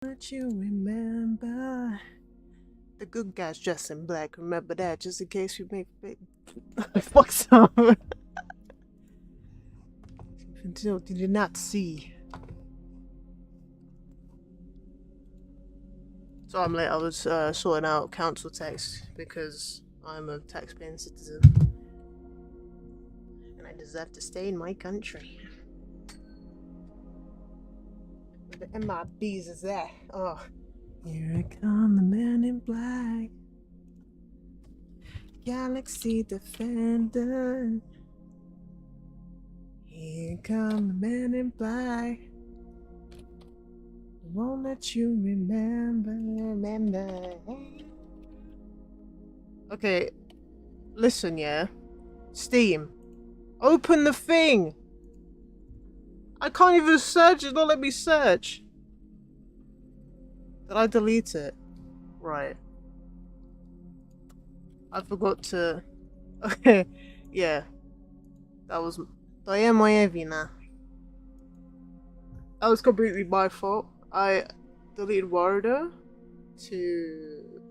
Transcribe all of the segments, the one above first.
Let you remember the good guys dressed in black. Remember that, just in case you make fuck some. Did you not see? So I'm late. I was sorting out council tax because I'm a tax-paying citizen and I deserve to stay in my country. Where the MIBs is that? Oh, here I come, the man in black, Galaxy Defender. Here come the man in black. Won't let you remember. Okay, listen, yeah. Steam, open the thing. I can't even search. It's not let me search. Did I delete it? Right. I forgot to. Okay, yeah. That was. That was completely my fault. I deleted Warda to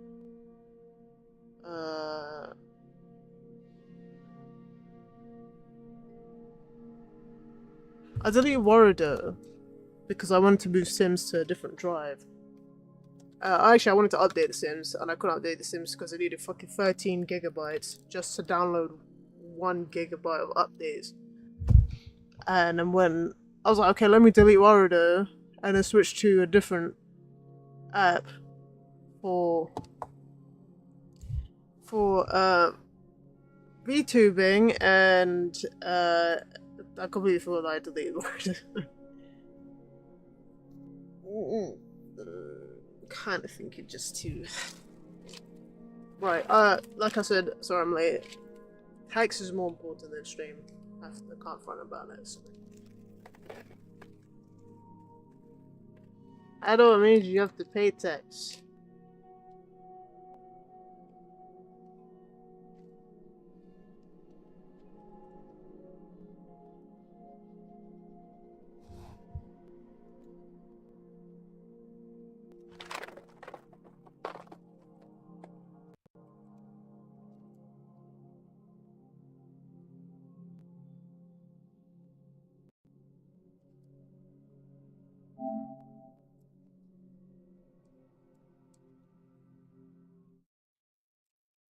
I deleted Warda because I wanted to move Sims to a different drive. Actually, I wanted to update the Sims, and I couldn't update the Sims because I needed fucking 13 gigabytes just to download 1 gigabyte of updates. And then when I was like, okay, let me delete Warda and then switch to a different app for VTubing, and I completely forgot that I deleted Warda. Kind of think it just too. Right, like I said, sorry I'm late. Tax is more important than stream. I can't front about it. So. I don't mean you have to pay tax.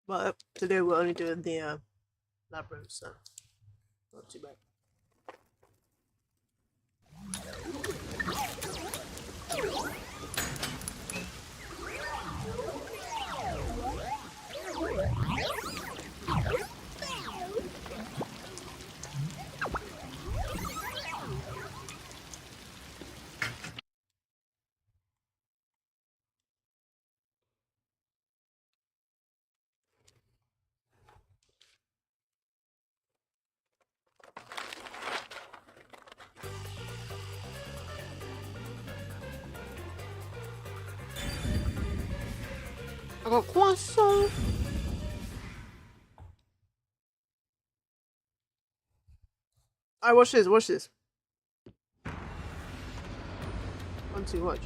But today we're only doing the labyrinth, so not too bad. I got croissant. Alright, watch this, watch this. Not too much.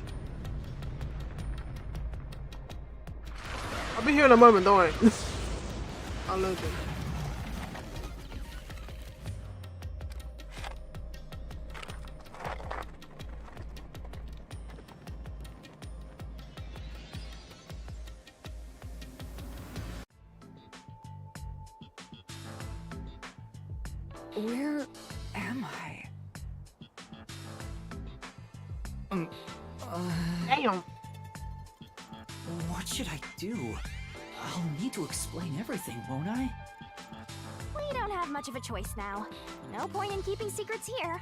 I'll be here in a moment, don't worry. I'll load it. Where am I? Damn. What should I do? I'll need to explain everything, won't I? We don't have much of a choice now. No point in keeping secrets here.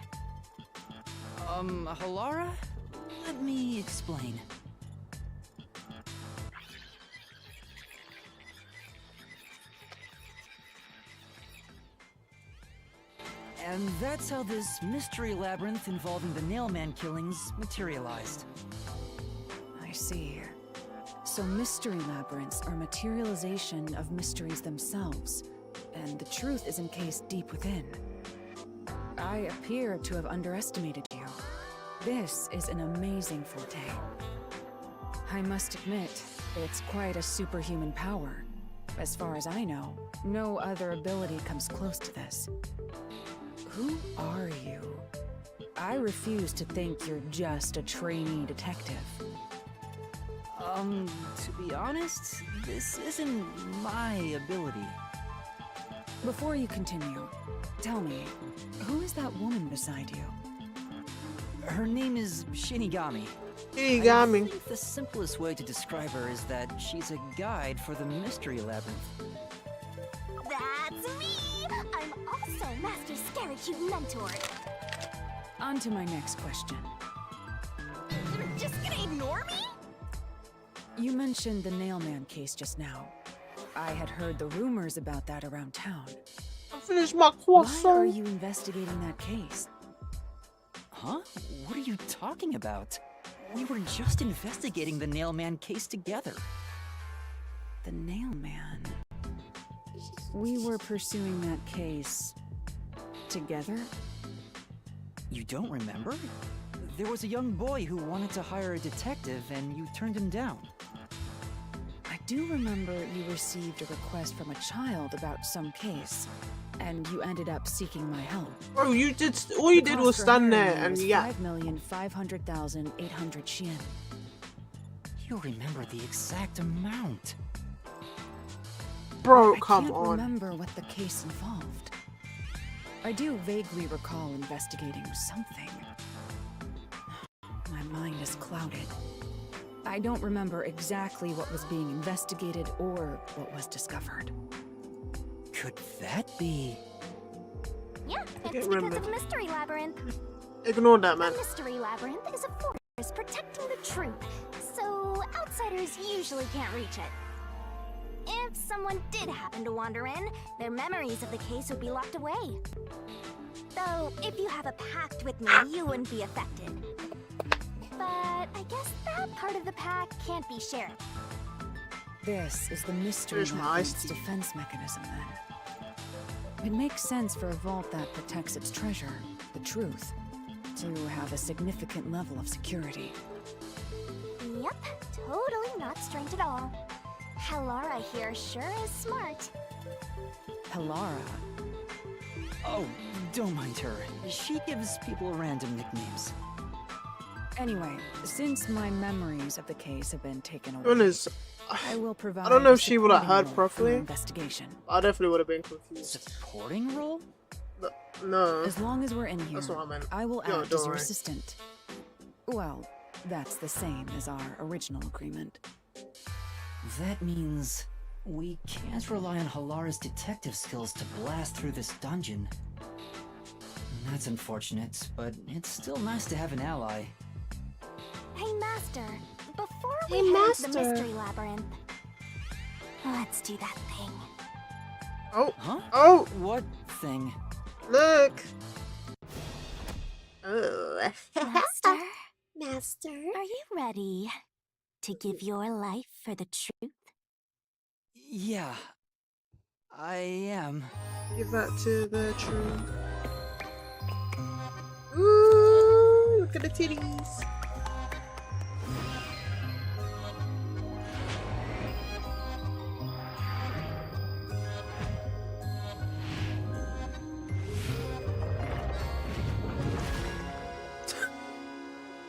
Halara? Let me explain. And that's how this mystery labyrinth involving the Nailman killings materialized. I see. So mystery labyrinths are materialization of mysteries themselves, and the truth is encased deep within. I appear to have underestimated you. This is an amazing forte. I must admit, it's quite a superhuman power. As far as I know, no other ability comes close to this. Who are you? I refuse to think you're just a trainee detective. To be honest, this isn't my ability. Before you continue, tell me, who is that woman beside you? Her name is Shinigami. Tittigami. I think the simplest way to describe her is that she's a guide for the Mystery Labyrinth. That's me! I'm also Master Scaracute Mentor. On to my next question. You're just gonna ignore me? You mentioned the Nailman case just now. I had heard the rumors about that around town. I finished my Why are croissant. you investigating that case? Huh? What are you talking about? We were just investigating the Nailman case together. The Nailman. We were pursuing that case together? You don't remember? There was a young boy who wanted to hire a detective and you turned him down. I do remember you received a request from a child about some case, and you ended up seeking my help. Bro, you did. All you The did cost was for stand hiring there me and was yeah. 5,500,800 Yen. You remember the exact amount. Bro, I come can't on. remember what the case involved. I do vaguely recall investigating something. My mind is clouded. I don't remember exactly what was being investigated or what was discovered. Could that be? Yeah, can't it's because remember. of Mystery Labyrinth. Ignore that, man. The Mystery Labyrinth is a fortress protecting the truth, so outsiders usually can't reach it. If someone did happen to wander in, their memories of the case would be locked away. Though, if you have a pact with me, you wouldn't be affected. But I guess that part of the pact can't be shared. This is the Mystery Here's my Labyrinth's iced tea. defense mechanism, then. It makes sense for a vault that protects its treasure, the truth, to have a significant level of security. Yep, totally not strange at all. Halara here sure is smart. Halara. Oh, don't mind her. She gives people random nicknames. Anyway, since my memories of the case have been taken away, One is, I will provide. don't know a if she would have supporting heard role properly. in the investigation. I definitely would have been confused. Supporting role? No. As long as we're in here, That's what I meant. I will No, act don't as your worry. assistant. Well, that's the same as our original agreement. That means we can't rely on Halara's detective skills to blast through this dungeon. That's unfortunate, but it's still nice to have an ally. Hey, Master, before Hey, we head to Master. the Mystery Labyrinth, let's do that thing. Oh, Huh? oh, What thing? look. Oh. Master, Master. are you ready to give your life for the truth? Yeah, I am. Give that to the tree. Ooh, look at the titties.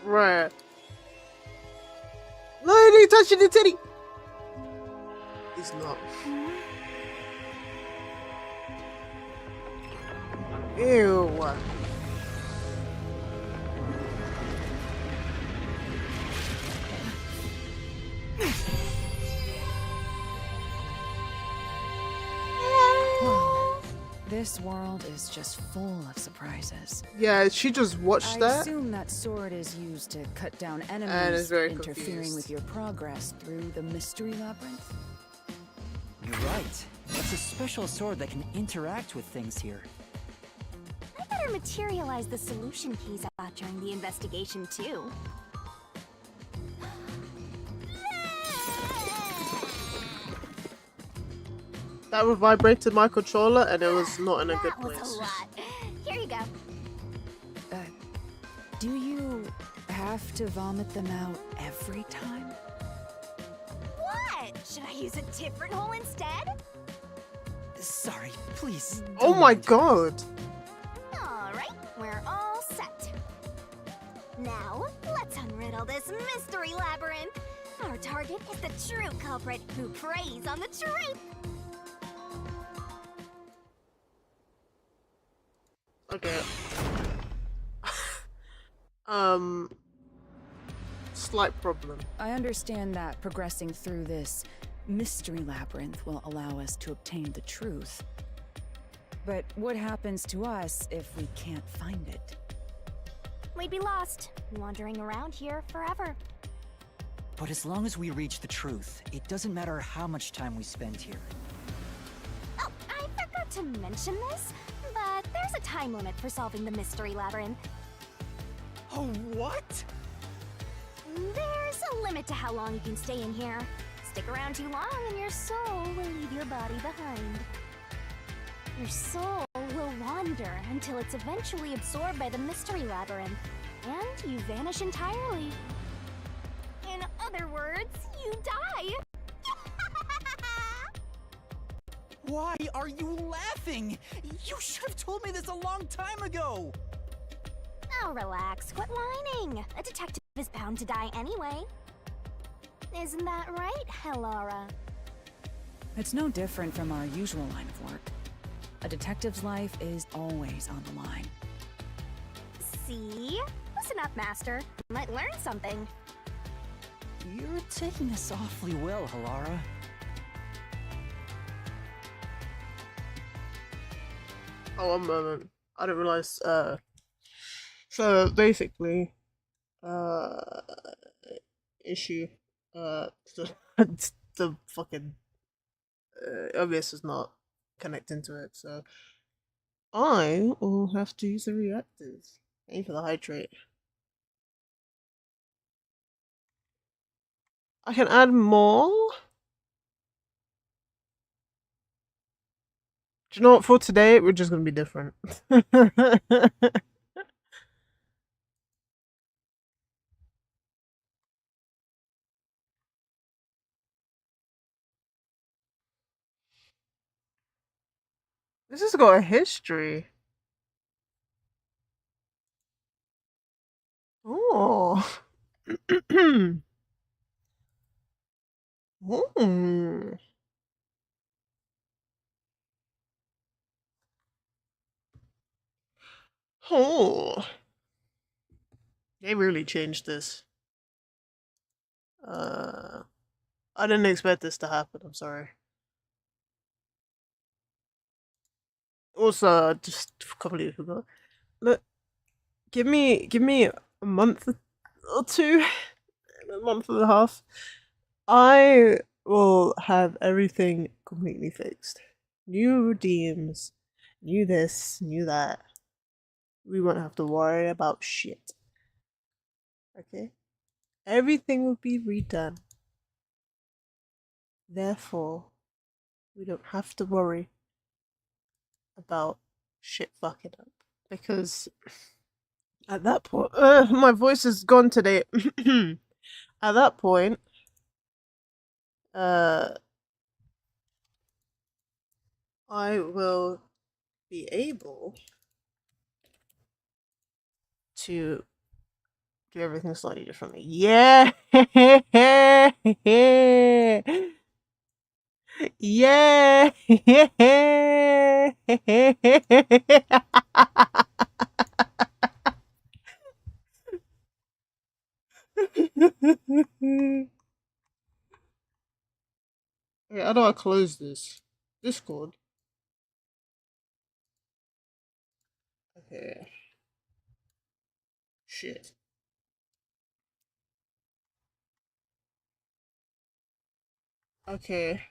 Right. Lady touching the titty. He's not. Ew. This world is just full of surprises. Yeah, she just watched I that. assume that sword is used to cut down is enemies very interfering confused. with your progress through the Mystery Labyrinth. You're right. It's a special sword that can interact with things here. I better materialize the solution keys I got during the investigation, too. That vibrated my controller and it was not in a good That was place. a lot. Here you go. Do you have to vomit them out every time? Should I use a different hole instead? Sorry, please. Oh don't my mind. god. Alright, we're all set. Now, let's unriddle this mystery labyrinth. Our target is the true culprit who preys on the truth. Okay. Slight problem. I understand that progressing through this mystery labyrinth will allow us to obtain the truth. But what happens to us if we can't find it? We'd be lost, wandering around here forever. But as long as we reach the truth, it doesn't matter how much time we spend here. Oh, I forgot to mention this, but there's a time limit for solving the mystery labyrinth. Oh, what? There's a limit to how long you can stay in here. Stick around too long and your soul will leave your body behind. Your soul will wander until it's eventually absorbed by the mystery labyrinth, and you vanish entirely. In other words, you die. Why are you laughing? You should have told me this a long time ago! Oh, relax, quit whining. A detective is bound to die anyway. Isn't that right, Helara? It's no different from our usual line of work. A detective's life is always on the line. See? Listen up, Master. You might learn something. You're taking this awfully well, Helara. Oh, one moment. I didn't realize, so basically, issue, the, the fucking, OBS is not connecting to it, so I will have to use the reactors. Aim for the hydrate. I can add more? Do you know what, for today, we're just gonna be different. This has got a history. Oh. Oh. Oh. They really changed this. I didn't expect this to happen, I'm sorry. Also, just completely forgot. Look, give me a month or two, a month and a half. I will have everything completely fixed. New redeems, new this, new that. We won't have to worry about shit. Okay? Everything will be redone. Therefore, we don't have to worry about shit fucking up. Because at that point, my voice is gone today. At that point, I will be able to do everything slightly differently. Yeah! Yeah! Okay, how do I close this? Discord. Okay. Shit. Okay.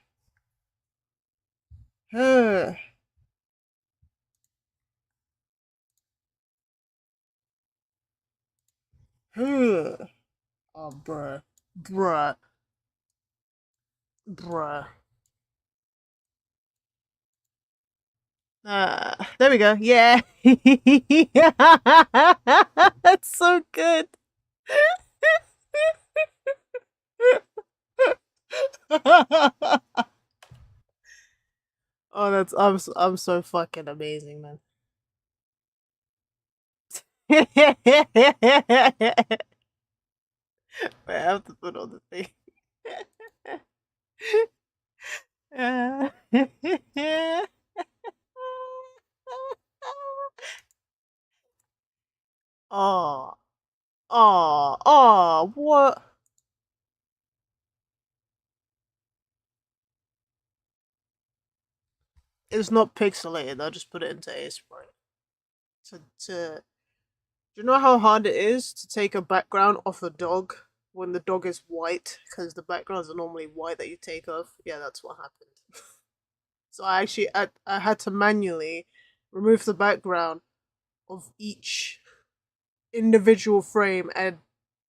Huh. Huh. Oh, bruh. Bruh. Bruh. There we go. Yeah. That's so good. Oh, I'm so fucking amazing, man. Wait, I have to put on the thing. Oh, oh, oh, what? It's not pixelated. I'll just put it into A sprite. To Do you know how hard it is to take a background off a dog when the dog is white? Because the backgrounds are normally white that you take off. Yeah, that's what happened. So I had to manually remove the background of each individual frame, and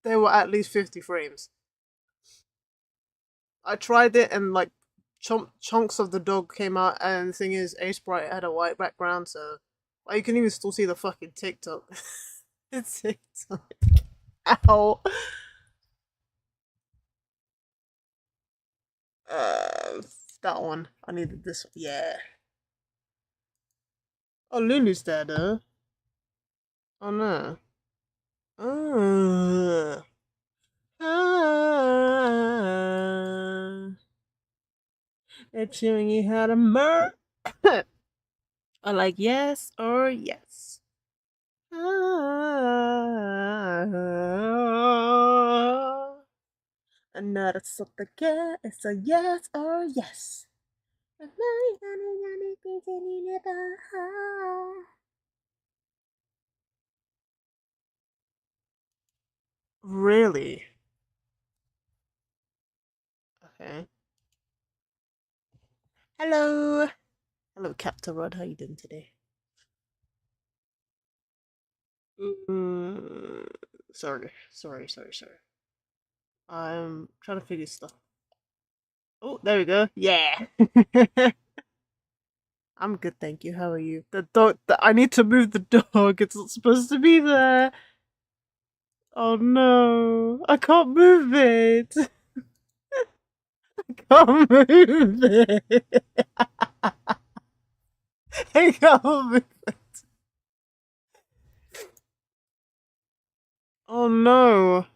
there were at least 50 frames. I tried it, and like chunks of the dog came out, and the thing is, A sprite had a white background, so well, you can even still see the fucking TikTok. It's TikTok. Ow. Uh, that one. I needed this one. Yeah. Oh, Lulu's dead, huh? Oh no. Uh, they're showing you how to murder. I like yes or yes. Another something. It's a yes or yes. Really? Okay. Hello. Hello, Captain Rod. How you doing today? Mm, sorry. I'm trying to figure stuff. Oh, there we go. Yeah. I'm good, thank you. How are you? The dog. I need to move the dog. It's not supposed to be there. Oh no, I can't move it. I can't move it. I can't move it. Oh no.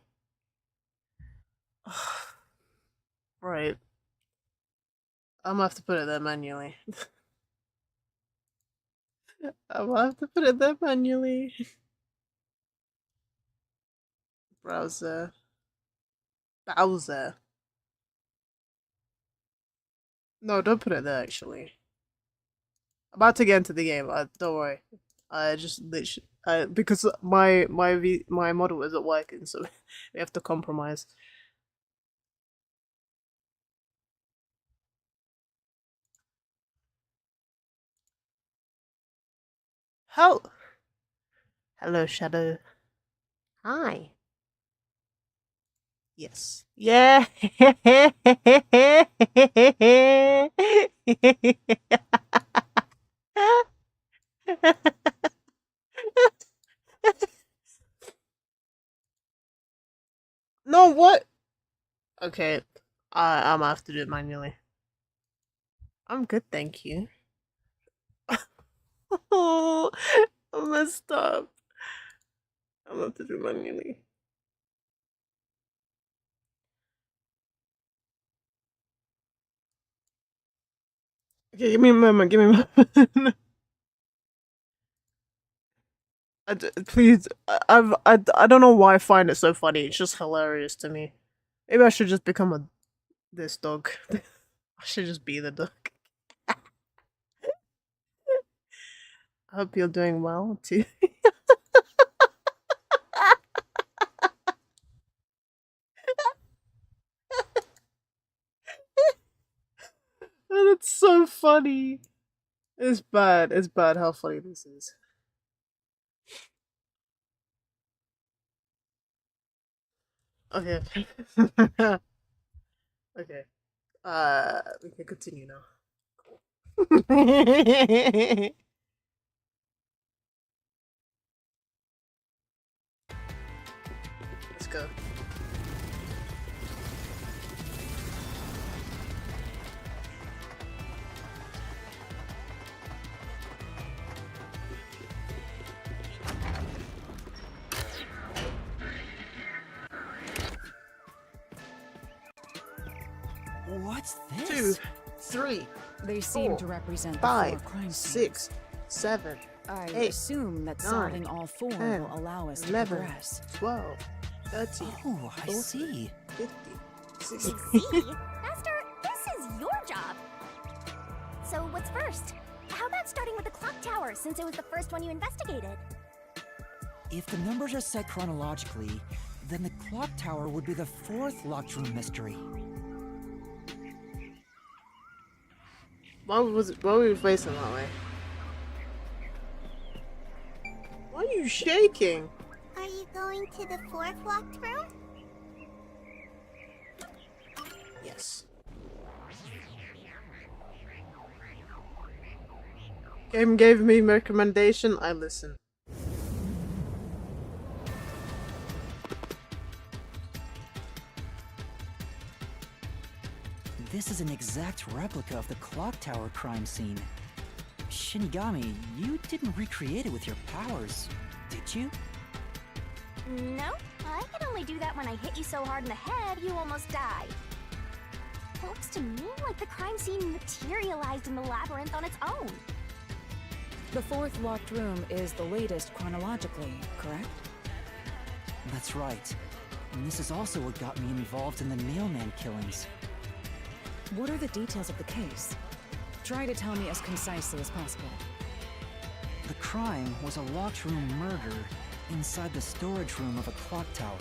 Right. I'm gonna have to put it there manually. I'm gonna have to put it there manually. Browser. Bowser. No, don't put it there actually. About to get into the game. Don't worry. I just literally because my model isn't working, so we have to compromise. How? Hello, Shadow. Hi. Yes. Yeah. No, what? Okay. I'm gonna have to do it manually. I'm good, thank you. Oh, I messed up. I'm gonna have to do it manually. Okay, give me a moment. Give me a moment. Please, I don't know why I find it so funny. It's just hilarious to me. Maybe I should just become this dog. I should just be the dog. I hope you're doing well too. Oh, that's so funny. It's bad. It's bad how funny this is. Okay. Okay. We can continue now. Let's go. What's 2, this? 3, They seem 4, to represent the 5, 4 crime 6, scenes. 7, I 8, assume that 9, solving all 4 10, will allow us to 11, progress. 12, 13, Oh, I 14, see. 50, 60. See? Master, this is your job. So what's first? How about starting with the clock tower, since it was the first one you investigated? If the numbers are set chronologically, then the clock tower would be the 4th locked room mystery. Why were you facing that way? Why are you shaking? Are you going to the 4th locked room? Yes. Game gave me recommendation, I listen. This is an exact replica of the clock tower crime scene. Shinigami, you didn't recreate it with your powers, did you? No, I can only do that when I hit you so hard in the head you almost die. It looks to me like the crime scene materialized in the labyrinth on its own. The 4th locked room is the latest chronologically, correct? That's right. And this is also what got me involved in the mailman killings. What are the details of the case? Try to tell me as concisely as possible. The crime was a locked room murder inside the storage room of a clock tower.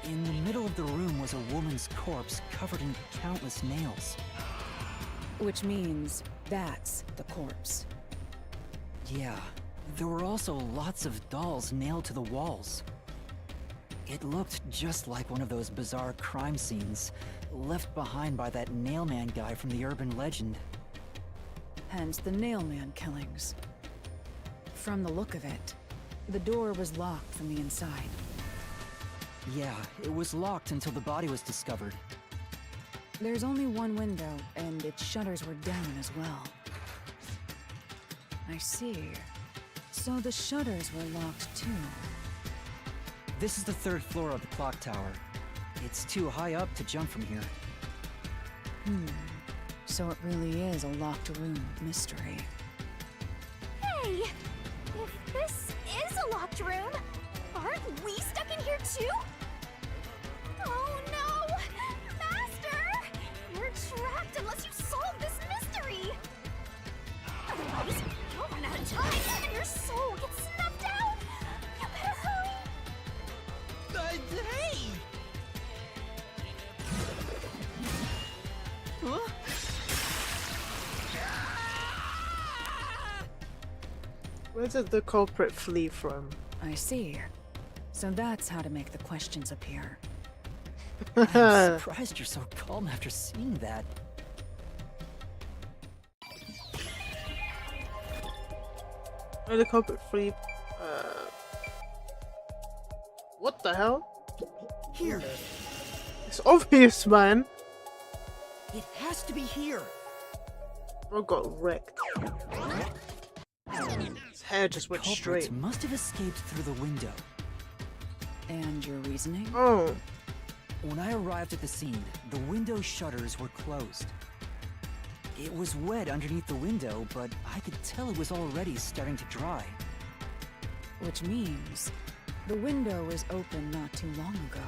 In the middle of the room was a woman's corpse covered in countless nails. Which means that's the corpse. Yeah, there were also lots of dolls nailed to the walls. It looked just like one of those bizarre crime scenes left behind by that nailman guy from the urban legend. Hence the nailman killings. From the look of it, the door was locked from the inside. Yeah, it was locked until the body was discovered. There's only one window, and its shutters were down as well. I see. So the shutters were locked too. This is the 3rd floor of the clock tower. It's too high up to jump from here. So it really is a locked room mystery. Hey! If this is a locked room, aren't we stuck in here too? Oh no! Master! We're trapped unless you solve this mystery! Otherwise, you'll run out of time and your soul gets snuffed out! You better hurry! Hey! Huh? Where did the culprit flee from? I see. So that's how to make the questions appear. I'm surprised you're so calm after seeing that. Where did the culprit flee? What the hell? Here! It's obvious, man. It has to be here! Bro got wrecked. His hair just went Culprit straight. must have escaped through the window. And your reasoning? Oh. When I arrived at the scene, the window shutters were closed. It was wet underneath the window, but I could tell it was already starting to dry. Which means the window was open not too long ago.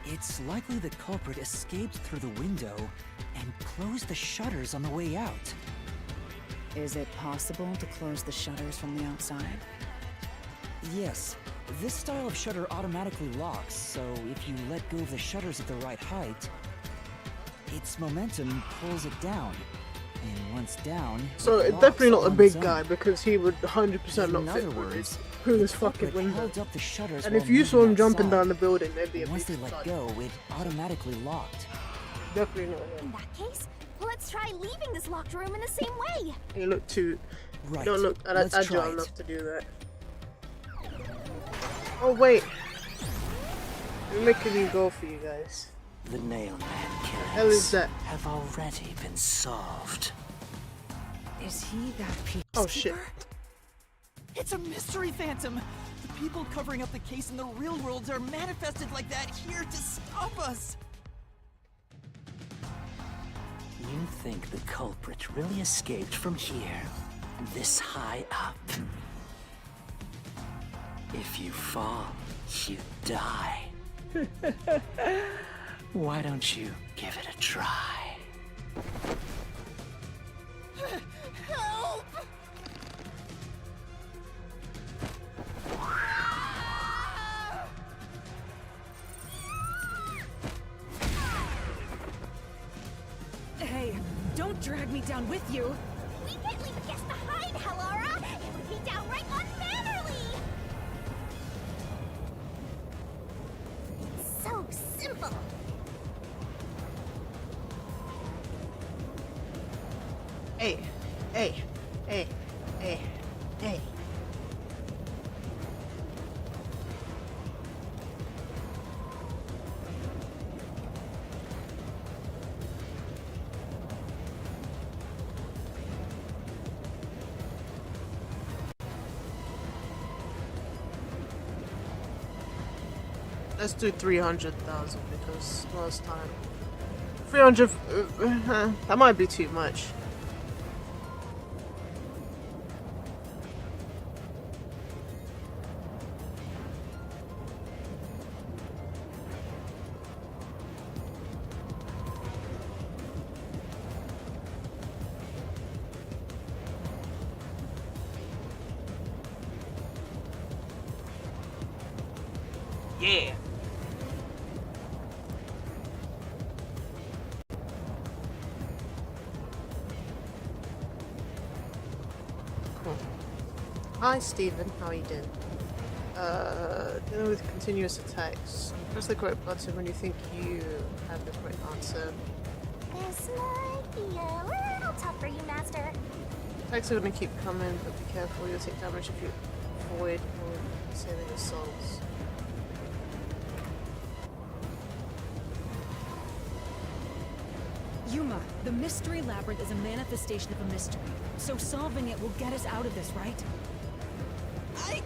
It's likely the culprit escaped through the window and closed the shutters on the way out. Is it possible to close the shutters from the outside? Yes, this style of shutter automatically locks, so if you let go of the shutters at the right height, its momentum pulls it down. And once down, So it it's locks definitely not a on big its own. guy because he would 100% In not fit other through words, through the this fucking culprit window. held up the shutters And while if you saw him moving jumping outside. down the building, there'd be a Once big they let fight. go, it automatically locked. Definitely not In him. that case, let's try leaving this locked room in the same way. You look too. Right. You don't look Let's agile try it. enough to do that. Oh wait. I'm making you go for you guys. The nailman Hell is killings that? have already been solved. Is he that peacekeeper? Oh shit. It's a mystery, Phantom! The people covering up the case in the real world are manifested like that here to stop us! You think the culprit really escaped from here, this high up? If you fall, you die. Why don't you give it a try? Help! Hey, don't drag me down with you. We can't leave a guest behind, Hallara! It would be downright unmannerly! It's so simple. Hey, hey, hey, hey, hey. Let's do 300,000 because last time 300. That might be too much. Yeah. Cool. Hi, Steven. How are you doing? Dealing with continuous attacks. Press the correct button when you think you have the correct answer. This might be a little tough for you, Master. Attacks are gonna keep coming, but be careful. You'll take damage if you avoid or saving your souls. Yuma, the mystery labyrinth is a manifestation of a mystery. So solving it will get us out of this, right? I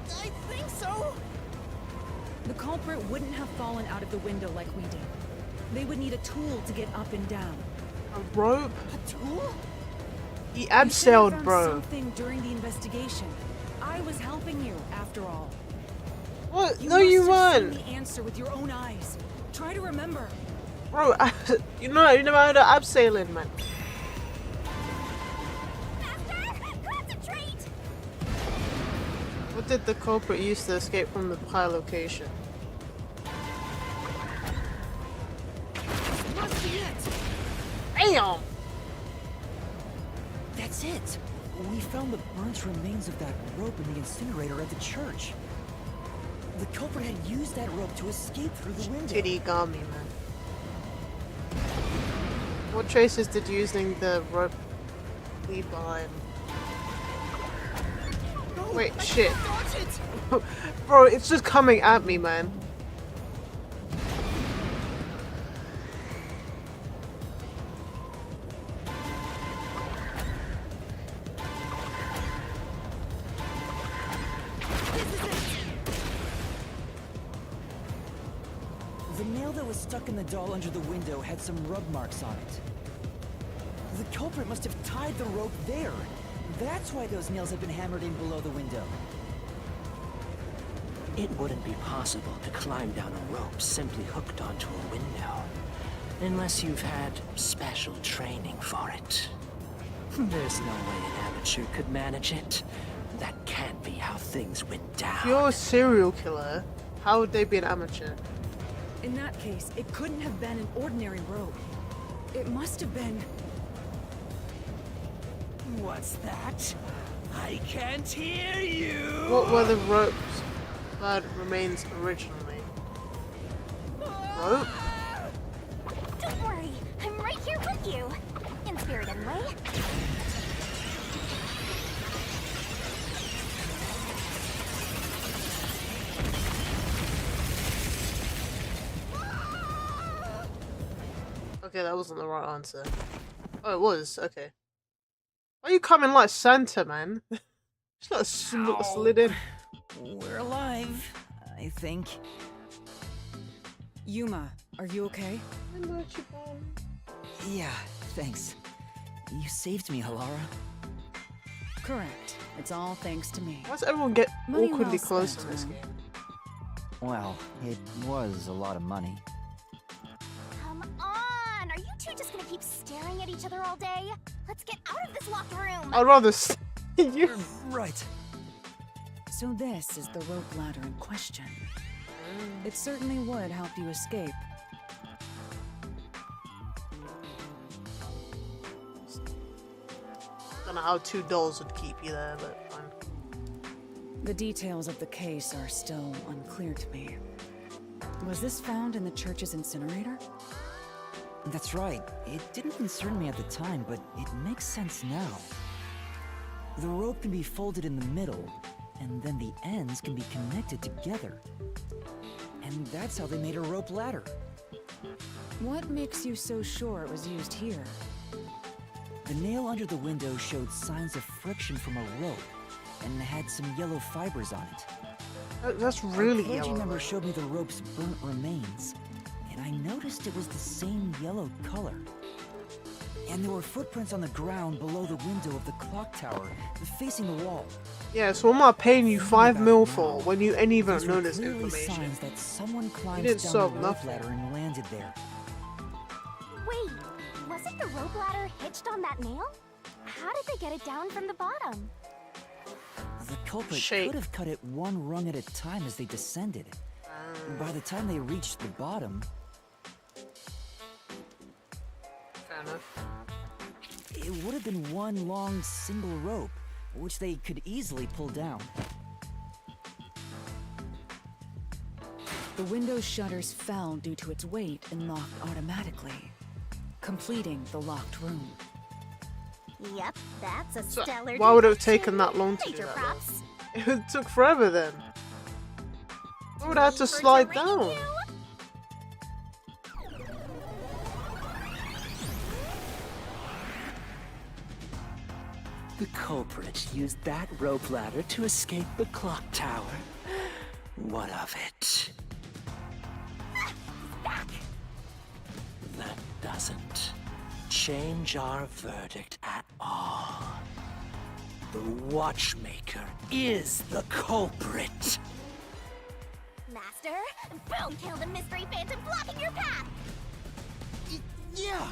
think so. The culprit wouldn't have fallen out of the window like we did. They would need a tool to get up and down. A rope? A tool? He You should have abseiled, found bro. something during the investigation. I was helping you, after all. What? You No, you must have weren't. seen the answer with your own eyes. Try to remember. Bro, you never heard of abseiling, man. Master, concentrate! What did the culprit use to escape from the pie location? Must be it. Damn! That's it! We found the burnt remains of that rope in the incinerator at the church. The culprit had used that rope to escape through the window. Tittigami, man. What traces did using the rope leave behind? No, Wait, I shit. can't dodge it. Bro, it's just coming at me, man. The nail that was stuck in the doll under the window had some rub marks on it. The culprit must have tied the rope there. That's why those nails have been hammered in below the window. It wouldn't be possible to climb down a rope simply hooked onto a window, unless you've had special training for it. There's no way an amateur could manage it. That can't be how things went If down. you're a serial killer, how would they be an amateur? In that case, it couldn't have been an ordinary rope. It must have been... What's that? I can't hear you! What were the rope's blood remains originally? Rope? Don't worry, I'm right here with you. In spirit, anyway. Okay, that wasn't the right answer. Oh, it was. Okay. Why are you coming like Santa, man? Just not slid in. We're alive, I think. Yuma, are you okay? Yeah, thanks. You saved me, Halara. Correct. It's all thanks to me. Why does everyone get Money awkwardly well close spent, in this huh? game? Well, it was a lot of money. Come on! Are you two just gonna keep staring at each other all day? Let's get out of this locked room! I'd rather see you. Right. So this is the rope ladder in question. It certainly would help you escape. Don't know how 2 dolls would keep you there, but fine. The details of the case are still unclear to me. Was this found in the church's incinerator? That's right. It didn't concern me at the time, but it makes sense now. The rope can be folded in the middle, and then the ends can be connected together. And that's how they made a rope ladder. What makes you so sure it was used here? The nail under the window showed signs of friction from a rope, and had some yellow fibers on it. That's really A clergy yellow. member showed me the rope's burnt remains, and I noticed it was the same yellow color. And there were footprints on the ground below the window of the clock tower, facing the wall. Yeah, so what am I paying you 5 mil for when you ain't even These know were this clearly information? signs that someone climbed didn't down solve the rope nothing. ladder and landed there. Wait, wasn't the rope ladder hitched on that nail? How did they get it down from the bottom? The culprit Shake. could have cut it one rung at a time as they descended. By the time they reached the bottom, Fair enough. it would have been one long single rope, which they could easily pull down. The window's shutters fell due to its weight and locked automatically, completing the locked room. Yep, that's a So, stellar why would it have deduction. taken that long to do Major that, props. It took forever then. Why would I have to slide down? The culprit used that rope ladder to escape the clock tower. What of it? Back. That doesn't change our verdict at all. The watchmaker is the culprit. Master, boom, kill the mystery phantom blocking your path. Yeah.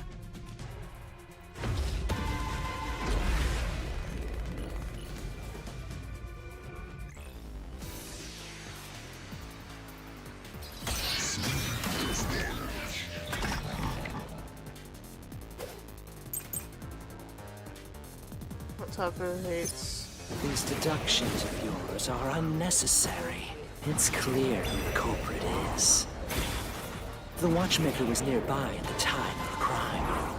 What type of hates? These deductions of yours are unnecessary. It's clear who the culprit is. The watchmaker was nearby at the time of the crime.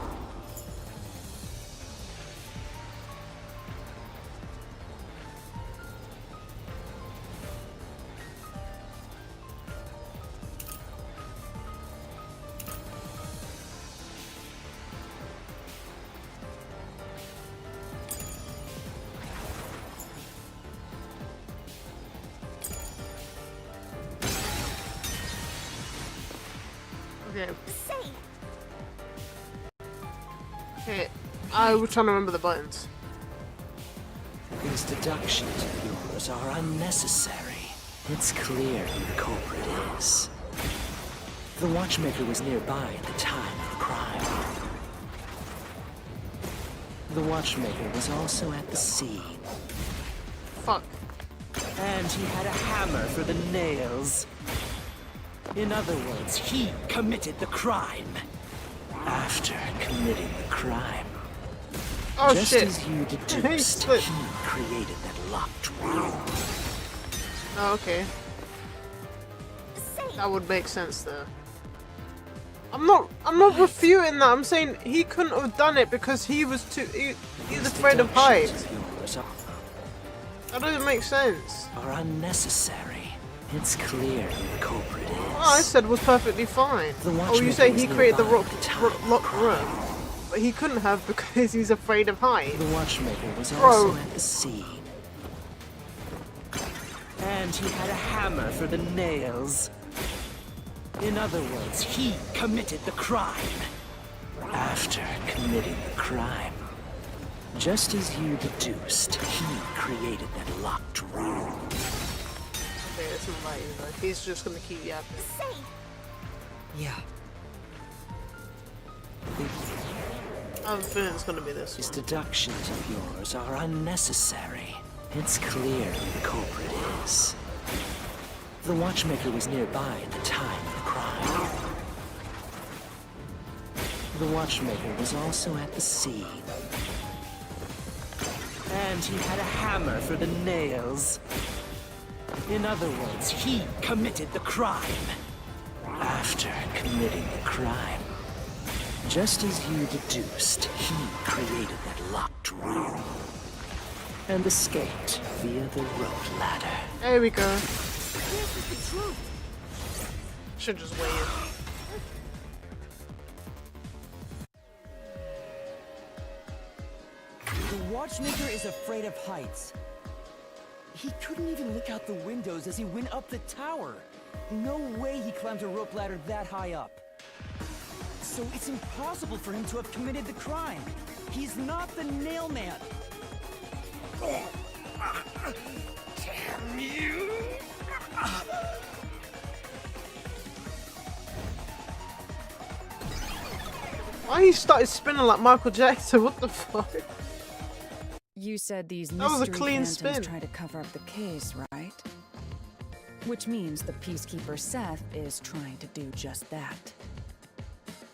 Okay, Say, okay. I was trying to remember the buttons. These deductions of yours are unnecessary. It's clear who the culprit is. The watchmaker was nearby at the time of the crime. The watchmaker was also at the scene. Fuck. And he had a hammer for the nails. In other words, he committed the crime. After committing the crime. Oh Just shit. as you He deduced, split. he created that locked room. Oh, okay. say, That would make sense there. I'm not refuting that. I'm saying he couldn't have done it because he was he's afraid of heights. Yours That doesn't make sense. are unnecessary. It's clear who the culprit is. What I said was perfectly fine. The Oh, you watchmaker say was he created the nearby at the time. locked room, but he couldn't have because he's afraid of heights. The watchmaker was Bro. also at the scene. And he had a hammer for the nails. In other words, he committed the crime. After committing the crime. Just as you deduced, he created that locked room. Okay, that's not right either. He's just gonna keep yapping. Say, Yeah. I have a feeling it's gonna be this These one. deductions of yours are unnecessary. It's clear who the culprit is. The watchmaker was nearby at the time of the crime. The watchmaker was also at the scene. And he had a hammer for the nails. In other words, he committed the crime. After committing the crime, just as you deduced, he created that locked room and escaped via the rope ladder. There we go. This is the truth. Should just wait. The watchmaker is afraid of heights. He couldn't even look out the windows as he went up the tower. No way he climbed a rope ladder that high up. So it's impossible for him to have committed the crime. He's not the nail man. Damn you! Why he started spinning like Michael Jackson? What the fuck? You said these That was a mystery clean phantoms spin. try to cover up the case, right? Which means the Peacekeeper Seth is trying to do just that.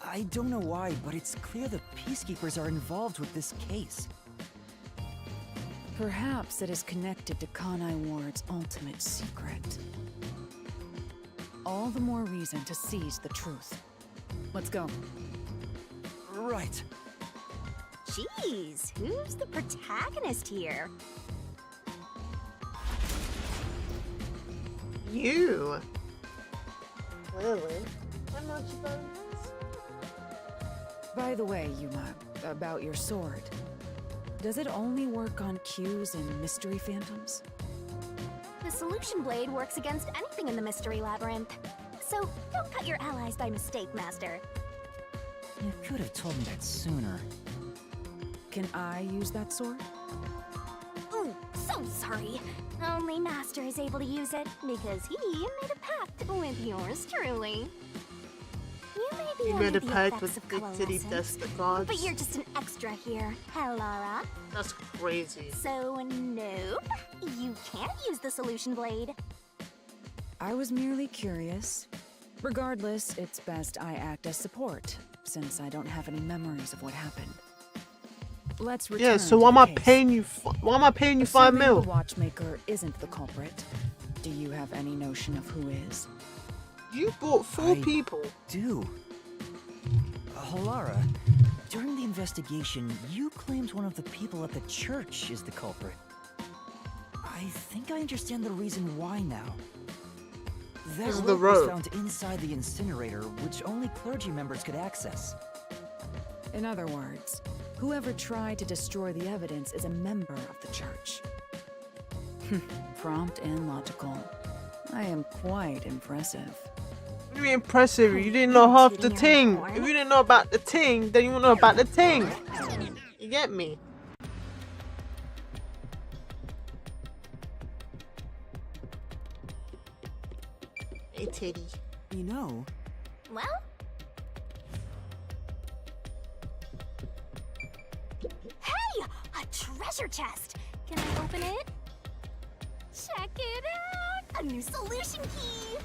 I don't know why, but it's clear the Peacekeepers are involved with this case. Perhaps it is connected to Kanai Ward's ultimate secret. All the more reason to seize the truth. Let's go. Right. jeez, who's the protagonist here? You. Clearly. I'm not supposed. By the way, Yuma, about your sword. Does it only work on cues and mystery phantoms? The solution blade works against anything in the mystery labyrinth. So don't cut your allies by mistake, Master. You could have told me that sooner. Can I use that sword? Ooh, so sorry. Only Master is able to use it because he made a pact with yours truly. You may be You under made a the pact effects with of Big Titty coalescence, Dust Gods. but you're just an extra here, Hellara. That's crazy. So nope, you can't use the solution blade. I was merely curious. Regardless, it's best I act as support, since I don't have any memories of what happened. Let's return Yeah, so to why am the I case. paying you? Why am I paying you Assuming 5 mil? the watchmaker isn't the culprit, do you have any notion of who is? You bought 4 I- people. Do. Halara, during the investigation, you claimed one of the people at the church is the culprit. I think I understand the reason why now. That This is the rope was rope. found inside the incinerator, which only clergy members could access. In other words, whoever tried to destroy the evidence is a member of the church. Prompt and logical. I am quite impressive. What do you mean impressive? You didn't know half the Tooting your ting. horn. If you didn't know about the ting, then you won't know about the ting. You get me? Hey, Teddy. You know, Well, hey, a treasure chest. Can I open it? Check it out, a new solution key.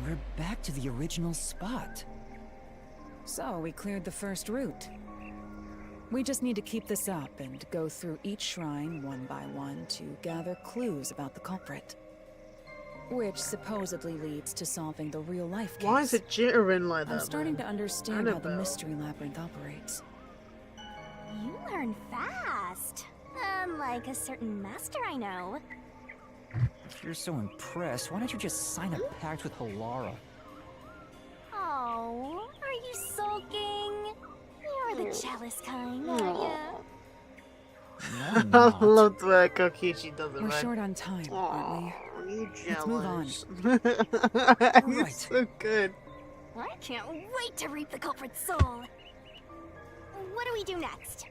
We're back to the original spot. So, we cleared the first route. We just need to keep this up and go through each shrine one by one to gather clues about the culprit. Which supposedly leads to solving the real-life case. Why is it jittering like that? I'm starting to man? understand how the Annabelle. mystery labyrinth operates. You learn fast. Unlike a certain master I know. If you're so impressed, why don't you just sign a pact with Halara? Oh, are you sulking? You're the jealous kind, aren't you? No, I'm I not. love the way Kokichi does it, We're man. short on time, aren't we? Oh, you Let's move on. jealous. Right. He's so good. I can't wait to reap the culprit's soul. What do we do next?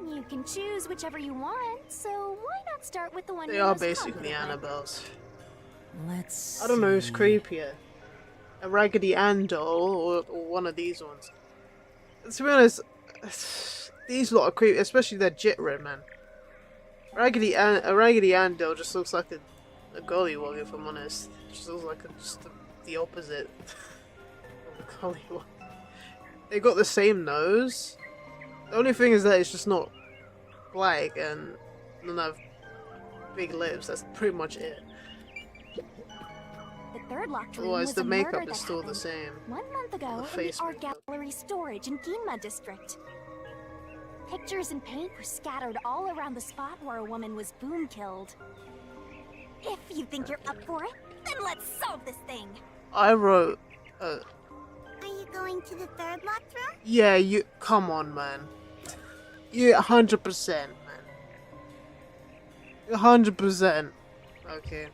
You can choose whichever you want, so why not start with the one They you're are most basically confident with? Annabelles. Let's I don't know who's see. creepier. A Raggedy Ann doll or one of these ones. To be honest, these lot are creepy, especially that Jitterin, man. A Raggedy Ann doll just looks like a gollywog, if I'm honest. Just looks like the opposite of a gollywog. They got the same nose. The only thing is that it's just not black and don't have big lips. That's pretty much it. The third locked room Otherwise, was the a makeup murder is that still the happened same. 1 month ago in the face art makeup. gallery storage in Ginma district. Pictures and paint were scattered all around the spot where a woman was boom killed. If you think you're up for it, then let's solve this thing. I wrote. Are you going to the third locked room? Yeah, you. Come on, man. Yeah, 100%, man. 100%. Okay.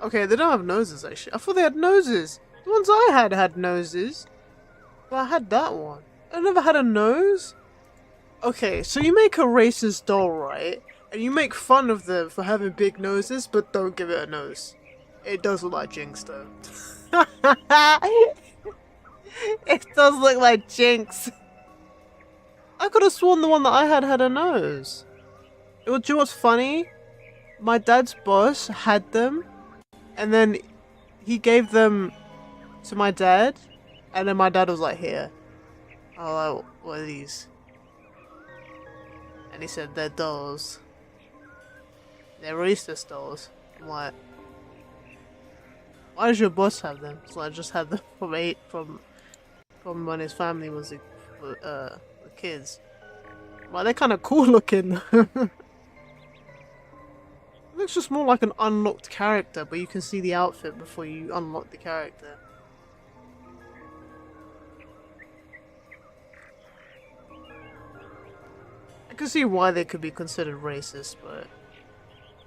Okay, they don't have noses, actually. I thought they had noses. The ones I had noses. But I had that one. I never had a nose. Okay, so you make a racist doll, right? And you make fun of them for having big noses, but don't give it a nose. It does look like Jinx, though. It does look like Jinx. I could have sworn the one that I had a nose. Do you know what's funny? My dad's boss had them, and then he gave them to my dad, and then my dad was like, "Here." I was like, "What are these?" And he said, "They're dolls. They're racist dolls." I'm like, "Why does your boss have them?" So I just had them from when his family was the kids. Well, they're kind of cool looking. Looks just more like an unlocked character, but you can see the outfit before you unlock the character. I can see why they could be considered racist, but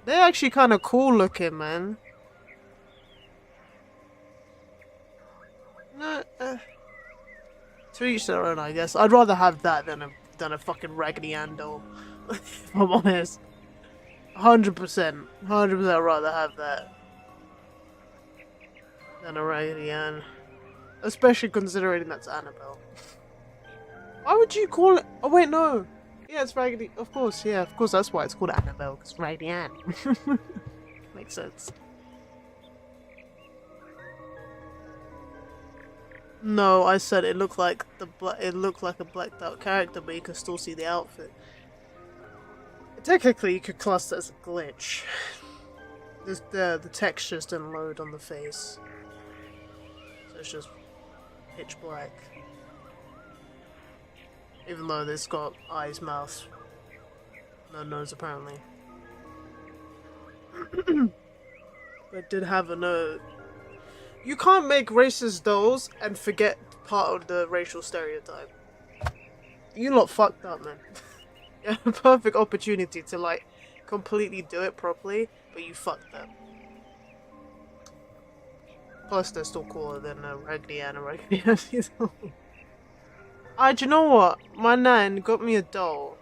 they're actually kind of cool looking, man. No, to each their own, I guess. I'd rather have that than a fucking Raggedy Ann doll. If I'm honest. 100%. 100% I'd rather have that than a Raggedy Ann. Especially considering that's Annabelle. Why would you call it? Oh wait, no. Yeah, it's Raggedy. Of course, yeah, of course that's why it's called Annabelle, because Raggedy Ann. Makes sense. No, I said it looked like it looked like a blacked out character, but you can still see the outfit. Technically, you could class that as a glitch. The textures didn't load on the face, so it's just pitch black. Even though it's got eyes, mouth, no nose apparently. But it did have a nose. You can't make racist dolls and forget part of the racial stereotype. You lot fucked up, man. You had a perfect opportunity to, like, completely do it properly, but you fucked up. Plus, they're still cooler than Raggedy Ann and Raggedy Ann. Do you know what? My nan got me a doll.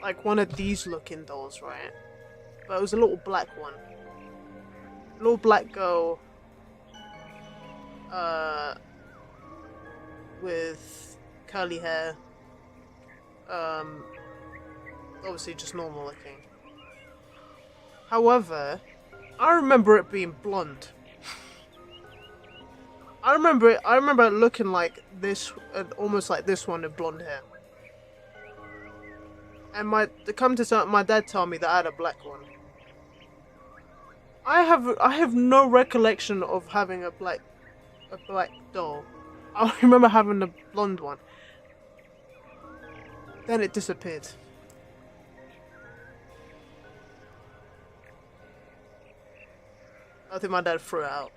Like one of these looking dolls, right? But it was a little black one. Little black girl. With curly hair. Obviously just normal looking. However, I remember it being blonde. I remember it looking like this, almost like this one with blonde hair. And my dad told me that I had a black one. I have no recollection of having a black doll. I remember having a blonde one. Then it disappeared. I think my dad threw it out.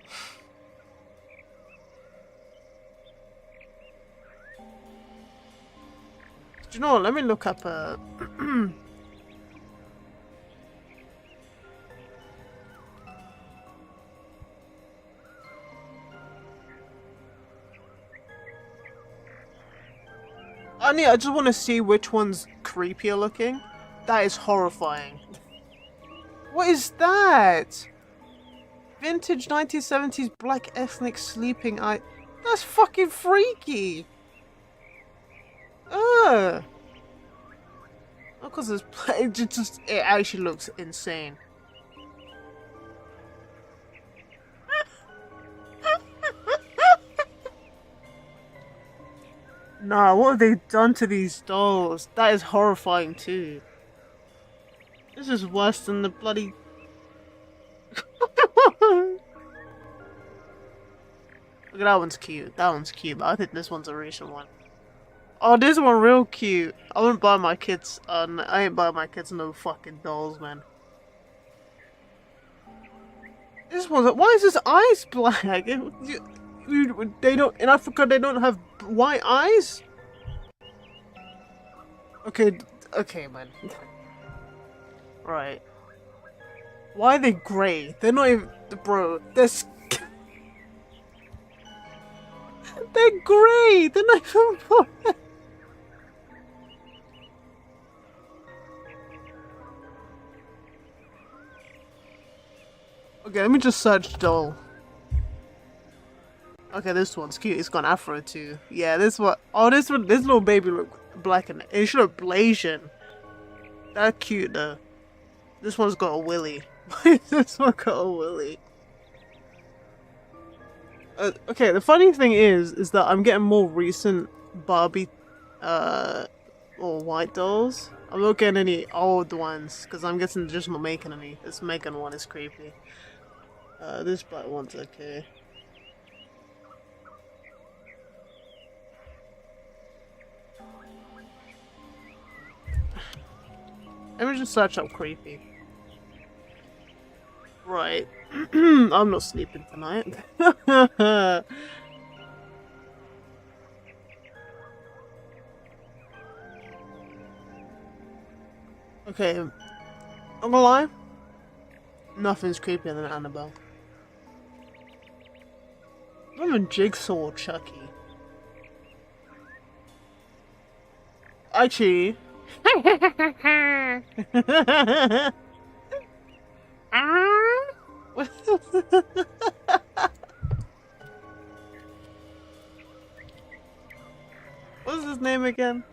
Do you know what? Let me look up I just want to see which one's creepier looking. That is horrifying. What is that? Vintage 1970s black ethnic sleeping eye. That's fucking freaky. Ugh. Not because it's it actually looks insane. Nah, what have they done to these dolls? That is horrifying too. This is worse than the bloody... Look at that one's cute. That one's cute, but I think this one's a recent one. Oh, this one real cute. I wouldn't buy my kids. I ain't buy my kids no fucking dolls, man. This one's. Why is his eyes black? They don't in Africa. They don't have white eyes. Okay, okay, man. Right. Why are they grey? They're not even, bro. They're grey. They're not even. Okay, let me just search doll. Okay, this one's cute. It's got an afro too. Yeah, this one. Oh, this one. This little baby look black and it should look Blasian. That's cute though. This one's got a willy. This one got a willy. Okay, the funny thing is that I'm getting more recent Barbie, or white dolls. I'm not getting any old ones because I'm guessing they're just not making any. This Megan one is creepy. This black one's okay. Let me just search up creepy. Right. I'm not sleeping tonight. Okay. I'm gonna lie. Nothing's creepier than Annabelle. Not even Jigsaw or Chucky. Actually. What's his name again?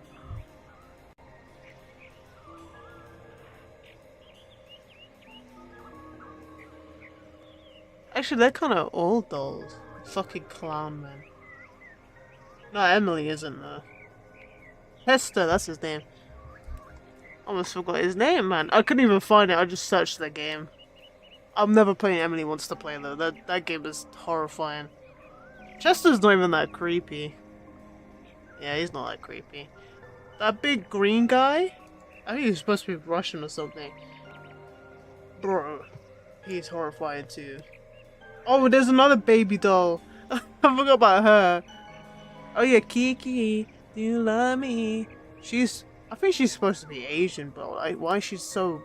Actually, they're kind of old dolls. Fucking clown, man. No, Emily isn't though. Hester, that's his name. I almost forgot his name, man. I couldn't even find it. I just searched the game. I'm never playing Emily Wants to Play though. That game is horrifying. Chester's not even that creepy. Yeah, he's not that creepy. That big green guy? I think he's supposed to be Russian or something. Bro, he's horrifying too. Oh, there's another baby doll. I forgot about her. Oh yeah, Kiki, do you love me? I think she's supposed to be Asian, but like, why is she so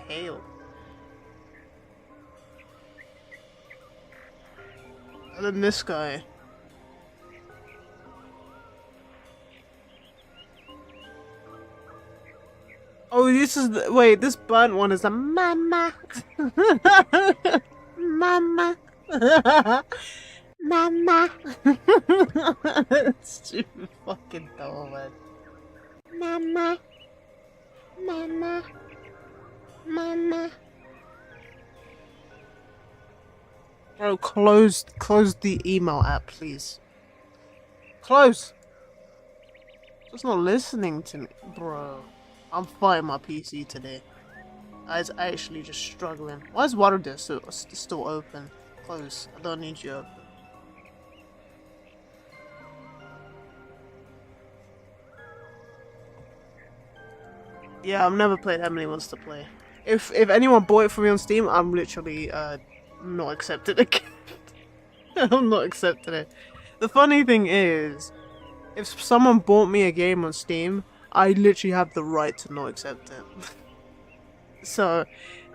pale? And then this guy. Oh, this is the, wait, this burnt one is a mama. Mama. Mama. Stupid fucking doll, man. Mama. Mama. Mama. Bro, close the email app, please. Close. Just not listening to me, bro. I'm fighting my PC today. I was actually just struggling. Why is water still open? Close. I don't need you open. Yeah, I've never played Emily Wants to Play. If anyone bought it for me on Steam, I'm literally not accepting it. I'm not accepting it. The funny thing is, if someone bought me a game on Steam, I literally have the right to not accept it. So,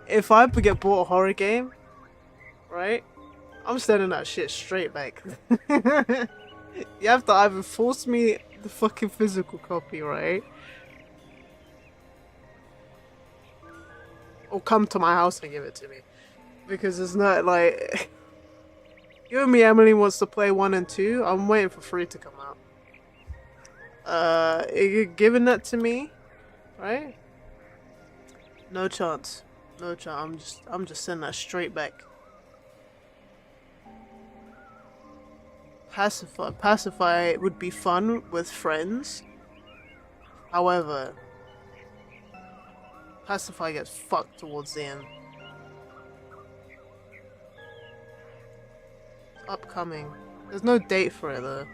if I get bought a horror game, right, I'm sending that shit straight back. You have to either force me the fucking physical copy, right? Or come to my house and give it to me. Because it's not like... You and me, Emily, wants to play 1 and 2. I'm waiting for 3 to come out. You're giving that to me, right? No chance. No chance. I'm just sending that straight back. Pacify would be fun with friends. However, Pacify gets fucked towards the end. It's upcoming. There's no date for it though.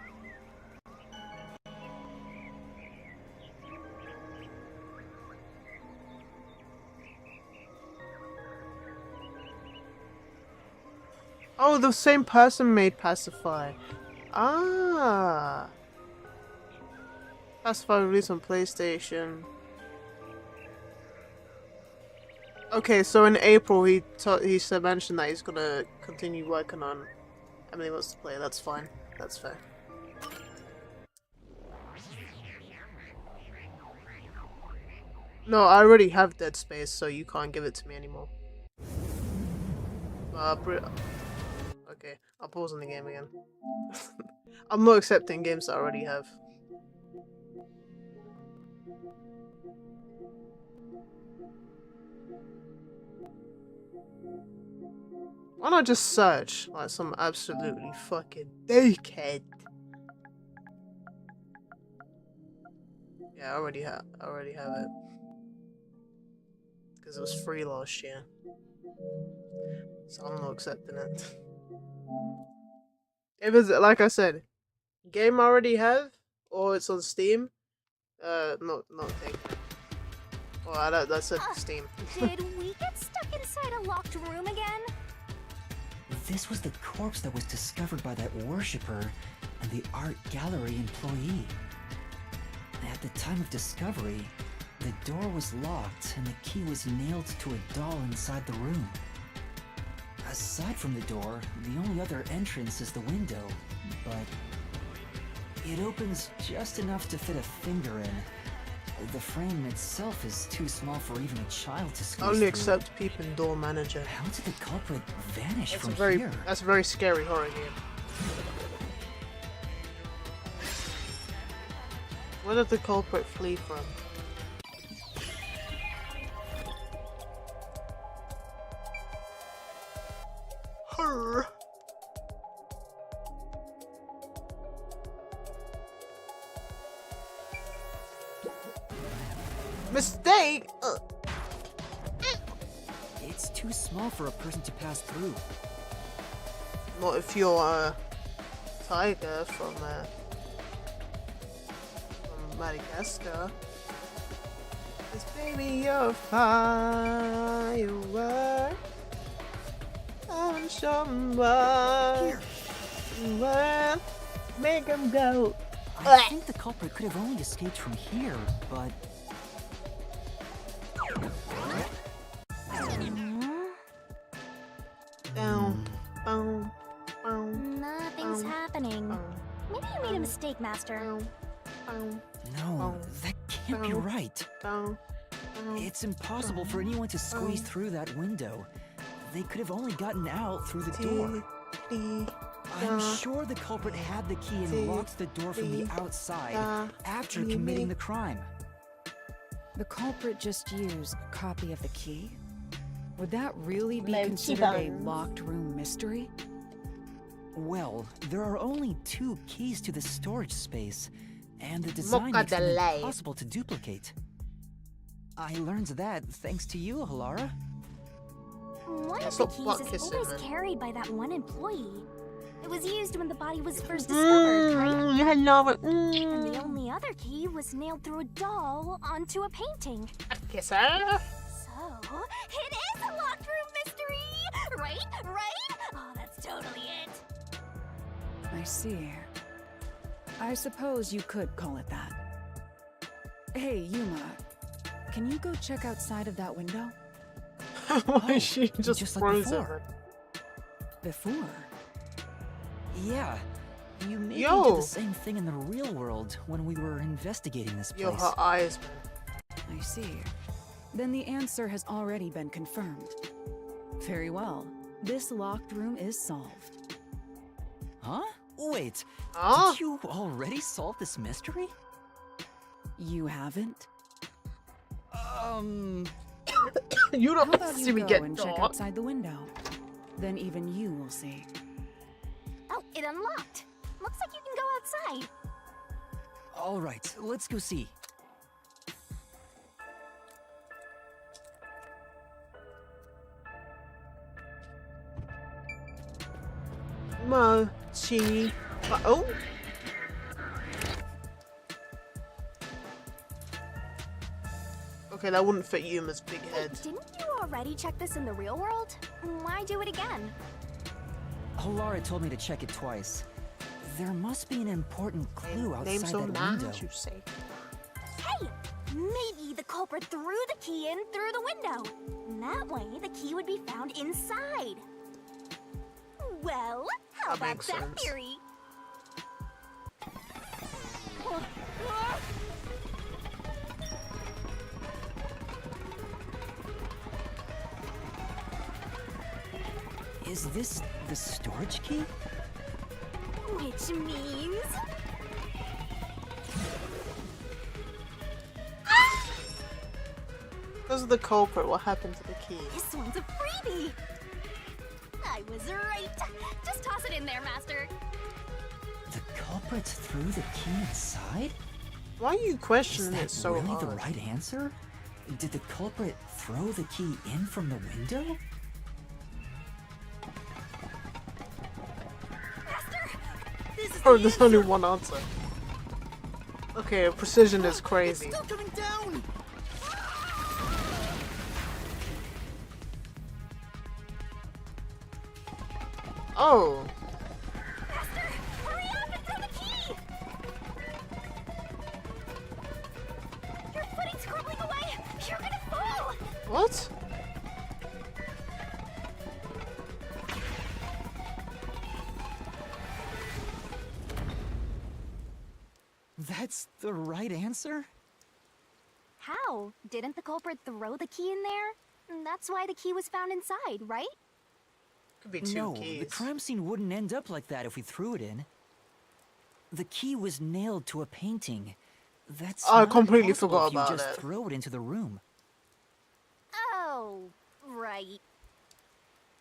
Oh, the same person made Pacify. Ah. Pacify released on PlayStation. Okay, so in April he mentioned that he's gonna continue working on Emily Wants to Play. That's fine. That's fair. No, I already have Dead Space, so you can't give it to me anymore. Okay, I'll pause on the game again. I'm not accepting games that I already have. Why not just search like some absolutely fucking dickhead? Yeah, I already have it. Because it was free last year. So I'm not accepting it. If it's, like I said, game I already have, or it's on Steam, not taking it. Oh, that's a Steam. Did we get stuck inside a locked room again? This was the corpse that was discovered by that worshipper and the art gallery employee. At the time of discovery, the door was locked and the key was nailed to a doll inside the room. Aside from the door, the only other entrance is the window, but it opens just enough to fit a finger in. The frame itself is too small for even a child to squeeze Only through. accept Peeping Door Manager. How did the culprit vanish That's from a very here? that's a very scary horror game. Where did the culprit flee from? Horror. Mistake. It's too small for a person to pass through. Not if you're a tiger from Madagascar. This baby, you're a firework. I'm somebody. Here, Make him go. I think the culprit could have only escaped from here, but Down, boom, boom, Nothing's happening. Maybe you made a mistake, Master. no, that can't be right. boom. It's impossible for anyone to squeeze through that window. They could have only gotten out through the door. I'm sure the culprit had the key and locked the door from the outside after committing the crime. The culprit just used a copy of the key? Would that really be Low considered a T-bones. locked room mystery? Well, there are only 2 keys to the storage space, and the design Mocha makes them delay. impossible to duplicate. I learned that thanks to you, Halara. One of That's the what keys butt is kissing always meant. carried by that one employee. It was used when the body was first discovered, right? And the only other key was nailed through a doll onto a painting. Kiss her. So, it is a locked room mystery! Right? Right? Oh, that's totally it. I see. I suppose you could call it that. Hey, Yuma. Can you go check outside of that window? Why is she just just like frozen? before. Before? Yeah. You maybe Yo. did the same thing in the real world when we were investigating this place. Yo, her eyes. I see. Then the answer has already been confirmed. Very well. This locked room is solved. Huh? Wait. Huh? Did you already solve this mystery? You haven't? You How don't about see you me go get and check caught. outside the window? Then even you will see. Oh, it unlocked. Looks like you can go outside. All right, let's go see. Mochi. Oh. Okay, that wouldn't fit Yuma's big head. Didn't you already check this in the real world? Why do it again? Halara told me to check it twice. There must be an important clue Name outside so that nice, window. you say. Hey! Maybe the culprit threw the key in through the window. That way, the key would be found inside. Well, how That about makes that sense. theory? Is this the storage key? Which means... Because of the culprit, what happened to the key? This one's a freebie! I was right. Just toss it in there, Master. The culprit threw the key inside? Why are you Is questioning that it so really hard? the right answer? Did the culprit throw the key in from the window? Master! This is Oh, the there's only answer. one answer. Okay, precision is crazy. It's still coming down! Oh, Master! Hurry up and throw the key! Your footing's crumbling away! You're gonna fall! what? That's the right answer? How? Didn't the culprit throw the key in there? That's why the key was found inside, right? Could be two No, keys. the crime scene wouldn't end up like that if we threw it in. The key was nailed to a painting. That's I not completely possible forgot if you about just it. throw it into the room. Oh, right.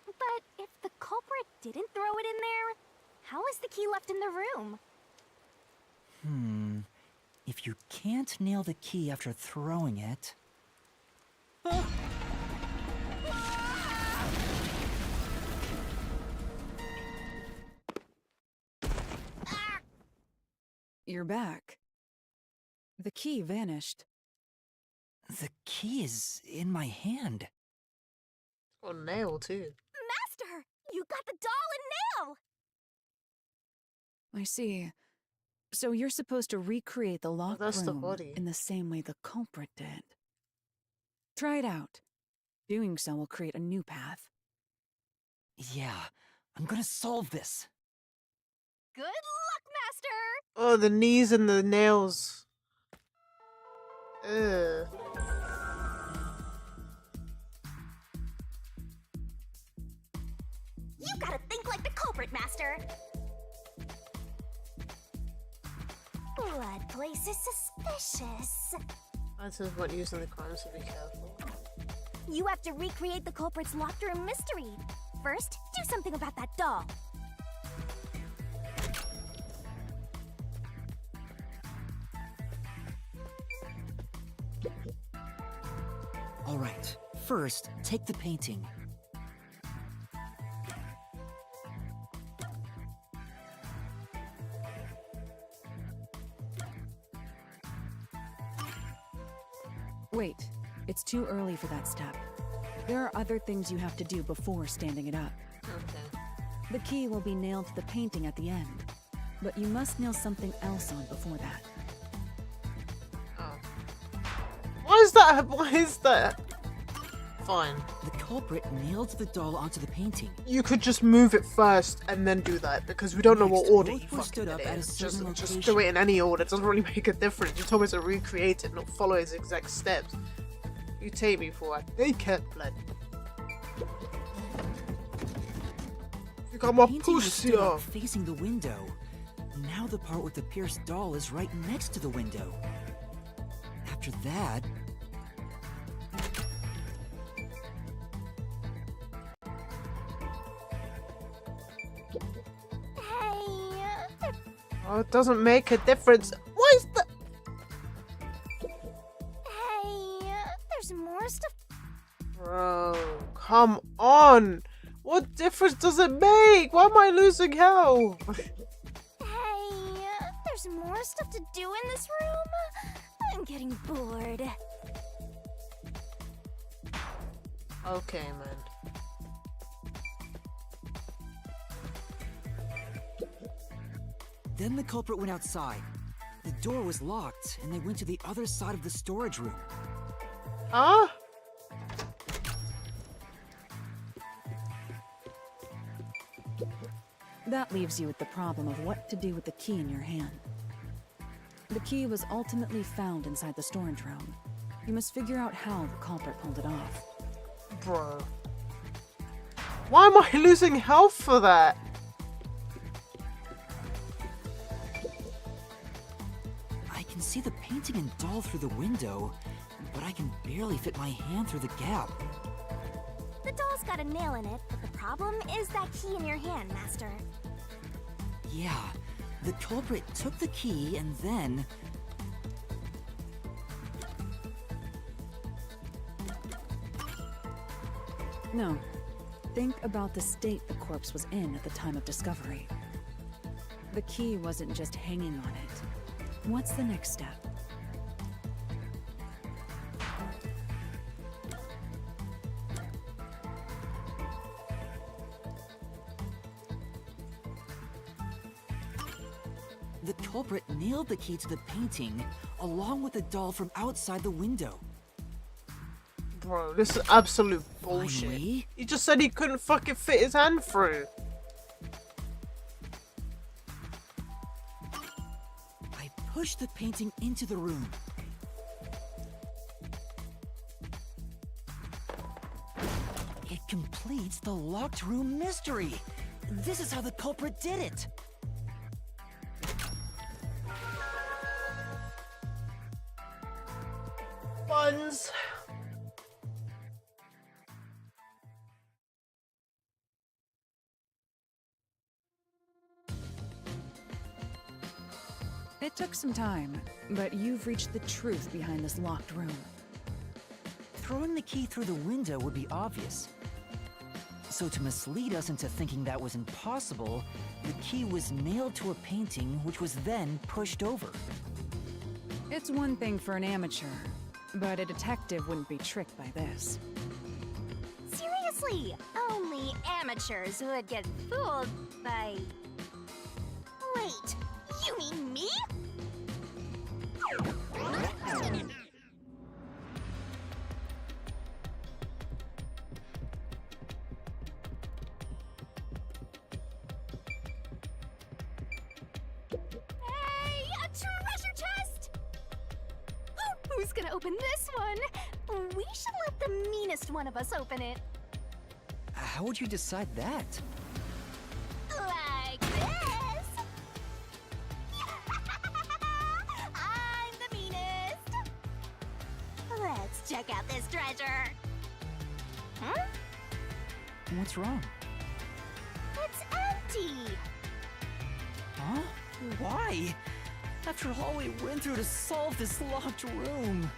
But if the culprit didn't throw it in there, how is the key left in the room? If you can't nail the key after throwing it... You're back. The key vanished. The key is in my hand. Or nail too. Master! You got the doll and nail! I see. So you're supposed to recreate the locked that's the room body. in the same way the culprit did. Try it out. Doing so will create a new path. Yeah, I'm gonna solve this. Good luck, Master! Oh, the knees and the nails. Ugh. You gotta think like the culprit, Master! Blood place is suspicious. That says what using the crime, so be careful. You have to recreate the culprit's locked room mystery. First, do something about that doll. All right, first, take the painting. Wait, it's too early for that step. There are other things you have to do before standing it up. Okay. The key will be nailed to the painting at the end, but you must nail something else on before that. Oh. is that? Why is that? Fine. The culprit nailed the doll onto the painting. You could just move it first and then do that because we don't know what Next, order both you were fucking stood did up it at a in. certain Just location. do it in any order. It doesn't really make a difference. You told me to recreate it, not follow his exact steps. You take me for a naked blood. You got my Painting was pussy stood up off. facing the window. Now the part with the pierced doll is right next to the window. After that, Hey, Oh, it doesn't make a difference. Why is that? hey, there's more stuff. Bro, come on. What difference does it make? Why am I losing health? Hey, there's more stuff to do in this room. I'm getting bored. Okay, man. then the culprit went outside. The door was locked, and they went to the other side of the storage room. Huh? That leaves you with the problem of what to do with the key in your hand. The key was ultimately found inside the storage room. You must figure out how the culprit pulled it off. Bro. Why am I losing health for that? I can see the painting and doll through the window, but I can barely fit my hand through the gap. The doll's got a nail in it, but the problem is that key in your hand, Master. Yeah, the culprit took the key and then... No. Think about the state the corpse was in at the time of discovery. The key wasn't just hanging on it. What's the next step? The culprit nailed the key to the painting, along with the doll from outside the window. Bro, this is absolute bullshit. Finally? He just said he couldn't fucking fit his hand through. I pushed the painting into the room. It completes the locked room mystery. This is how the culprit did it. Buns. It took some time, but you've reached the truth behind this locked room. Throwing the key through the window would be obvious. So to mislead us into thinking that was impossible, the key was nailed to a painting which was then pushed over. It's one thing for an amateur, but a detective wouldn't be tricked by this. Seriously, only amateurs would get fooled by... Wait, you mean me? Hey, a treasure chest! Who's gonna open this one? We should let the meanest one of us open it. How would you decide that? Like this. I'm the meanest. Let's check out this treasure. Huh? What's wrong? It's empty. Huh? Why? After all we went through to solve this locked room.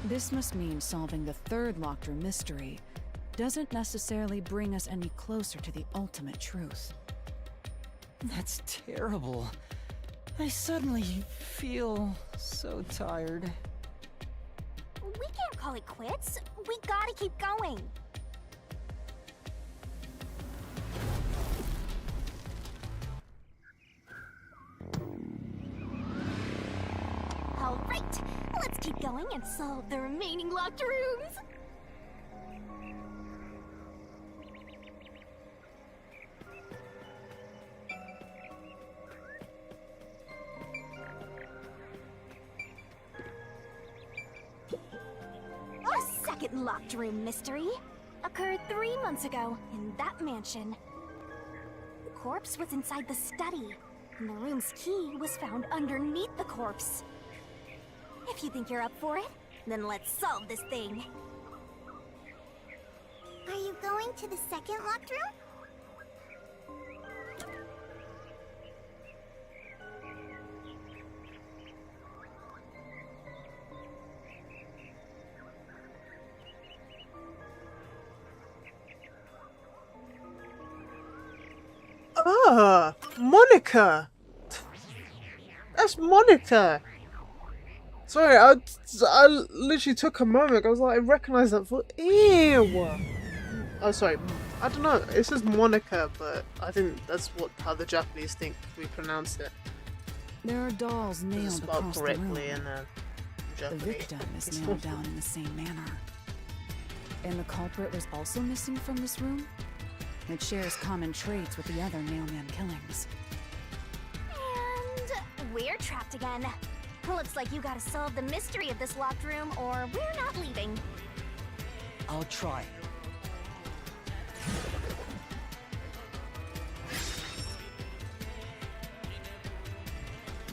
This must mean solving the third locked room mystery doesn't necessarily bring us any closer to the ultimate truth. That's terrible. I suddenly feel so tired. We can't call it quits. We gotta keep going. All right, let's keep going and solve the remaining locked rooms. The second locked room mystery occurred 3 months ago in that mansion. The corpse was inside the study, and the room's key was found underneath the corpse. If you think you're up for it, then let's solve this thing. Are you going to the second locked room? Ah, Monica! That's Monica! Sorry, I literally took a moment. I was like, I recognize that voice. Ew! Oh, sorry. I don't know. It says Monica, but I think that's how the Japanese think we pronounce it. There are dolls It's nailed spelled across the room. correctly in The Japanese. victim is nailed down in the same manner. And the culprit was also missing from this room? It shares common traits with the other mailman killings. And we're trapped again. Looks like you gotta solve the mystery of this locked room, or we're not leaving. I'll try.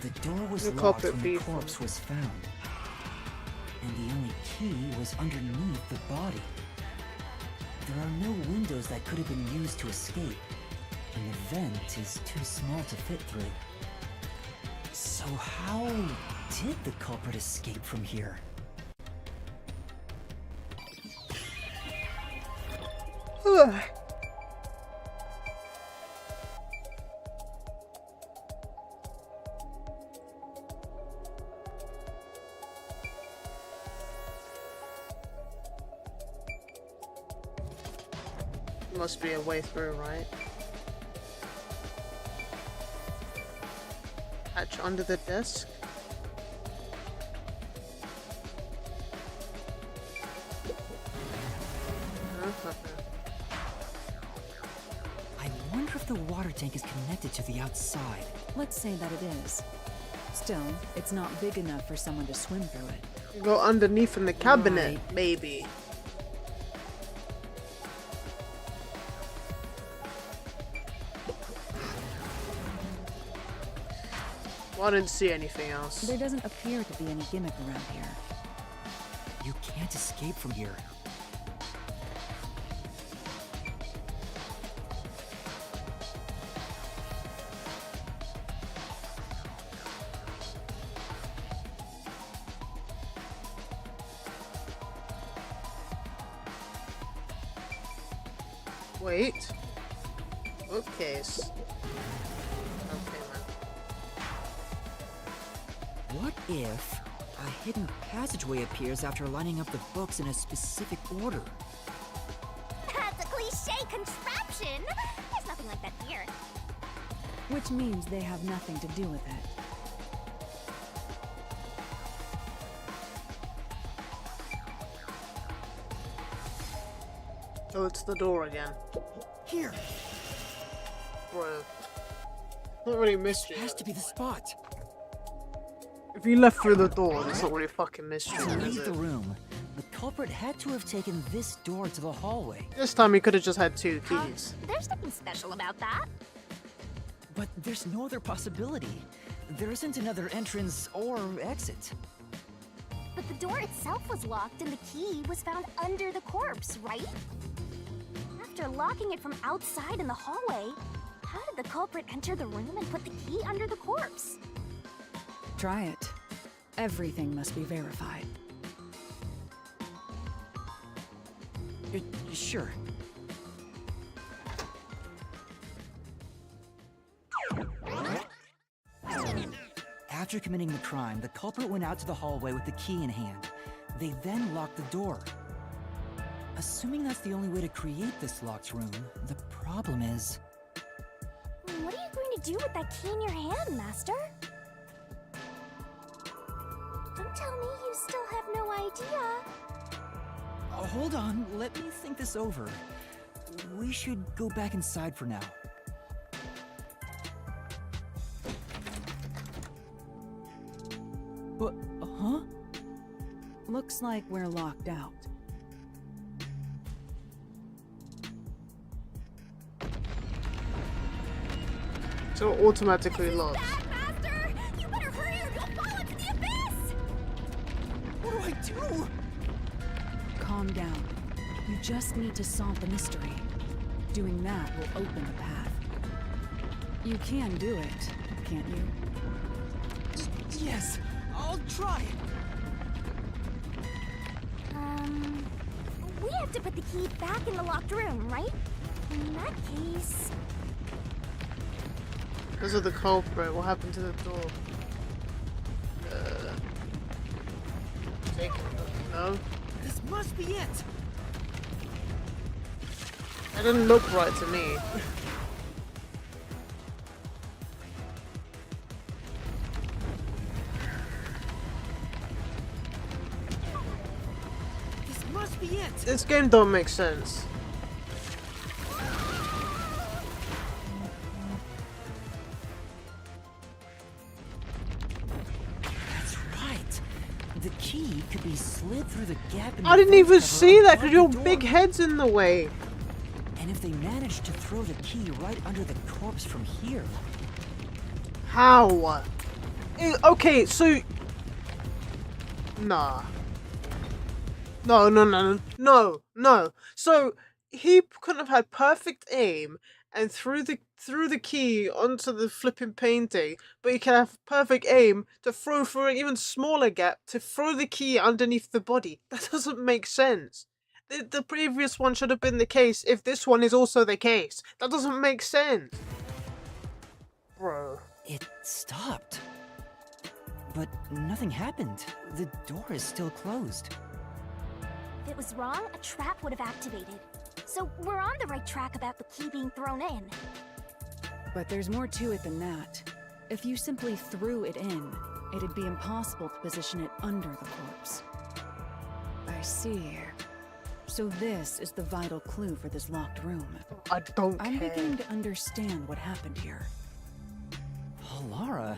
The door was The locked culprit when the people. corpse was found. And the only key was underneath the body. There are no windows that could have been used to escape, and the vent is too small to fit through. So how did the culprit escape from here? Must be a way through, right? Hatch under the desk. I wonder if the water tank is connected to the outside. Let's say that it is. Still, it's not big enough for someone to swim through it. Go underneath in the cabinet, Right. maybe. Well, I didn't see anything else. There doesn't appear to be any gimmick around here. You can't escape from here. Wait. Bookcase. Okay, man. What if a hidden passageway appears after lining up the books in a specific order? That's a cliche contraption! There's nothing like that here. Which means they have nothing to do with it. Oh, it's the door again. Here, Bro. Not really mystery. has to be the spot. If you left through the door, it's not really fucking mystery, To is leave the it? room, the culprit had to have taken this door to the hallway. This time he could have just had 2 keys. There's nothing special about that. But there's no other possibility. There isn't another entrance or exit. But the door itself was locked and the key was found under the corpse, right? After locking it from outside in the hallway, how did the culprit enter the room and put the key under the corpse? Try it. Everything must be verified. Sure. After committing the crime, the culprit went out to the hallway with the key in hand. They then locked the door. Assuming that's the only way to create this locked room, the problem is... What are you going to do with that key in your hand, Master? Don't tell me you still have no idea. Hold on, let me think this over. We should go back inside for now. What? Huh? Looks like we're locked out. So automatically locked. Bad, Master! You better hurry or you'll fall into the abyss! What do I do? Calm down. You just need to solve the mystery. Doing that will open the path. You can do it, can't you? Yes, I'll try. We have to put the key back in the locked room, right? In that case... Those are the culprit. What happened to the door? Take it. No? This must be it. That didn't look right to me. This must be it. This game don't make sense. That's right. The key could be slid through the gap in the I didn't face even cover see that above because the your door. big head's in the way. And if they managed to throw the key right under the corpse from here, How? Okay, so... Nah. No. So, he couldn't have had perfect aim and threw the key onto the flipping painting, but he can have perfect aim to throw through an even smaller gap to throw the key underneath the body. That doesn't make sense. The previous one should have been the case if this one is also the case. That doesn't make sense. Bro. it stopped. But nothing happened. The door is still closed. If it was wrong, a trap would have activated. So we're on the right track about the key being thrown in. But there's more to it than that. If you simply threw it in, it'd be impossible to position it under the corpse. I see. So this is the vital clue for this locked room. I don't I'm care. beginning to understand what happened here. Oh, Lara,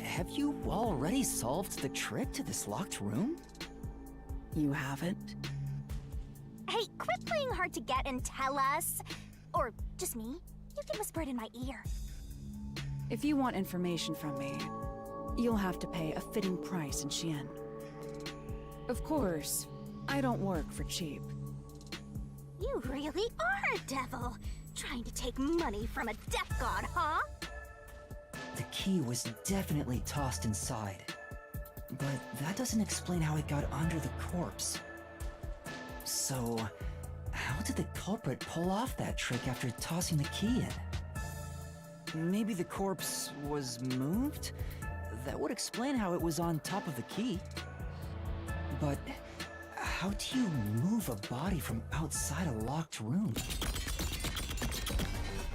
have you already solved the trick to this locked room? You haven't? Hey, quit playing hard to get and tell us. Or just me. You can whisper it in my ear. If you want information from me, you'll have to pay a fitting price in Xian. Of course, I don't work for cheap. You really are a devil. Trying to take money from a death god, huh? The key was definitely tossed inside. But that doesn't explain how it got under the corpse. So, how did the culprit pull off that trick after tossing the key in? Maybe the corpse was moved? That would explain how it was on top of the key. But how do you move a body from outside a locked room?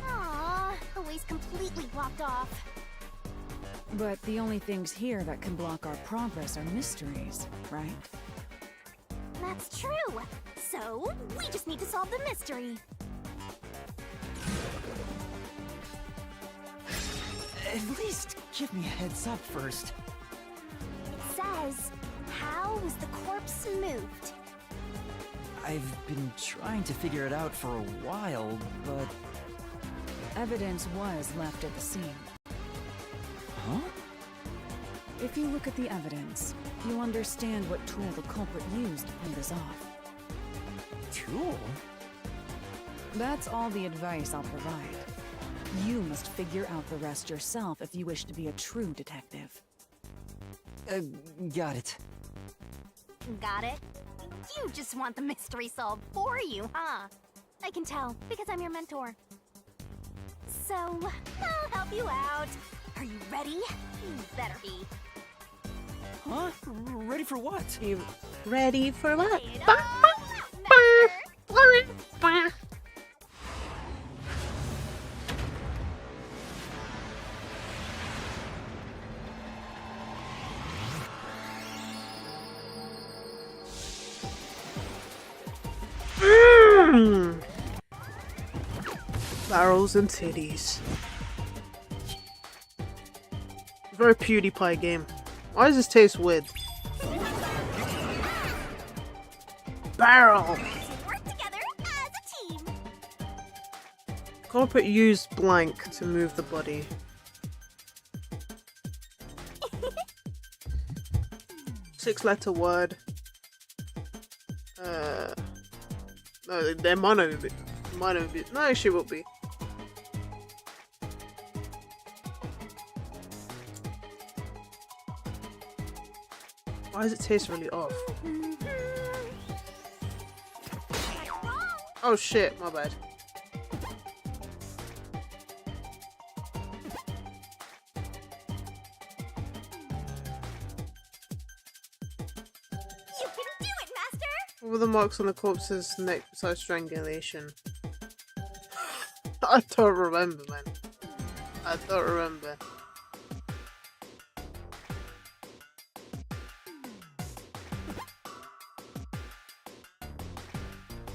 Aww, the way's completely blocked off. But the only things here that can block our progress are mysteries, right? That's true. So, we just need to solve the mystery. At least give me a heads up first. It says, how was the corpse moved? I've been trying to figure it out for a while, but... Evidence was left at the scene. Huh? If you look at the evidence, you'll understand what tool the culprit used to pull this off. Tool? That's all the advice I'll provide. You must figure out the rest yourself if you wish to be a true detective. Got it. Got it? You just want the mystery solved for you, huh? I can tell, because I'm your mentor. So, I'll help you out. Are you ready? You better be. Huh? Ready for what? You ready for what? Lay it all out, Master. Barrels and titties. Very PewDiePie game. Why does this taste weird? Barrel! Work together as a team. Can't put use blank to move the body. Six-letter word. No, there might not be. Might not be. No, actually, will be. Why does it taste really off? Oh shit, my bad. You can do it, Master! What were the marks on the corpse's neck besides strangulation? I don't remember, man. I don't remember.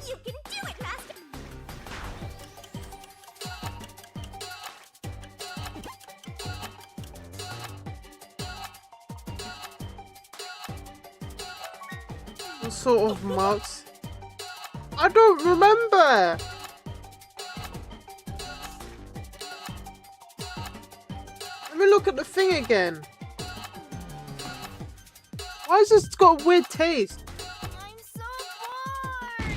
You can do it, Master! What sort of marks? I don't remember! Let me look at the thing again. Why has this got a weird taste? I'm so bored!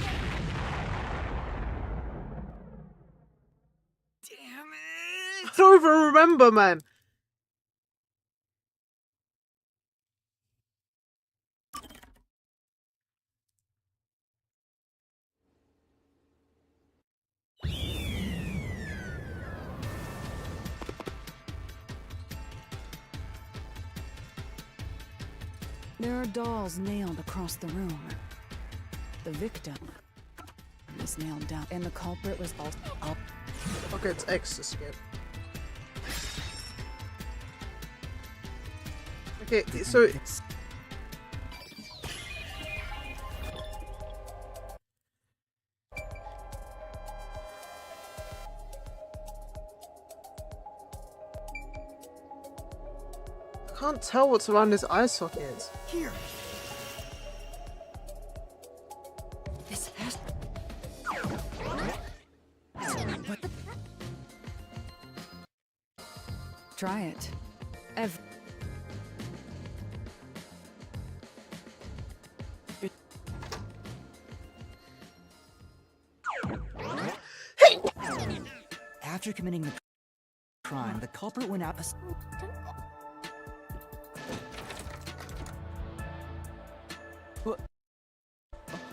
Damn it! I don't even remember, man. There are dolls nailed across the room. The victim is nailed down, and the culprit was also up. Okay, it's X to skip. Okay, so I can't tell what's around his eye sockets. Here. This has. Try it. After committing the crime, the culprit went out.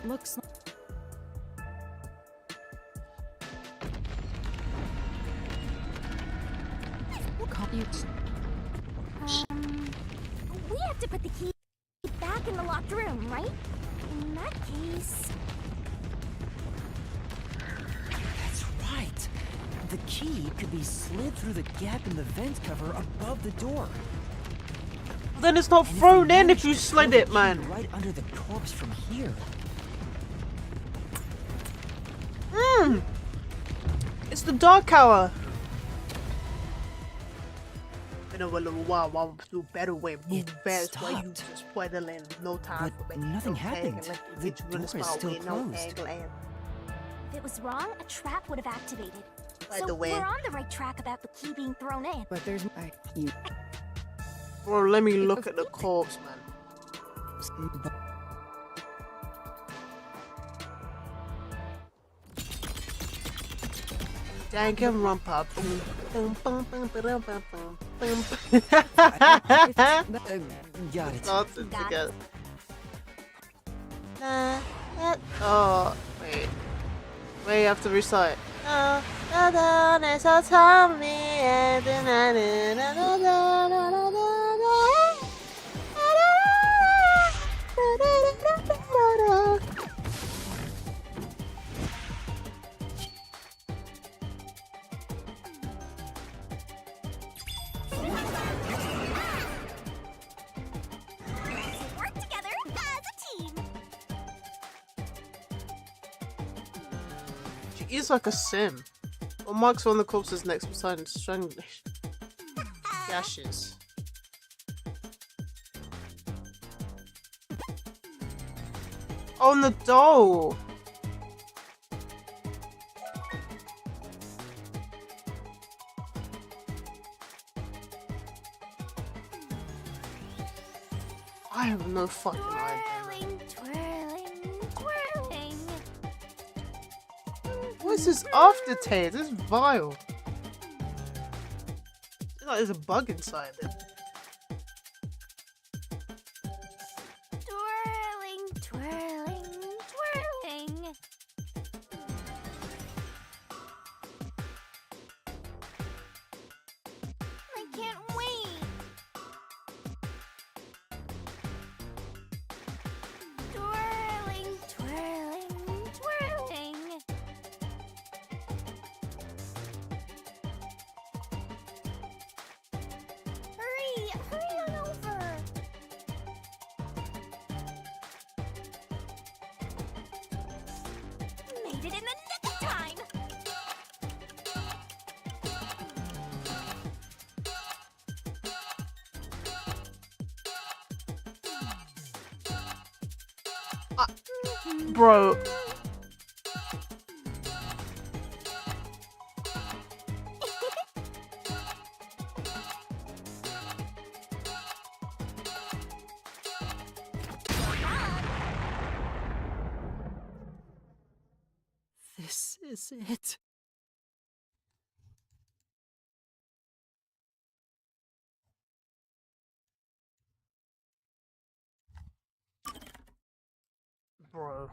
Looks like We have to put the key back in the locked room, right? In that case... That's right. The key could be slid through the gap in the vent cover above the door. Then it's not And if thrown we in if manage you to slid throw it, the key man. Right under the corpse from here. It's the dark hour. In a little while, I'll do better way. Move It fast while you stopped. just spoiling. No time But for me. nothing No happened. egg, let The you get you in door is spot still with no closed. egg land. If it was wrong, a trap would have activated. By So the way. we're on the right track about the key being thrown in. but there's you. Bro, let me look at the corpse, man. Dank and rump up. Got it. Nothing Got it. together. Oh, wait. Wait, you have to recite. Work together as a team. She is like a sim. What marks on the corpse's next beside strangulation? Gashes. On the doll! I have no fucking idea. Twirling, twirling, twirling. What is this aftertaste? This is vile. It's like there's a bug inside it. Twirling, twirling, twirling. I can't wait. Twirling, twirling, twirling. Hurry, hurry on over. Made it in the nick of time. Bro. This is it. Bro.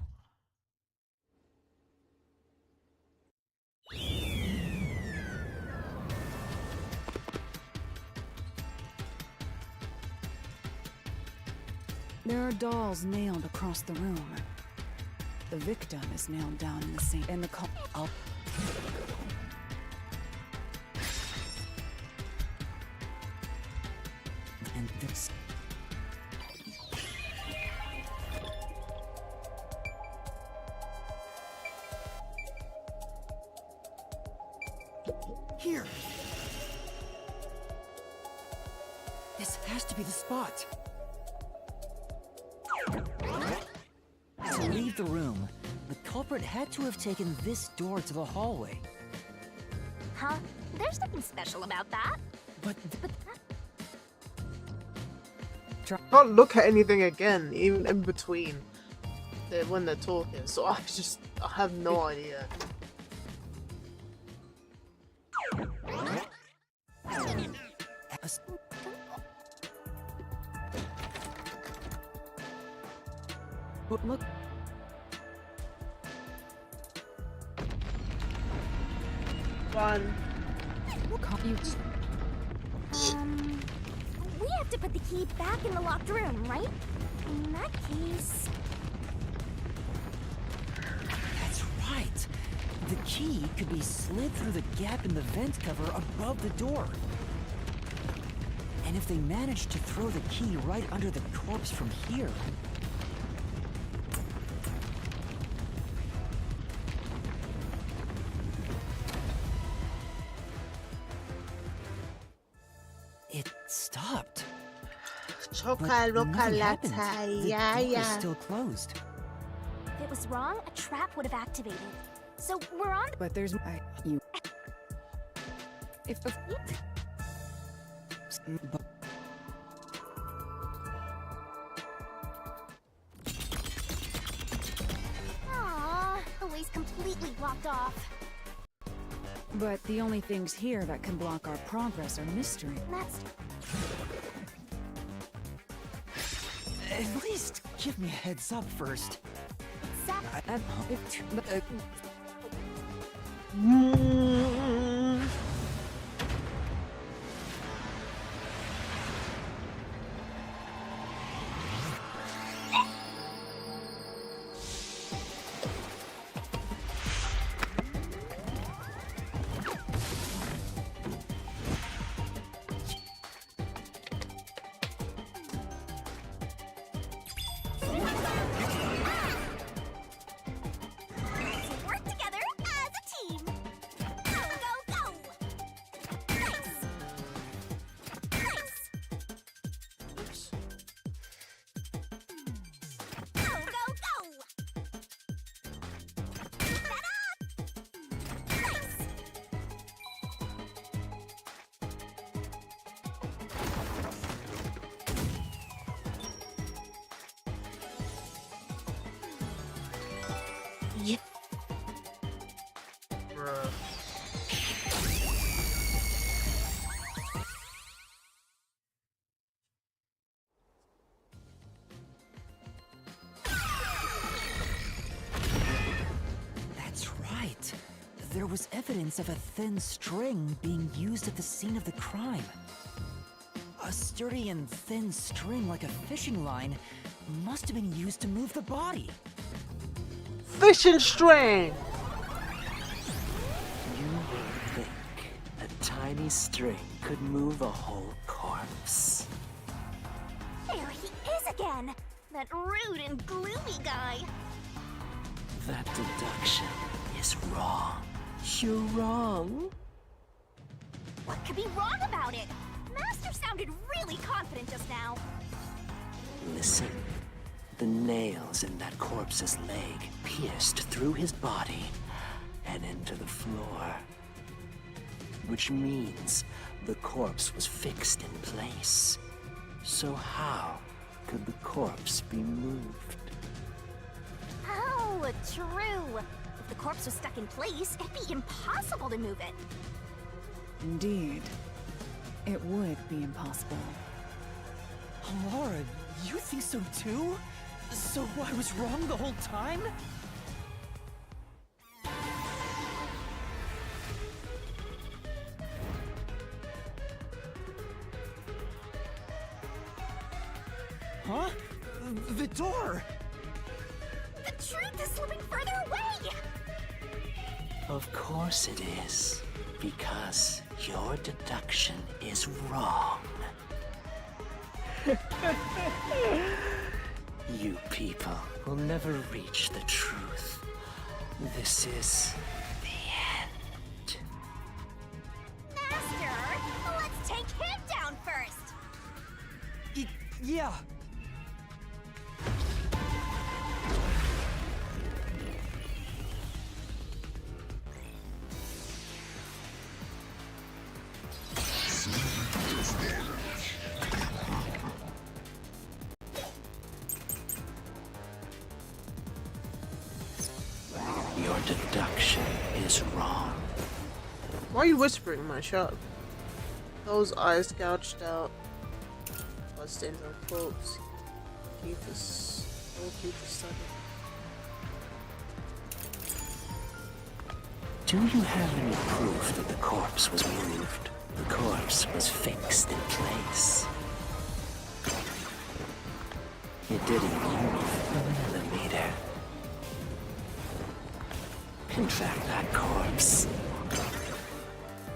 There are dolls nailed across the room. The victim is nailed down in the same. In the oh. And this. Here. This has to be the spot. To leave the room, the culprit had to have taken this door to the hallway. Huh? There's nothing special about that. But Can't look at anything again, even in between when they're talking. So I have no idea. Look. Run. We have to put the key back in the locked room, right? In that case... That's right. The key could be slid through the gap in the vent cover above the door. And if they managed to throw the key right under the corpse from here... It stopped. But nothing happened. The door is still closed. If it was wrong, a trap would have activated. So we're on... But there's you. If the But Aww, the way's completely blocked off. But the only things here that can block our progress are mystery. That's... at least give me a heads up first. Work together as a team. there was evidence of a thin string being used at the scene of the crime. A sturdy and thin string like a fishing line must have been used to move the body. Fishing string! You would think a tiny string could move a whole corpse. There he is again! That rude and gloomy guy! That deduction is wrong. You're wrong. What could be wrong about it? Master sounded really confident just now. Listen. The nails in that corpse's leg pierced through his body and into the floor. Which means the corpse was fixed in place. So how could the corpse be moved? Oh, true. If the corpse was stuck in place, it'd be impossible to move it. Indeed. It would be impossible. Laura, you think so too? So I was wrong the whole time? Huh? The door! The truth is slipping further away! Of course it is, because your deduction is wrong. You people will never reach the truth. This is the end. Master, let's take him down first! Yeah. Your deduction is wrong. Why are you whispering, my shot? Those eyes gouged out. Blood stains on cloaks. Keep this. We'll keep this study. Do you have any proof that the corpse was moved? The corpse was fixed in place. It didn't move a millimeter. In fact, that corpse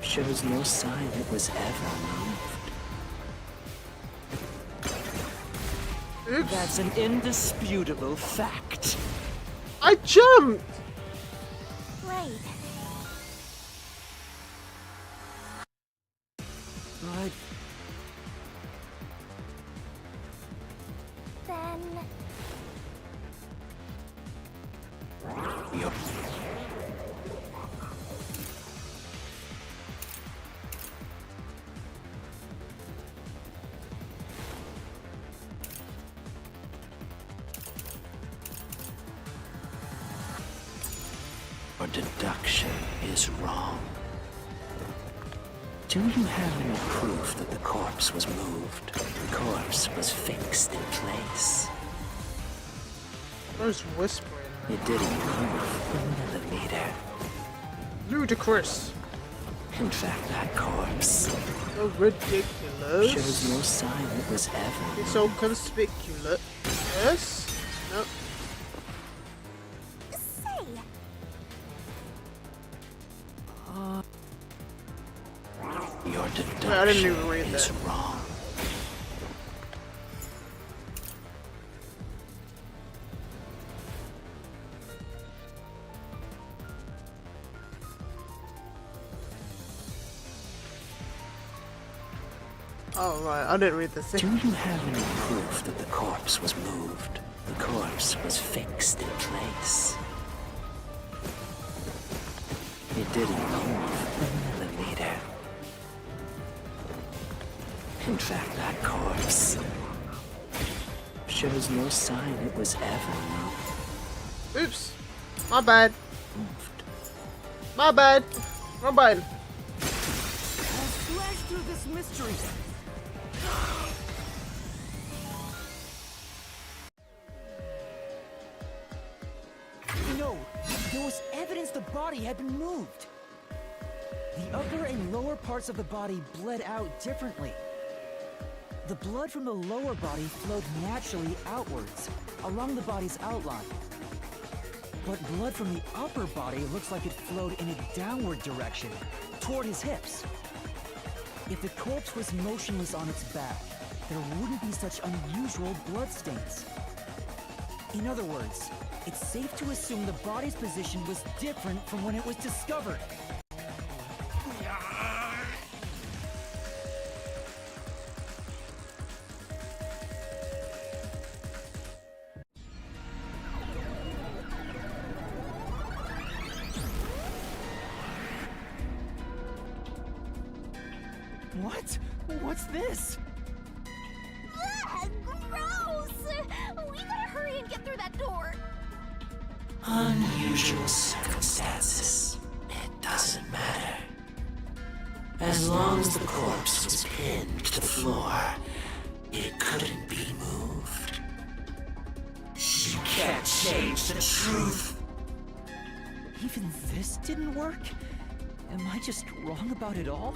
shows no sign it was ever moved. Oops. That's an indisputable fact. I jumped! Right. But Then... your deduction is wrong. Do you have any proof that the corpse was moved? The corpse was fixed in place. Where's whispering? It didn't move a millimeter. Ludicrous. In fact, that corpse So ridiculous. shows no sign it was ever It's so conspicuous. Yes? Nope. Say, Your Wait, I didn't deduction even read is that. wrong. Oh, right. I didn't read the Do thing. you have any proof that the corpse was moved? The corpse was fixed in place. It didn't move a millimeter. In fact, that corpse shows no sign it was ever Oops. My bad. moved. My bad. My bad. I'll slash through this mystery. No, there was evidence the body had been moved. The upper and lower parts of the body bled out differently. The blood from the lower body flowed naturally outwards, along the body's outline. But blood from the upper body looks like it flowed in a downward direction, toward his hips. If the corpse was motionless on its back, there wouldn't be such unusual bloodstains. In other words, it's safe to assume the body's position was different from when it was discovered. What? What's this? Ugh, gross! We gotta hurry and get through that door. Unusual circumstances. It doesn't matter. As long as the corpse was pinned to the floor, it couldn't be moved. You can't change the truth. Even this didn't work? Am I just wrong about it all?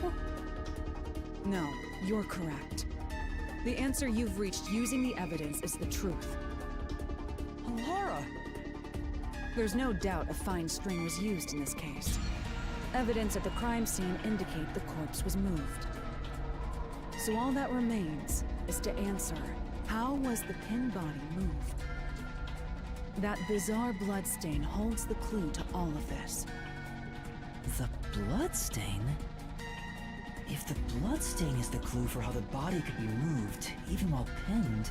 No, you're correct. The answer you've reached using the evidence is the truth. Alara! There's no doubt a fine string was used in this case. Evidence at the crime scene indicate the corpse was moved. So all that remains is to answer, how was the pinned body moved? That bizarre bloodstain holds the clue to all of this. The bloodstain? If the bloodstain is the clue for how the body could be moved, even while pinned...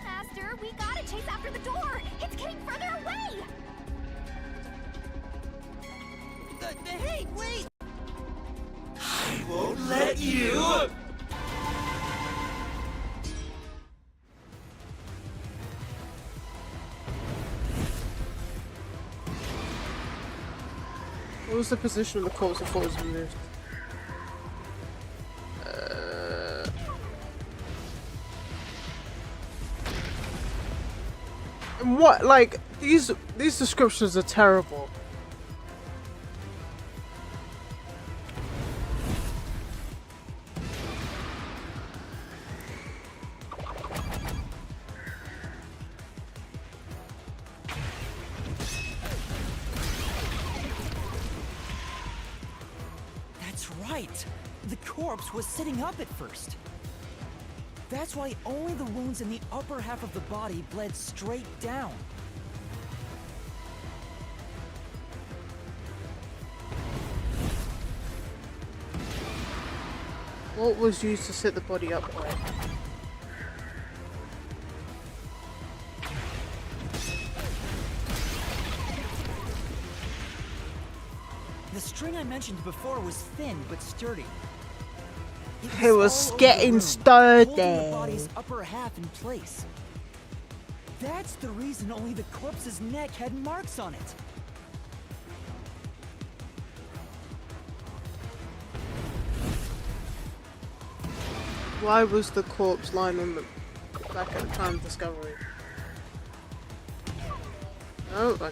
Master, we gotta chase after the door! It's getting further away! Hey, wait! I won't let you! What was the position of the corpse before it was removed? And what? Like these descriptions are terrible. That's right! The corpse was sitting up at first. That's why only the wounds in the upper half of the body bled straight down. What was used to sit the body upright? The string I mentioned before was thin but sturdy. It was all over getting the room, sturdy. holding the body's upper half in place. That's the reason only the corpse's neck had marks on it. Why was the corpse lying on the back at the time of discovery? Oh, okay.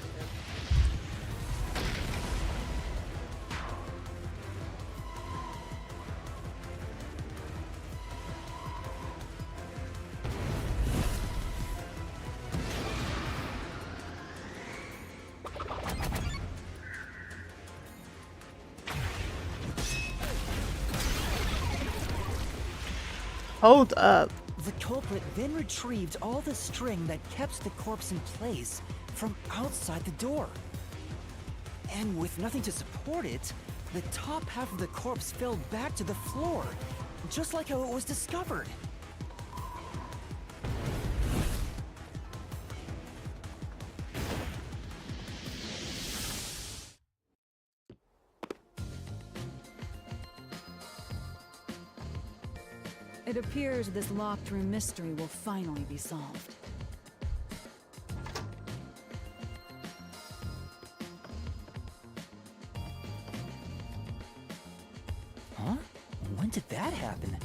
Hold up. The culprit then retrieved all the string that kept the corpse in place from outside the door. And with nothing to support it, the top half of the corpse fell back to the floor, just like how it was discovered. It appears this locked room mystery will finally be solved. Huh? When did that happen?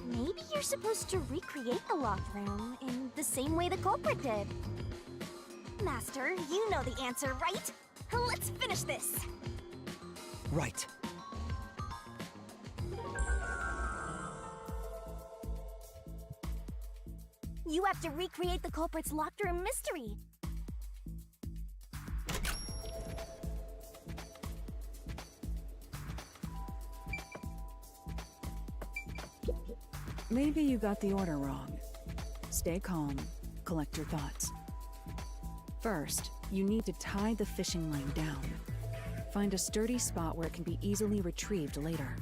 Maybe you're supposed to recreate the locked room in the same way the culprit did. Master, you know the answer, right? Let's finish this! Right. You have to recreate the culprit's locked room mystery. Maybe you got the order wrong. Stay calm, collect your thoughts. First, you need to tie the fishing line down. Find a sturdy spot where it can be easily retrieved later.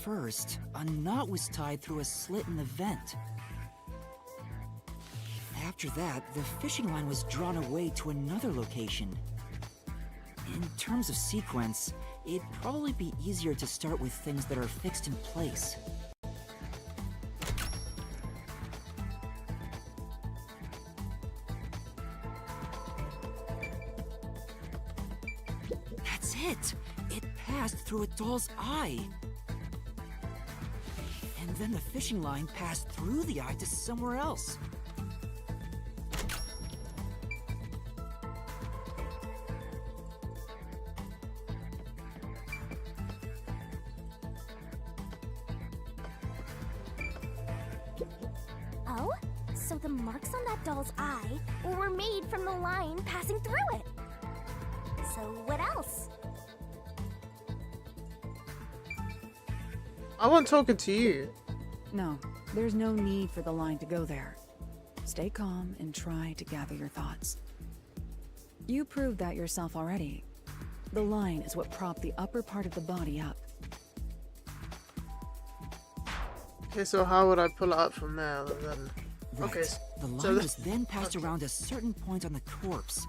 First, a knot was tied through a slit in the vent. After that, the fishing line was drawn away to another location. In terms of sequence, it'd probably be easier to start with things that are fixed in place. That's it! It passed through a doll's eye! And then the fishing line passed through the eye to somewhere else. Oh? So the marks on that doll's eye were made from the line passing through it. So what else? I wasn't talking to you. No, there's no need for the line to go there. Stay calm and try to gather your thoughts. You proved that yourself already. The line is what propped the upper part of the body up. Okay, so how would I pull it up from there then? Right. Okay, The line so was then passed around a certain point on the corpse.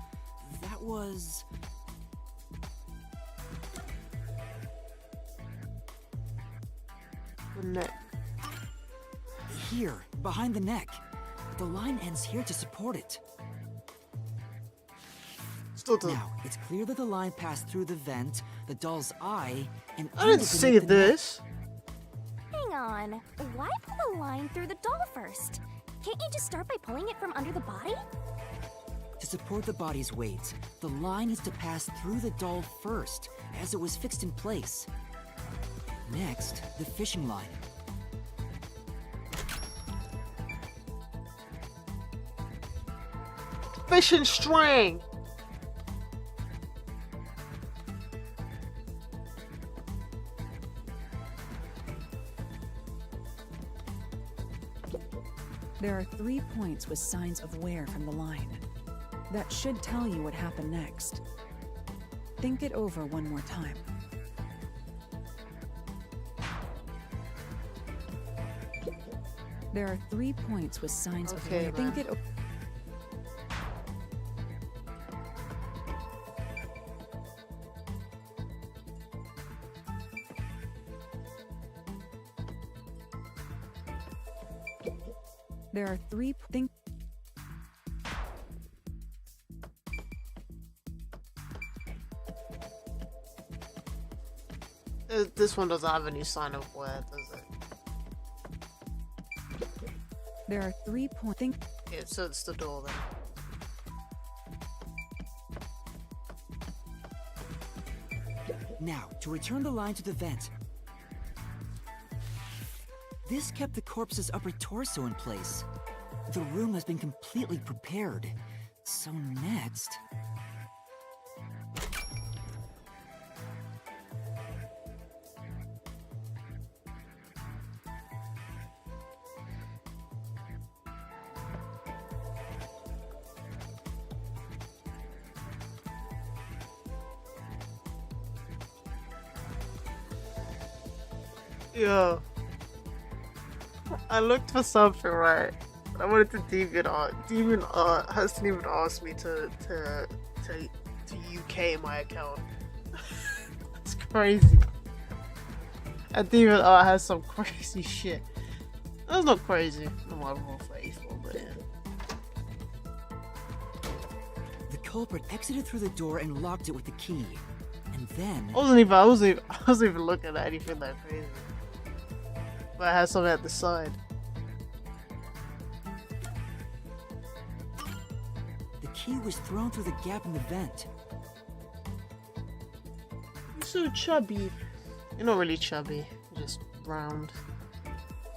That was... the neck. here, behind the neck. The line ends here to support it. Still doesn't. Now, it's clear that the line passed through the vent, the doll's eye, and I didn't ended see beneath the neck. this. Hang on. Why pull the line through the doll first? Can't you just start by pulling it from under the body? To support the body's weight, the line is to pass through the doll first, as it was fixed in place. Next, the fishing line. Fishing string. There are 3 points with signs of wear from the line. That should tell you what happened next. Think it over one more time. There are 3 points with signs of Okay, wear. Think man. it over. There are 3 think This one doesn't have any sign of wear, does it? there are 3 points. Think Yeah, so it's the door then. Now, to return the line to the vent. This kept the corpse's upper torso in place. The room has been completely prepared. So next... Yo. I looked for something, right? I wanted to Deviant Art. Deviant Art hasn't even asked me to UK my account. That's crazy. And Deviant Art has some crazy shit. That's not crazy. I'm not wrong for A4, but yeah. The culprit exited through the door and locked it with the key. And then... I wasn't even looking at anything that crazy. But it has something at the side. The key was thrown through the gap in the vent. You're so chubby. You're not really chubby. You're just round.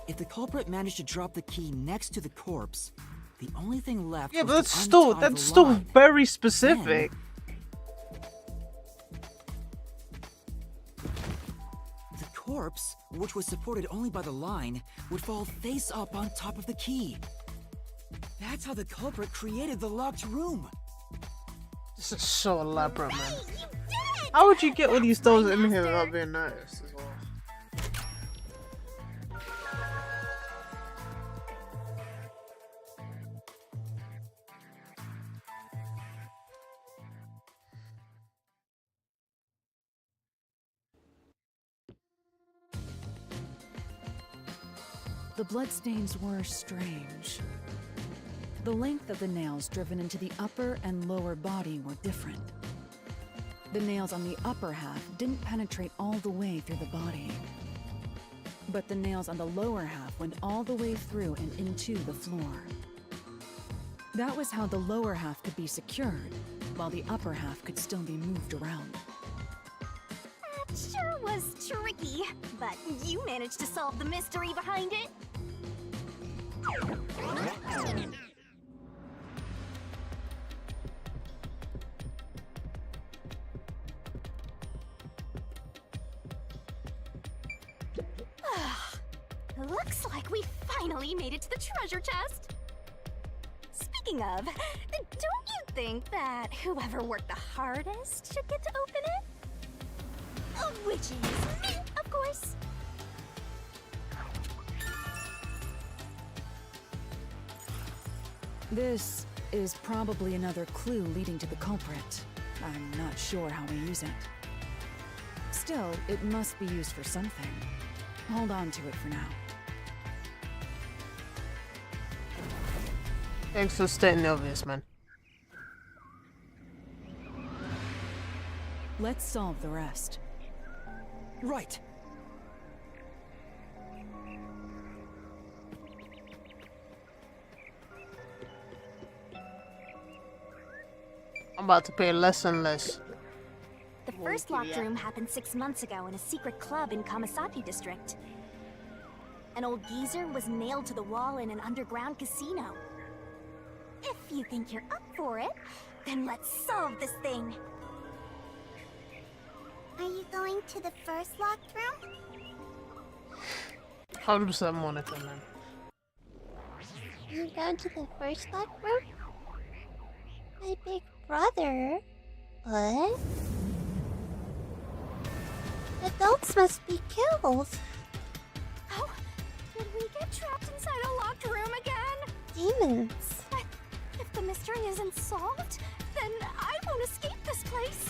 If the culprit managed to drop the key next to the corpse, the only thing left Yeah, was but to untie that's the still line. very specific. The corpse, which was supported only by the line, would fall face up on top of the key. That's how the culprit created the locked room. This is so elaborate, man. Hey, you did it! How would you get all these dolls in here without being noticed as well? The bloodstains were strange. The length of the nails driven into the upper and lower body were different. The nails on the upper half didn't penetrate all the way through the body. But the nails on the lower half went all the way through and into the floor. That was how the lower half could be secured, while the upper half could still be moved around. That sure was tricky, but you managed to solve the mystery behind it. Looks like we finally made it to the treasure chest. Speaking of, don't you think that whoever worked the hardest should get to open it? Which is me, of course. This is probably another clue leading to the culprit. I'm not sure how we use it. Still, it must be used for something. Hold on to it for now. Thanks for stating the obvious, man. Let's solve the rest. Right. I'm about to pay less and less. The first Okay, locked yeah. room happened 6 months ago in a secret club in Kamasaki district. An old geezer was nailed to the wall in an underground casino. If you think you're up for it, then let's solve this thing. Are you going to the first locked room? 100% monitor, man. You go to the first locked room? My big brother? What? Adults must be killed. Oh, did we get trapped inside a locked room again? Demons. But if the mystery isn't solved, then I won't escape this place.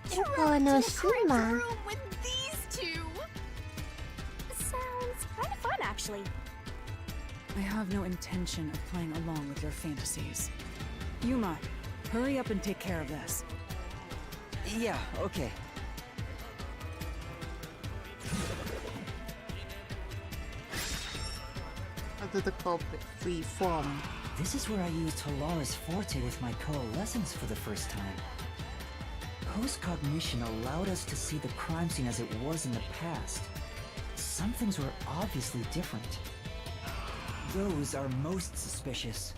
Trapped in a cramped Ikonoshima. room with these two. Sounds kind of fun, actually. I have no intention of playing along with your fantasies. Yuma, hurry up and take care of this. Yeah, okay. How did the culprit flee from? This is where I used Halara's forte with my coalescence for the first time. Post-cognition allowed us to see the crime scene as it was in the past. Some things were obviously different. Those are most suspicious.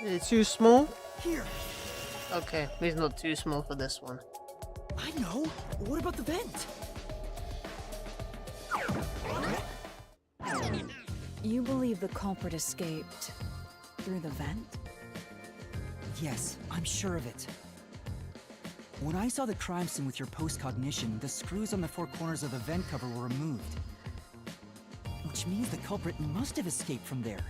Is it too small? Here. Okay, he's not too small for this one. I know. What about the vent? You believe the culprit escaped through the vent? Yes, I'm sure of it. When I saw the crime scene with your post-cognition, the screws on the four corners of the vent cover were removed. Which means the culprit must have escaped from there.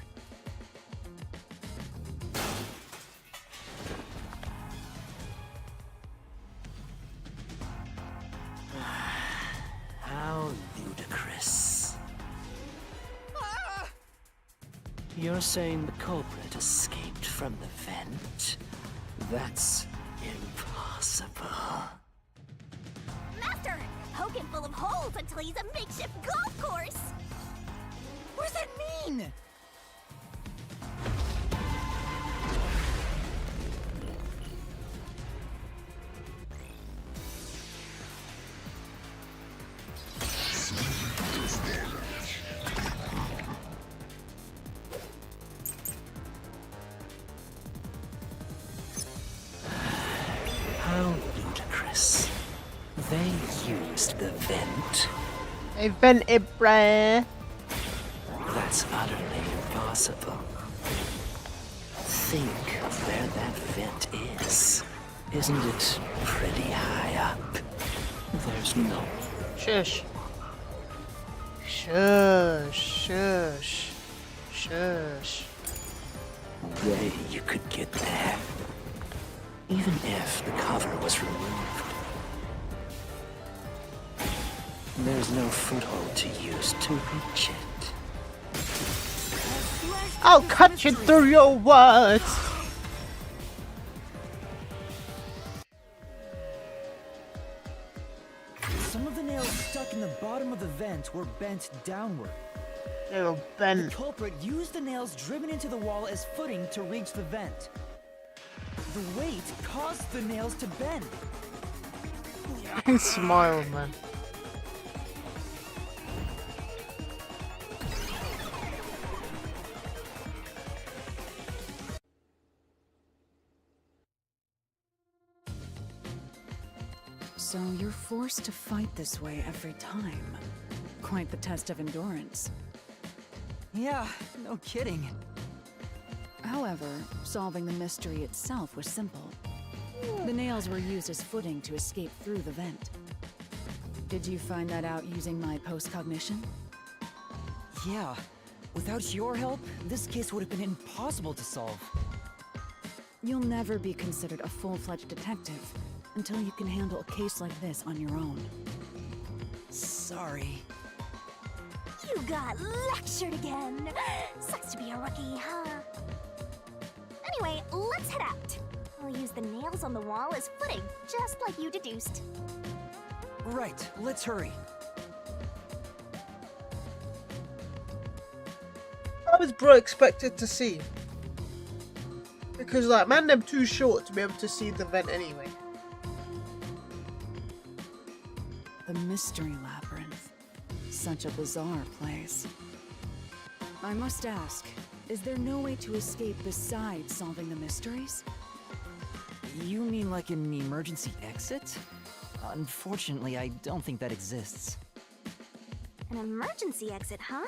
How ludicrous. You're saying the culprit escaped from the vent? That's impossible. Master, poke him full of holes until he's a makeshift golf course. What does that mean? How ludicrous. They used the vent. They vent it, bruh. That's utterly impossible. Think of where that vent is. Isn't it pretty high up? There's no Shush. Shush. Shush. Shush. way you could get there. Even if the cover was removed. There's no foothold to use to reach it. I'll cut you through your words. Some of the nails stuck in the bottom of the vent were bent downward. They were The bent. culprit used the nails driven into the wall as footing to reach the vent. The weight caused the nails to bend. Smile, man. So you're forced to fight this way every time. Quite the test of endurance. Yeah, no kidding. However, solving the mystery itself was simple. The nails were used as footing to escape through the vent. Did you find that out using my post-cognition? Yeah, without your help, this case would have been impossible to solve. You'll never be considered a full-fledged detective until you can handle a case like this on your own. Sorry. You got lectured again. Sucks to be a rookie, huh? Anyway, let's head out. I'll use the nails on the wall as footing, just like you deduced. Right, let's hurry. How was bro expected to see? Because like man, them too short to be able to see the vent anyway. The Mystery Labyrinth. Such a bizarre place. I must ask, is there no way to escape besides solving the mysteries? You mean like an emergency exit? Unfortunately, I don't think that exists. An emergency exit, huh?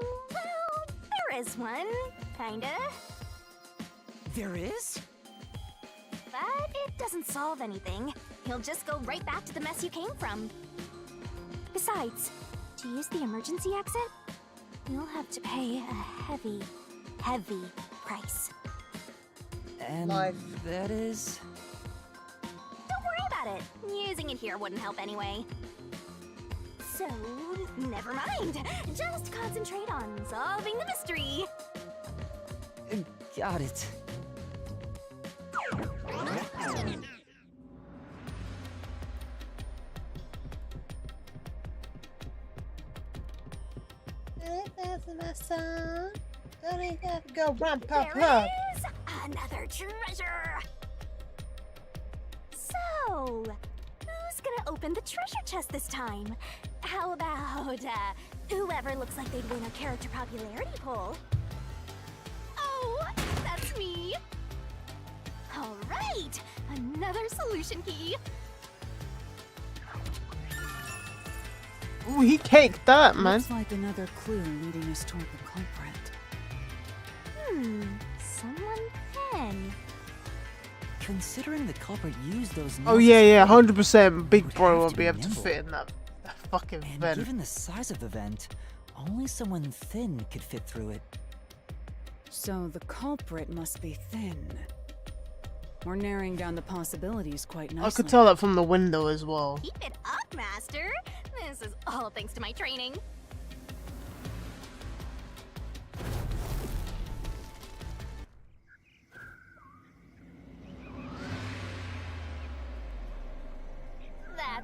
Well, there is one, kinda. There is? But it doesn't solve anything. You'll just go right back to the mess you came from. Besides, to use the emergency exit, you'll have to pay a heavy, heavy price. And Life. that is... Don't worry about it. Using it here wouldn't help anyway. So, never mind. Just concentrate on solving the mystery. Got it. My son. Go run, pop, There pop. is another treasure. So, who's gonna open the treasure chest this time? How about whoever looks like they'd win a character popularity poll? Oh, that's me. All right, another solution key. Ooh, he caked that, man. Looks like another clue leading us toward the culprit. Someone thin. Considering the culprit used those Oh nails yeah, as yeah, footing, 100%. Big would bro have will to be be able to nimble. fit in that fucking And vent. given the size of the vent, only someone thin could fit through it. So the culprit must be thin. We're narrowing down the possibilities quite nicely. I could tell that from the window as well. Keep it up, Master. This is all thanks to my training.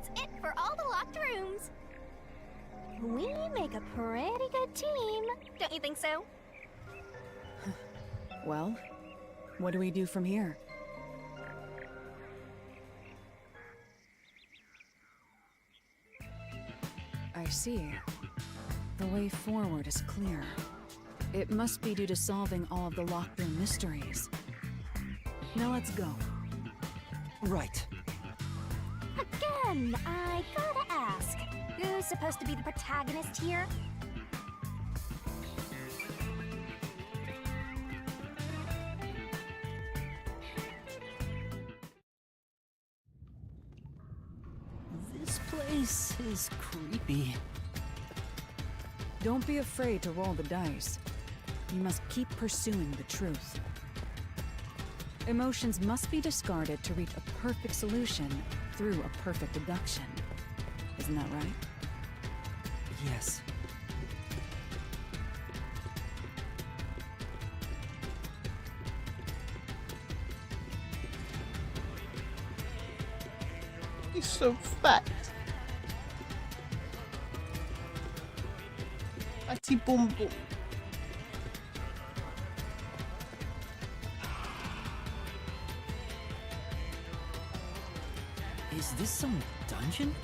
That's it for all the locked rooms. We make a pretty good team, don't you think so? Well, what do we do from here? I see. The way forward is clear. It must be due to solving all of the locked room mysteries. Now let's go. Right. Again, I gotta ask, who's supposed to be the protagonist here? This place is creepy. Don't be afraid to roll the dice. You must keep pursuing the truth. Emotions must be discarded to reach a perfect solution through a perfect deduction. Isn't that right? Yes. He's so fat. Fatty boom boom. Is this some dungeon?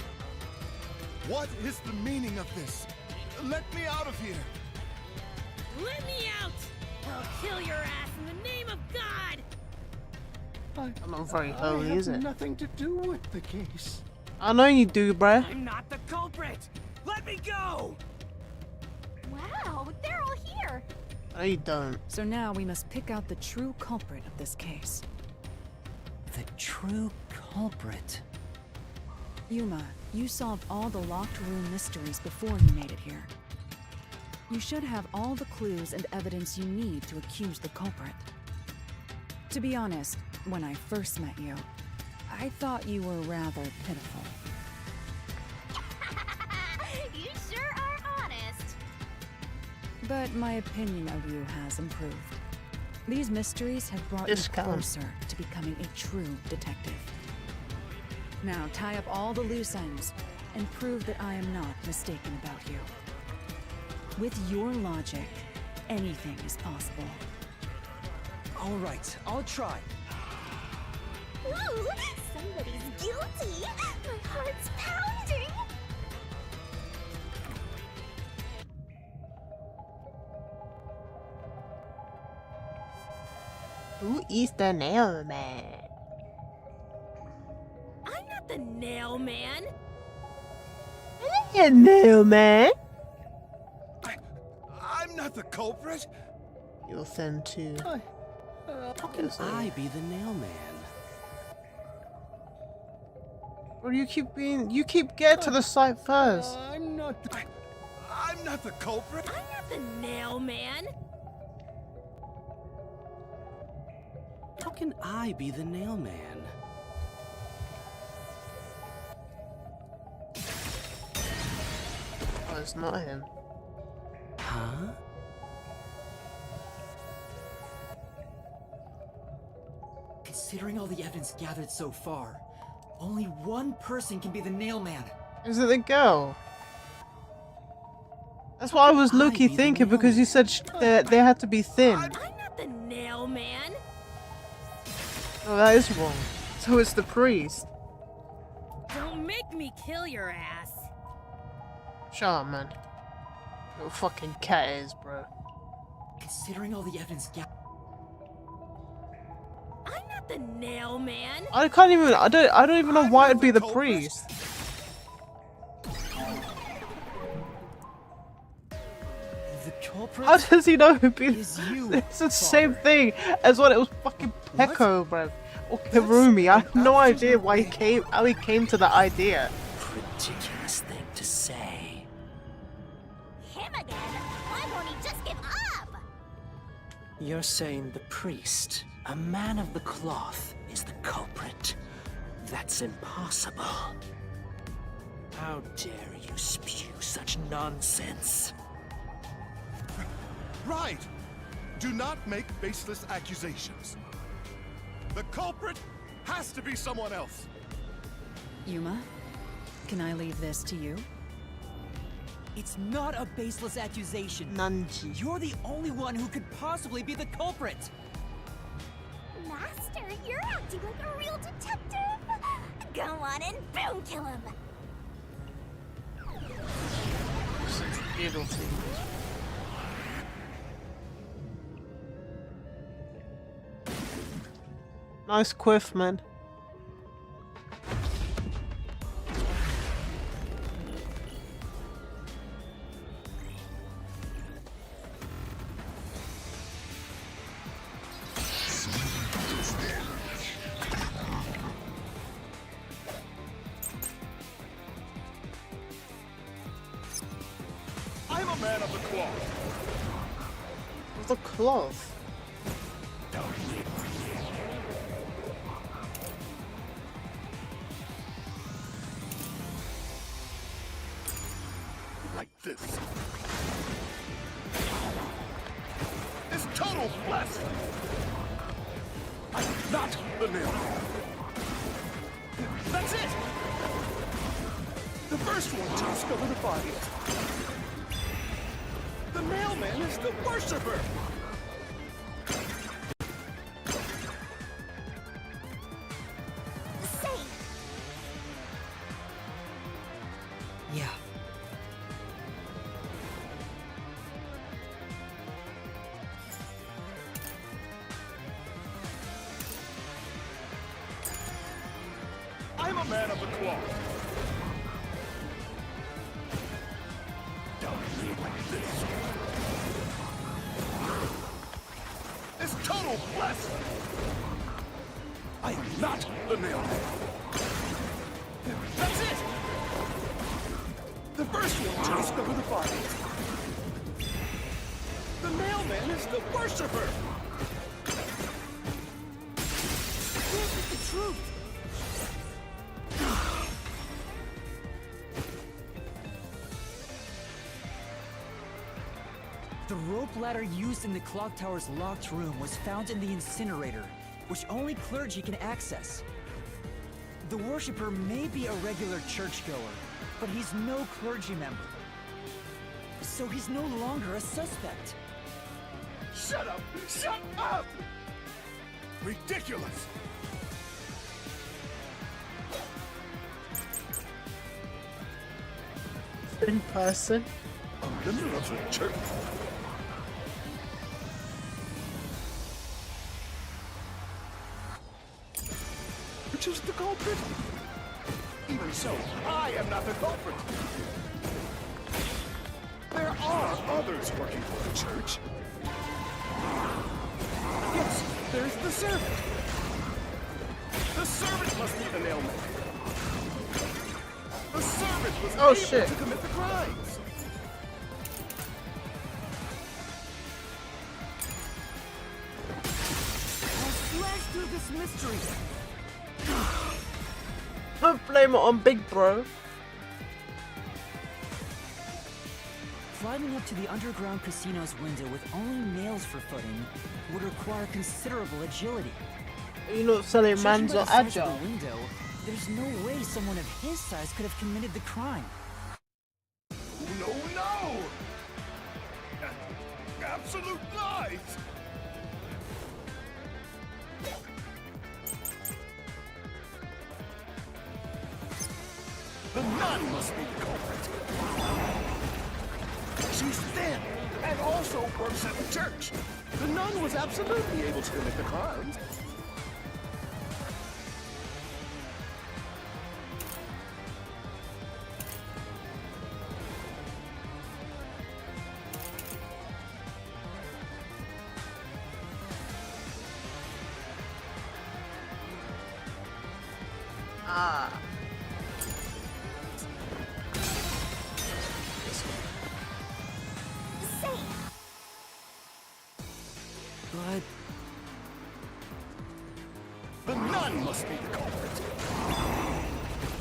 What is the meaning of this? Let me out of here! Let me out! I'll kill your ass in the name of God! I'm not very holy, is it? Nothing to do with the case. I know you do, bruh. I'm not the culprit! Let me go! Wow, they're all here! No, you don't. So now we must pick out the true culprit of this case. The true culprit. Yuma, you solved all the locked room mysteries before you made it here. You should have all the clues and evidence you need to accuse the culprit. To be honest, when I first met you, I thought you were rather pitiful. You sure are honest. But my opinion of you has improved. These mysteries have brought you Discount. closer to becoming a true detective. Now tie up all the loose ends and prove that I am not mistaken about you. With your logic, anything is possible. All right, I'll try. Ooh, somebody's guilty! My heart's pounding! Who is the nail man? I'm not the nail man! Yeah, nail man. I'm not the culprit! You're thin too. How can I be the nail man? Or you keep getting to the site first. I'm not the culprit! I'm not the nail man! How can I be the nail man? Oh, it's not him. Huh? Considering all the evidence gathered so far, only one person can be the nail man. Is it the girl? That's what I was low-key thinking because you said they had to be thin. I'm not the nail man! Oh, that is wrong. So it's the priest. Don't make me kill your ass! Shut up, man. Little fucking cat is, bro. Considering all the evidence gathered. I'm not the nail man! I don't even know why it'd be the priest. The culprit How does he know it'd be? is you. It's the same thing as when it was fucking Peko, bro. Or Kirumi. I have no idea how he came to the idea. Ridiculous thing to say. Him again? Why won't he just give up? You're saying the priest, a man of the cloth, is the culprit? That's impossible. How dare you spew such nonsense? Right! Do not make baseless accusations. The culprit has to be someone else. Yuma, Can I leave this to you? It's not a baseless accusation. Nanji. You're the only one who could possibly be the culprit. Master, you're acting like a real detective. Go on and boom kill him. Nice quiff, man. I'm a man of the cloth. The cloth. Like this. It's total blasphemy. I'm not the nail. That's it! The first one to discover the body. The mailman is the worshiper! Say, Yeah. I'm a man of the cloth. Like this. It's total blasphemy. I am not the mailman. That's it! The first one to discover the body. The mailman is the worshiper! This is the truth. The rope ladder used in the clock tower's locked room was found in the incinerator, which only clergy can access. The worshipper may be a regular churchgoer, but he's no clergy member. So he's no longer a suspect. Shut up! Shut up! Ridiculous! In person. A member of the church. Which is the culprit? Even so, I am not the culprit. There are others working for the church. Yes, there's the servant. The servant must be the nailman. The servant was able to commit the crimes. I'll slash through this mystery. Don't blame it on Big Bro. Climbing up to the underground casino's window with only nails for footing would require considerable agility. You're not selling Judging mans by or the size of agile. the window, there's no way someone of his size could have committed the crime. No, no! Absolute lies! The nun must be the culprit. She's thin and also works at the church. The nun was absolutely able to commit the crimes. Ah. say, But The nun must be the culprit.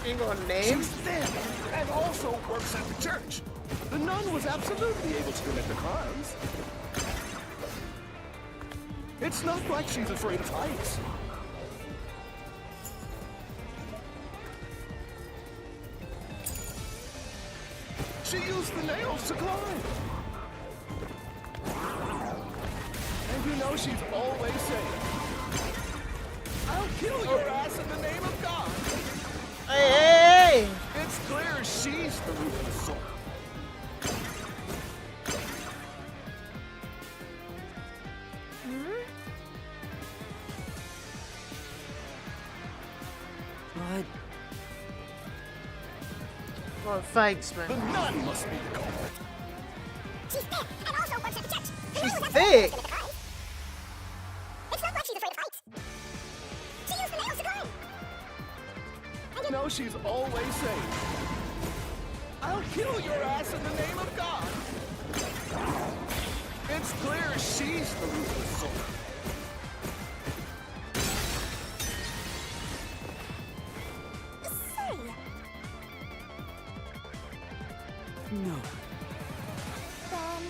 Ain't got a name? She's thin and also works at the church. The nun was absolutely able to commit the crimes. It's not like she's afraid of heights. She used the nails to climb. And you know she's always saying, I'll kill your ass in the name of God. Hey! It's clear she's the ruthless soul. But Oh, thanks, The man. nun must be the culprit. She's thick and also works at the church. She's thick. It's not like she's afraid of heights. She used the nails to climb. You know she's always saying, I'll kill your ass in the name of God. It's clear she's the ruthless soul. Say, No. then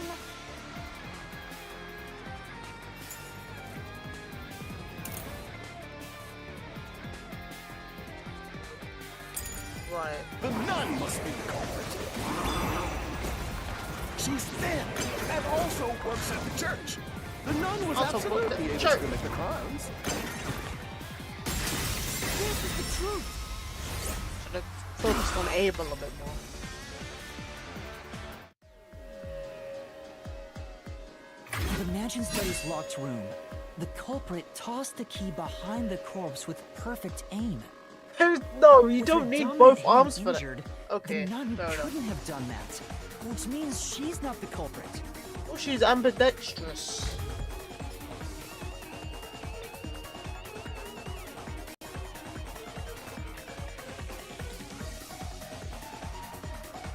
Right. The nun must be the culprit. She's thin and also works at the church. The nun was Also worked at absolutely the able church. to commit the crimes. this is the truth. Should have focused on Abel a bit more. in the Mansion Study's locked room, the culprit tossed the key behind the corpse with perfect aim. No, you With don't her need dominant both hand arms for that. injured, Okay, the nun fair enough. couldn't have done that, which means she's not the culprit. Oh, she's ambidextrous.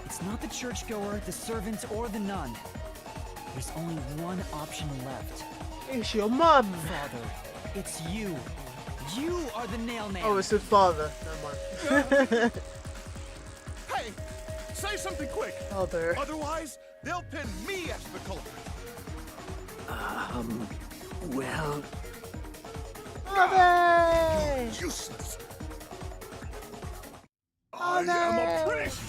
It's not the churchgoer, the servant, or the nun. There's only one option left. It's your mum. Father, it's you. You are the nail man. Oh, it's his father. Never mind. Hey, say something quick. Father. Otherwise, they'll pin me as the culprit. Well, Father! Useless. I am a priest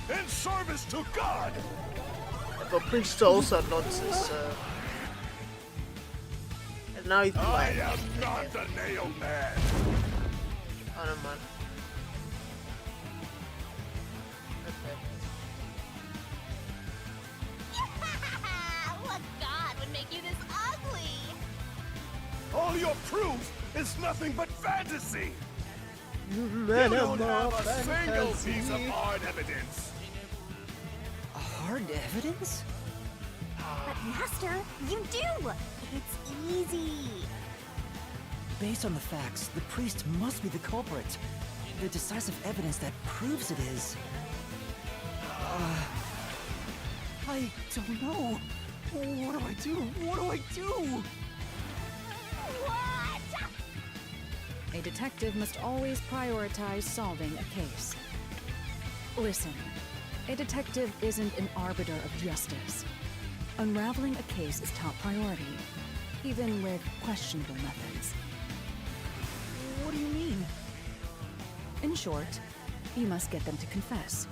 in service to God. But priests are also nonsense, and now he's I black. am not the nail man. I don't mind. Okay. What god would make you this ugly? All your proof is nothing but fantasy. You Man, don't I'm have all a single piece of fantasy. hard evidence. Hard evidence? But Master, you do! It's easy. Based on the facts, the priest must be the culprit. The decisive evidence that proves it is... I don't know. What do I do? What do I do? What? A detective must always prioritize solving a case. Listen, a detective isn't an arbiter of justice. Unraveling a case is top priority, even with questionable methods. What do you mean? In short, you must get them to confess.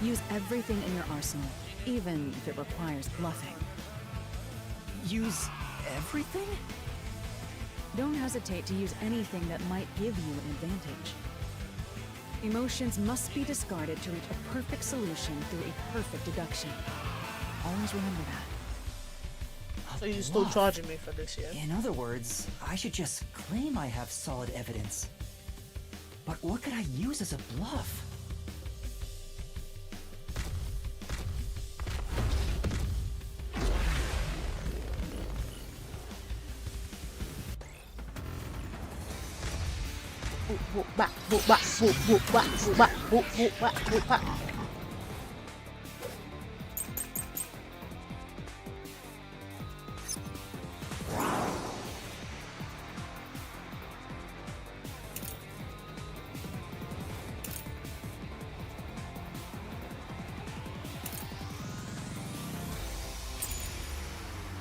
Use everything in your arsenal, even if it requires bluffing. Use everything? Don't hesitate to use anything that might give you an advantage. Emotions must be discarded to reach a perfect solution through a perfect deduction. Always remember that. So you're still charging me for this, yeah? In other words, I should just claim I have solid evidence. But what could I use as a bluff? Whoop, back, whoop, back, whoop, whoop, back, whoop, back, whoop, whoop, back, whoop, back.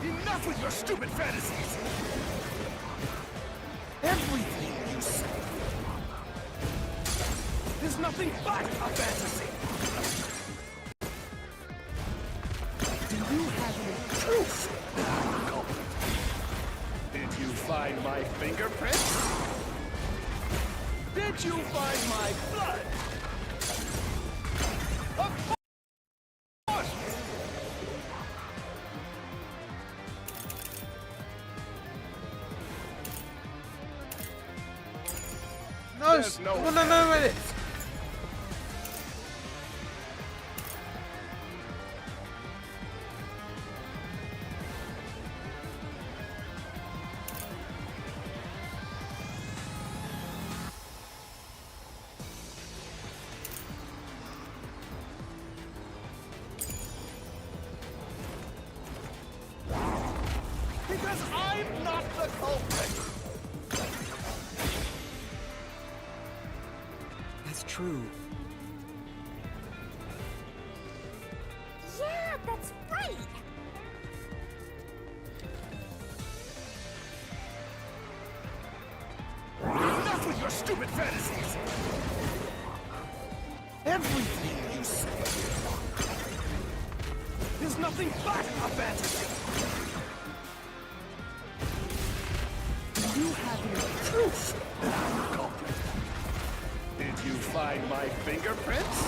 Enough with your stupid fantasies. Everything you say is nothing but a fantasy. proof? Did you find my fingerprints? Did you find my blood? Of course! No, There's no no, wait. Because I'm not the culprit! That's true. Yeah, that's right! Enough with your stupid fantasies! Everything you say is nothing but a fantasy! Do you have any proof, culprit? Did you find my fingerprints?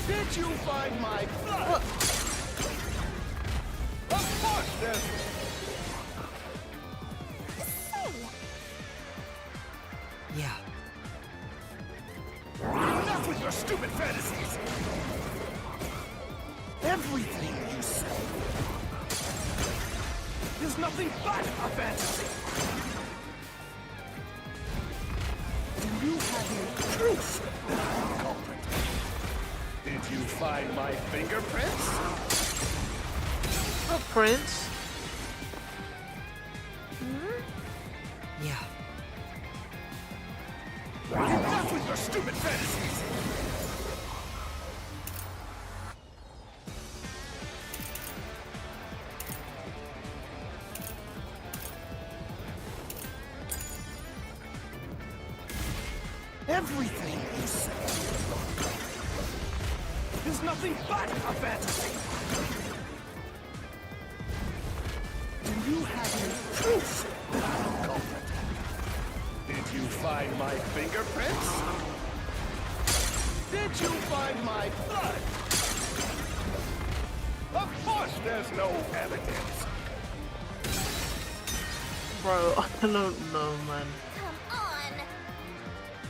Did you find my blood? Of course there's... Yeah. Enough with your stupid fantasies! Everything you say is nothing but a fantasy! Do you have any proof, culprit? Did you find my fingerprints? Footprints. Yeah. Enough with your stupid fantasies! Everything you say is nothing but a fantasy! Do you have any proof, culprit? Did you find my fingerprints? Did you find my blood? Of course there's no evidence. Bro, I don't know, man. Come on!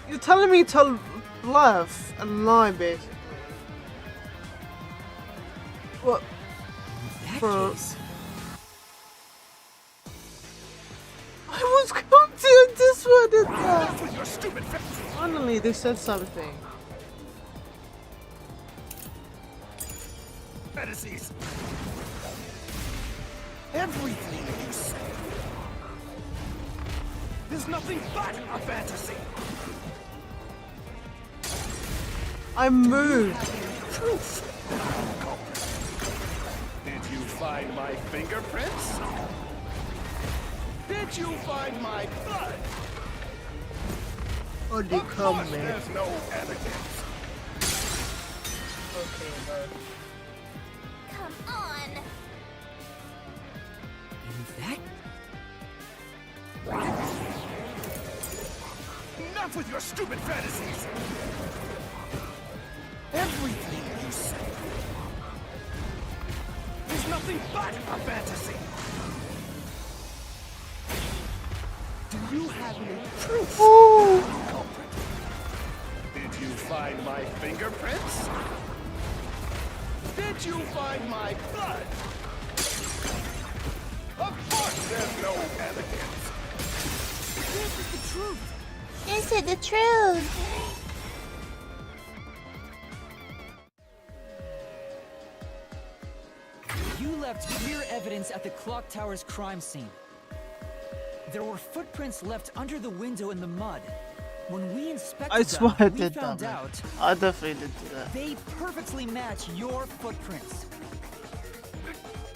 You're telling me to bluff and lie, basically. What? In that Bro. case, I was going to this one did that. Enough with your stupid Finally, they said something. fantasies. Everything you say is nothing but a fantasy. I moved. Proof, culprit. Did you find my fingerprints? Did you find my blood? Oh, they Of come, course man. there's no evidence. Okay, bro. Come on! in that Enough with your stupid fantasies. Everything you say is nothing but a fantasy. Do you have any proof, culprit? Did you find my fingerprints? Did you find my blood? Of course there's no evidence. This is the truth. This is the truth. you left clear evidence at the clock tower's crime scene. There were footprints left under the window in the mud. When we inspected I swear I them, we did found that, man. out I definitely did do that. they perfectly match your footprints.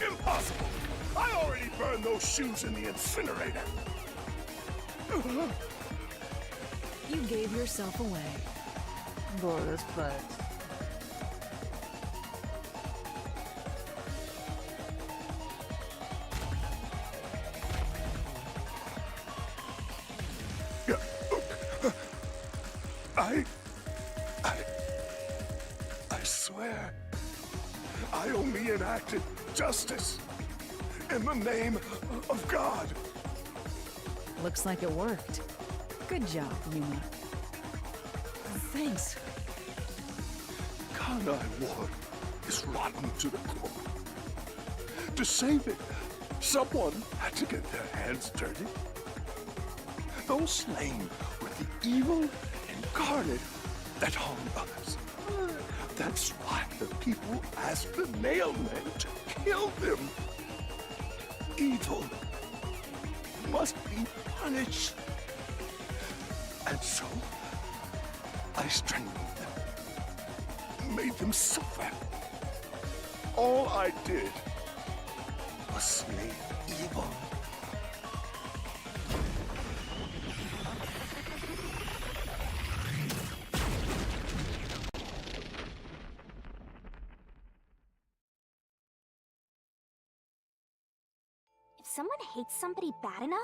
Impossible! I already burned those shoes in the incinerator. You gave yourself away. Bro, that's bad. I swear, I only enacted justice in the name of God. Looks like it worked. Good job, Yuma. Thanks. Kanai Ward is rotten to the core. To save it, someone had to get their hands dirty. Those slain were the evil incarnate that harmed others. That's why the people asked the Nailmen to kill them. Evil must be punished. And so, I strangled them, made them suffer. All I did was slay evil. If someone hates somebody bad enough,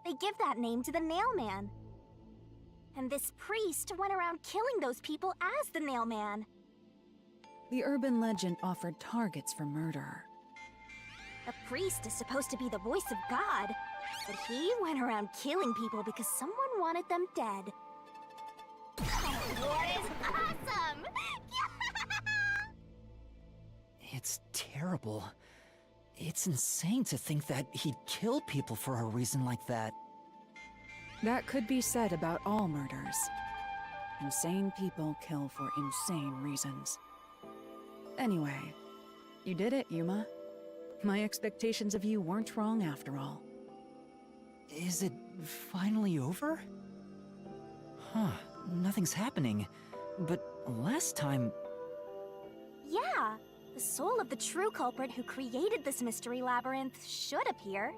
they give that name to the Nailman. And this priest went around killing those people as the Nailman. The urban legend offered targets for murder. A priest is supposed to be the voice of God, but he went around killing people because someone wanted them dead. What is awesome! It's terrible. It's insane to think that he'd kill people for a reason like that. That could be said about all murders. Insane people kill for insane reasons. Anyway, you did it, Yuma. My expectations of you weren't wrong after all. Is it finally over? Huh, nothing's happening. But last time... Yeah, the soul of the true culprit who created this mystery labyrinth should appear.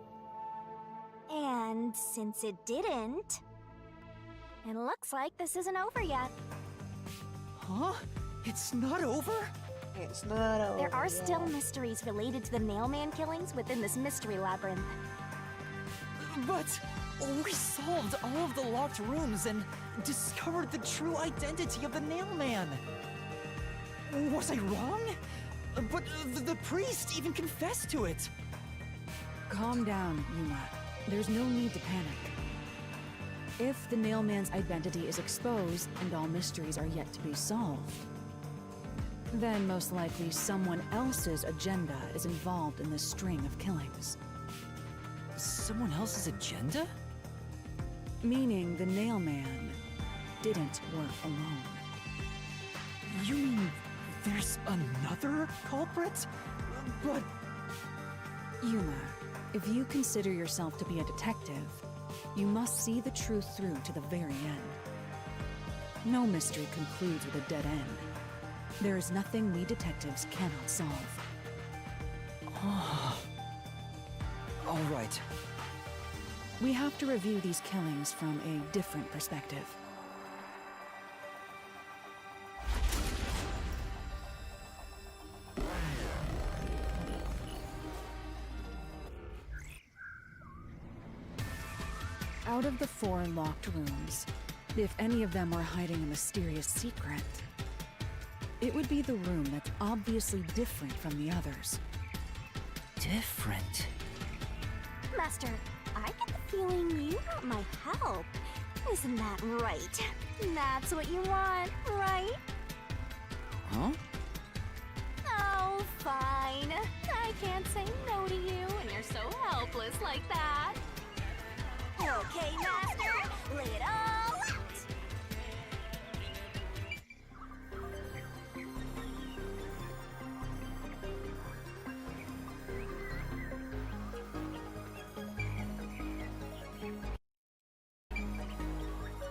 And since it didn't, it looks like this isn't over yet. Huh? It's not over? It's not over. There are still mysteries related to the Nailman killings within this mystery labyrinth. But we solved all of the locked rooms and discovered the true identity of the Nailman. Was I wrong? But the priest even confessed to it. Calm down, Yuma. There's no need to panic. If the Nailman's identity is exposed and all mysteries are yet to be solved, then most likely someone else's agenda is involved in this string of killings. Someone else's agenda? Meaning the Nailman didn't work alone. You mean there's another culprit? But... Yuma, if you consider yourself to be a detective, you must see the truth through to the very end. No mystery concludes with a dead end. There is nothing we detectives cannot solve. All right. We have to review these killings from a different perspective. Out of the 4 locked rooms, if any of them were hiding a mysterious secret, it would be the room that's obviously different from the others. Different? Master, I get the feeling you want my help. Isn't that right? That's what you want, right? Huh? Oh, fine. I can't say no to you when you're so helpless like that. Okay, Master, lay it all out!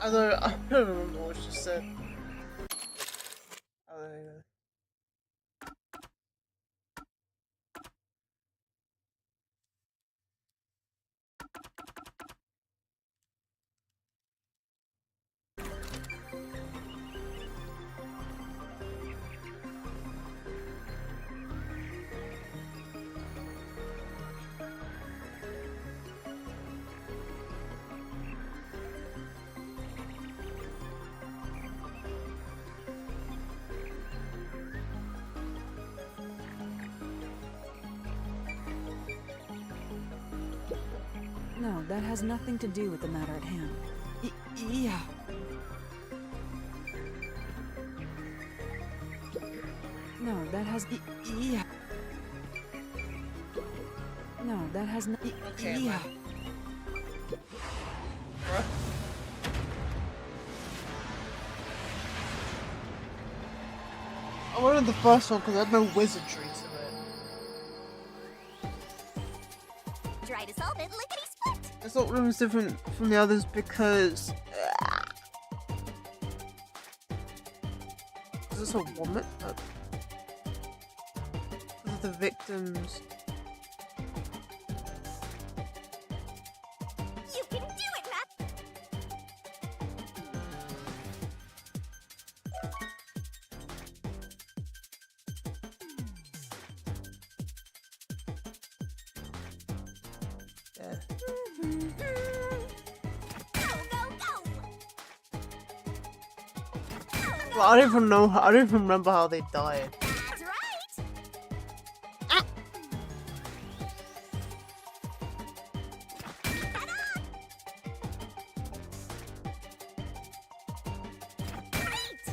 I don't remember what she said. Oh, there you go. No, that has nothing to do with the matter at hand. Yeah. No, that has... Yeah. No, that has no... Okay, Yeah. Bruh. I wanted the first one because it had no wizardry to it. Try to solve it, lickety split. I thought Room was different from the others because. Is this a woman? Because of the victims. You can do it, Matt. Yeah. Go, go, go. Well, I don't even know. I don't even remember how they died. That's right. Great.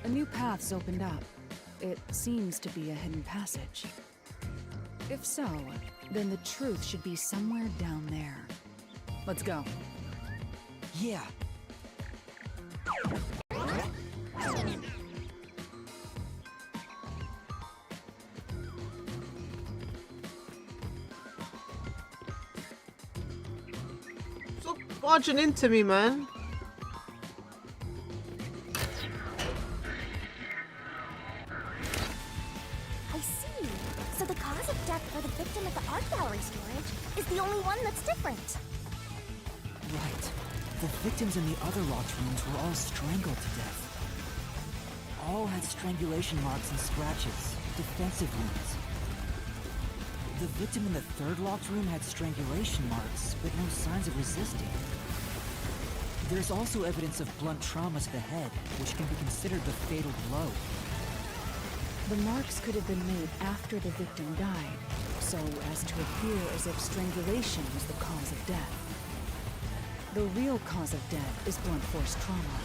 A new path's opened up. It seems to be a hidden passage. If so, then the truth should be somewhere down there. Let's go. Yeah. Stop barging into me, man. I see. So the cause of death for the victim at the art gallery storage is the only one that's different. Right. The victims in the other locked rooms were all strangled to death. All had strangulation marks and scratches, defensive wounds. The victim in the third locked room had strangulation marks, but no signs of resisting. There's also evidence of blunt trauma to the head, which can be considered the fatal blow. The marks could have been made after the victim died, so as to appear as if strangulation was the cause of death. The real cause of death is blunt force trauma.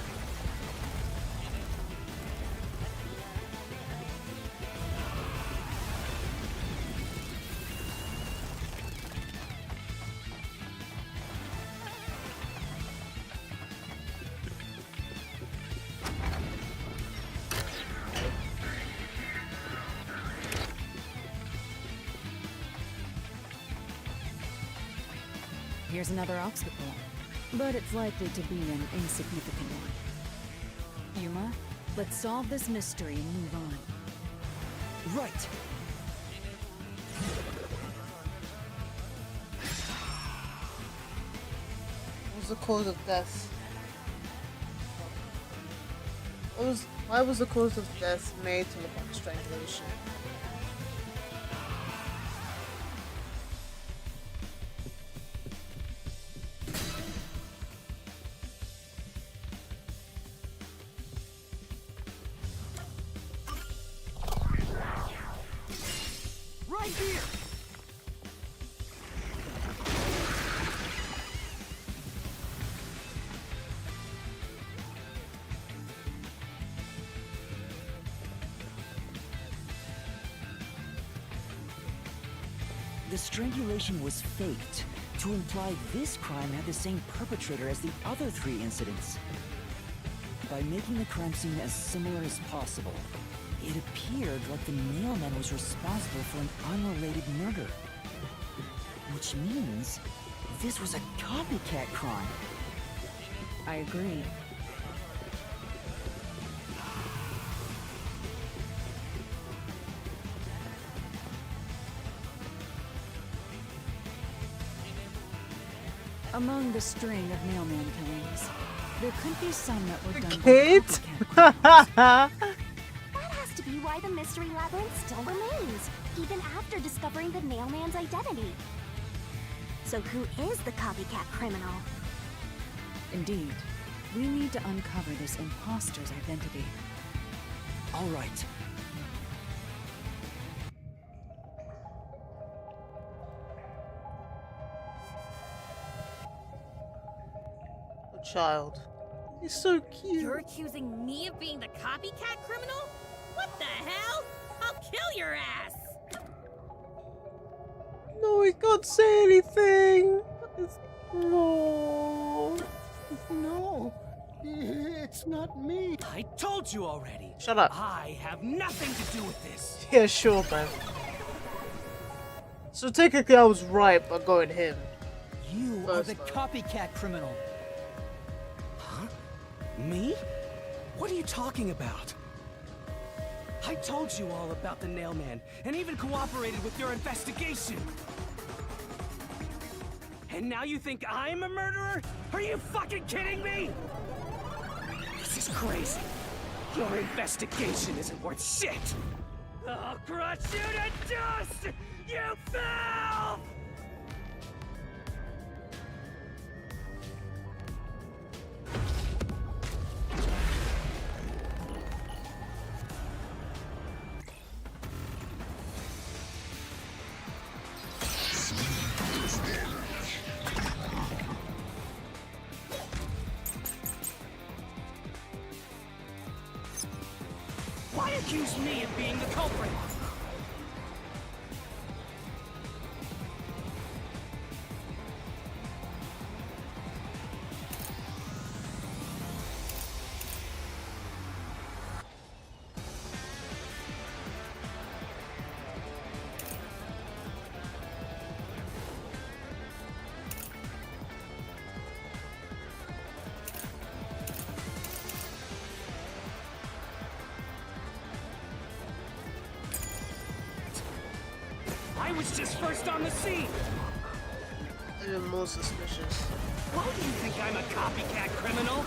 Here's another obstacle, but it's likely to be an insignificant one. Yuma, let's solve this mystery and move on. Right! What was the cause of death? Why was the cause of death made to look like strangulation? Right here! the strangulation was faked to imply this crime had the same perpetrator as the other 3 incidents. By making the crime scene as similar as possible, it appeared like the mailman was responsible for an unrelated murder. Which means this was a copycat crime. I agree. Among the string of mailman killings, there could be some that were done by Kate? copycat That has to be why the mystery labyrinth still remains, even after discovering the mailman's identity. So who is the copycat criminal? Indeed. We need to uncover this imposter's identity. All right. A child. He's so cute. You're accusing me of being the copycat criminal? What the hell? I'll kill your ass! No, he can't say anything. No. No, it's not me. I told you already. Shut up. I have nothing to do with this. Yeah, sure, man. So technically I was right by going him. You are First the time. copycat criminal. Huh? Me? What are you talking about? I told you all about the nailman, and even cooperated with your investigation. And now you think I'm a murderer? Are you fucking kidding me? This is crazy. Your investigation isn't worth shit. I'll crush you to dust, you filth! Why accuse me of being the culprit? I was just first on the scene. Even more suspicious. Why do you think I'm a copycat criminal?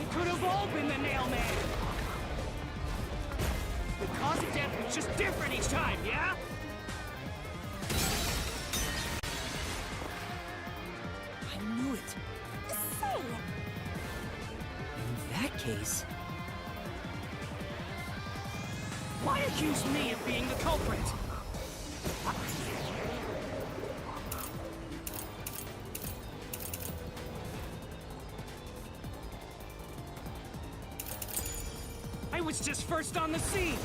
It could have all been the nailman. The cause of death was just different each time, yeah? I knew it. Say, In that case, Why accuse me of being the culprit? I was just first on the scene.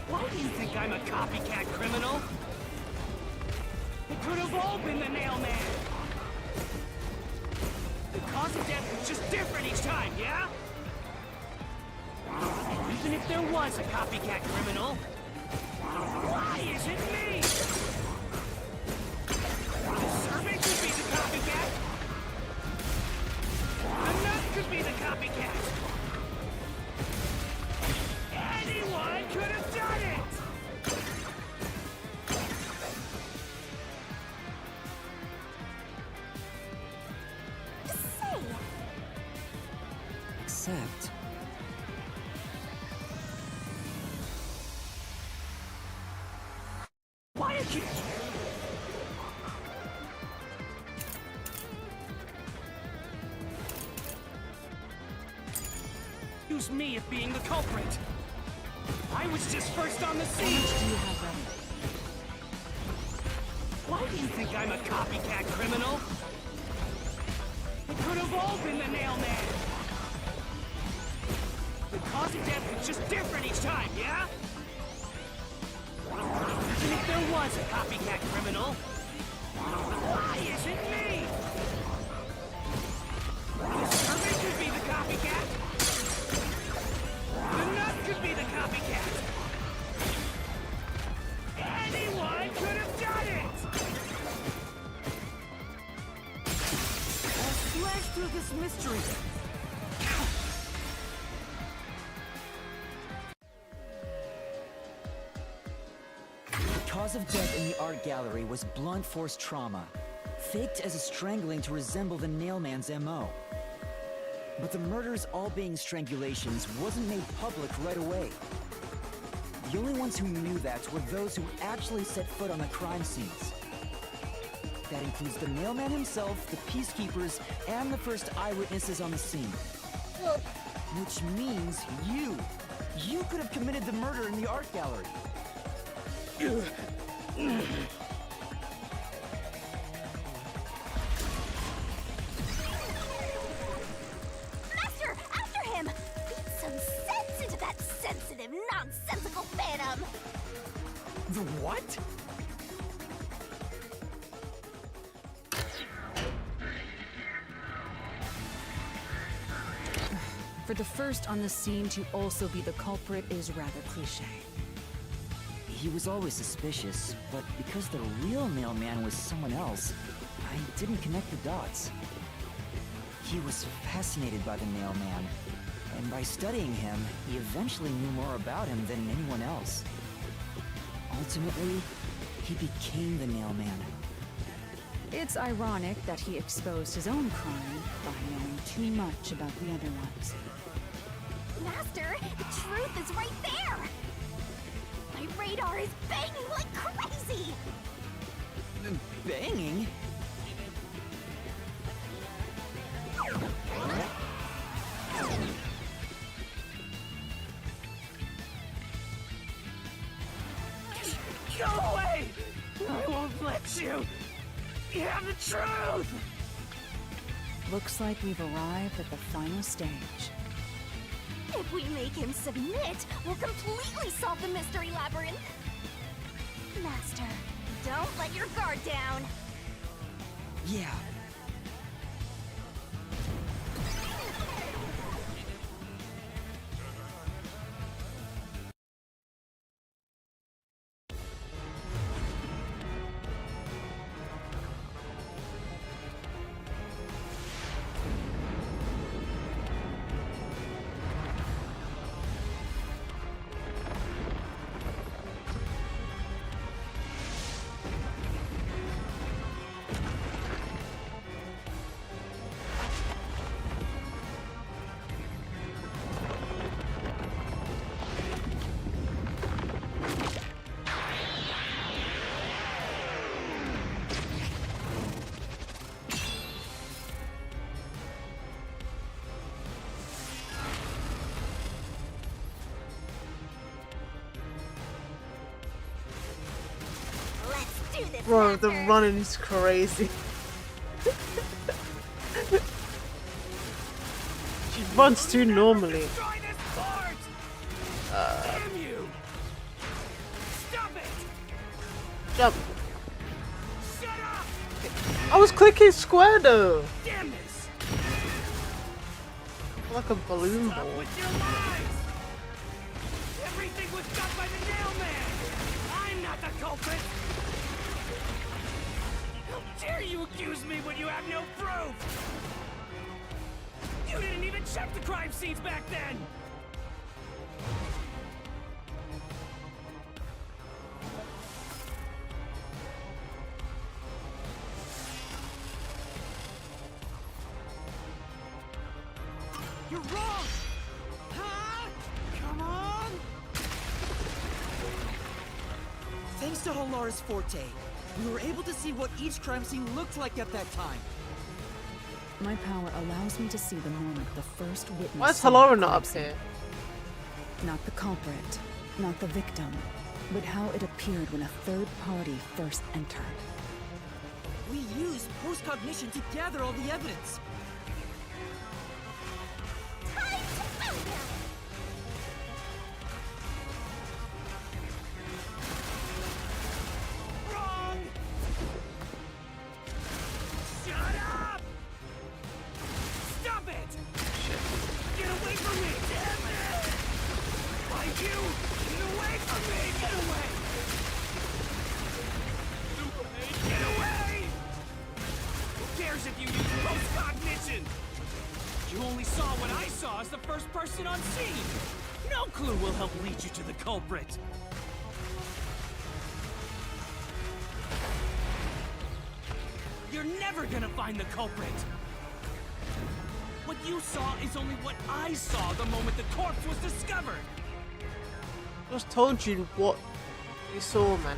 Why do you think I'm a copycat criminal? It could have all been the nailman. The cause of death was just different each time, yeah? Even if there was a copycat criminal, why is it me? The servant could be the copycat. The nut could be the copycat. Anyone could have done it! say, except Why accuse... Accuse me of being the culprit. I was just first on the scene. Do you have ready? Why do you think I'm a copycat criminal? It could have all been the nailman. The cause of death was just different each time, yeah? Imagine if there was a copycat criminal. Why isn't me? The servant could be the copycat. The nut could be the copycat. Anyone could have done it! I'll slash through this mystery. The cause of death in the art gallery was blunt force trauma, faked as a strangling to resemble the Nailman's MO. But the murders all being strangulations wasn't made public right away. The only ones who knew that were those who actually set foot on the crime scenes. That includes the Nailman himself, the Peacekeepers, and the first eyewitnesses on the scene. Which means you! You could have committed the murder in the art gallery. Master, after him! Beat some sense into that sensitive, nonsensical phantom! The what? For the first on the scene to also be the culprit is rather cliche. He was always suspicious, but because the real Nailman was someone else, I didn't connect the dots. He was fascinated by the Nailman, and by studying him, he eventually knew more about him than anyone else. Ultimately, he became the Nailman. It's ironic that he exposed his own crime by knowing too much about the other ones. Master, the truth is right there! My radar is banging like crazy! Banging? Go away! I won't let you! You have the truth! Looks like we've arrived at the final stage. If we make him submit, we'll completely solve the mystery labyrinth! Master, don't let your guard down! Yeah. Let's do this, Bro, the Master. running is crazy. She runs too normally. Destroy this port! Damn you! Stop it! Jump. Shut up! I was clicking square though. Damn this! Like a balloon Stop ball. with your lies! Everything was done by the Nailman! I'm not the culprit! How dare you accuse me when you have no proof? You didn't even check the crime scenes back then! You're wrong! Huh? Come on! Thanks to Halara's forte, we were able to see what each crime scene looked like at that time. My power allows me to see the moment the first witness. Why is saw Halara the not crime up scene. here? Not the culprit, not the victim, but how it appeared when a third party first entered. We used post-cognition to gather all the evidence. Time to find him! it! Get away from me! Damn it! Why you? Get away from me! Get away! Get away! Who cares if you use post-cognition? You only saw what I saw as the first person on scene! No clue will help lead you to the culprit! You're never gonna find the culprit! What you saw is only what I saw the moment the corpse was discovered! I just told you what you saw, man.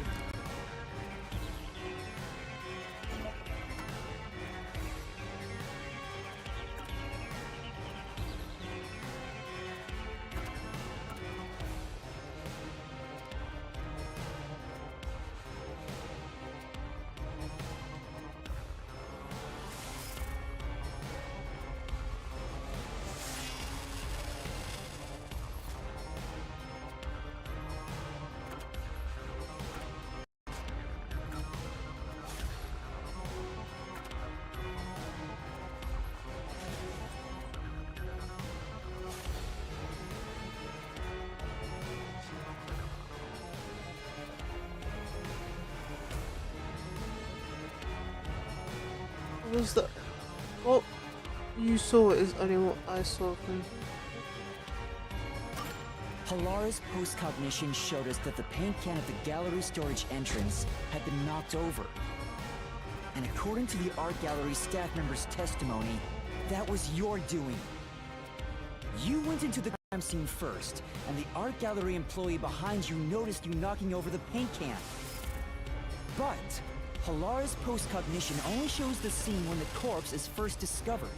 What was that? What you saw is only what I saw from. Halara's post-cognition showed us that the paint can at the gallery storage entrance had been knocked over. And according to the art gallery staff member's testimony, that was your doing. You went into the crime scene first, and the art gallery employee behind you noticed you knocking over the paint can. But Halara's post-cognition only shows the scene when the corpse is first discovered.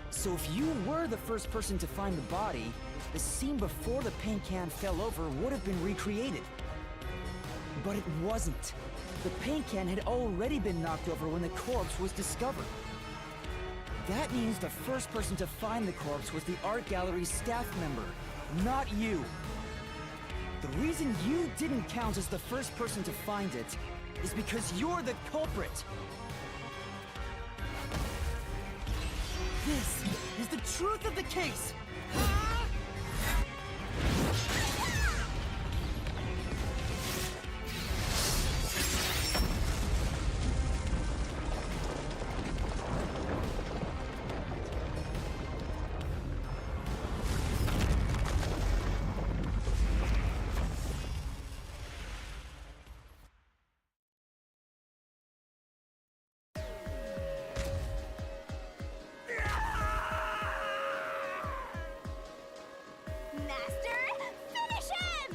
So if you were the first person to find the body, the scene before the paint can fell over would have been recreated. But it wasn't. The paint can had already been knocked over when the corpse was discovered. That means the first person to find the corpse was the art gallery's staff member, not you. The reason you didn't count as the first person to find it is because you're the culprit. This is the truth of the case. Master, finish him!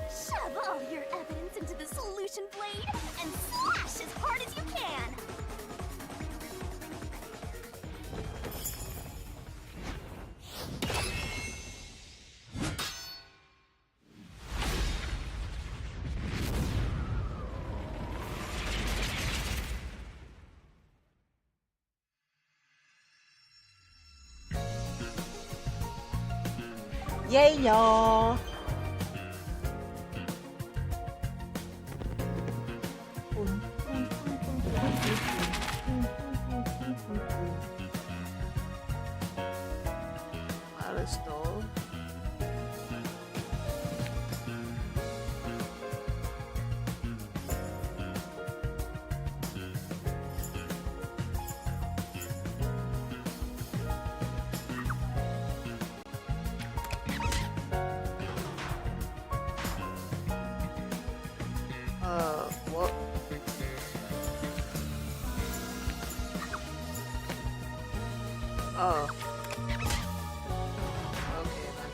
Shove all your evidence into the solution blade and slash as hard as you can! Yay, y'all! Alice doll. What? Oh. Okay, then.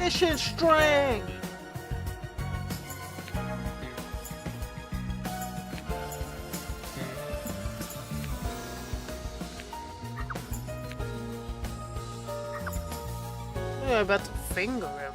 fishing string! Yeah, about to finger him.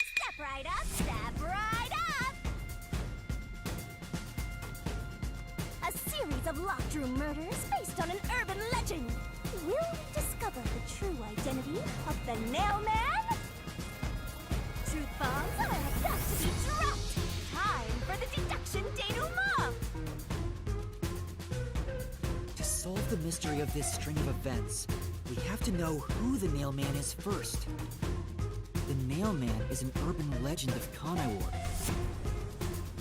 Step right up, step right up! A series of locked room murders based on an urban legend. Will we discover the true identity of the Nail Man? Truth bombs are about to be dropped! Time for the deduction denouement! To solve the mystery of this string of events, we have to know who the Nail Man is first. The Nail Man is an urban legend of Kanaiwar.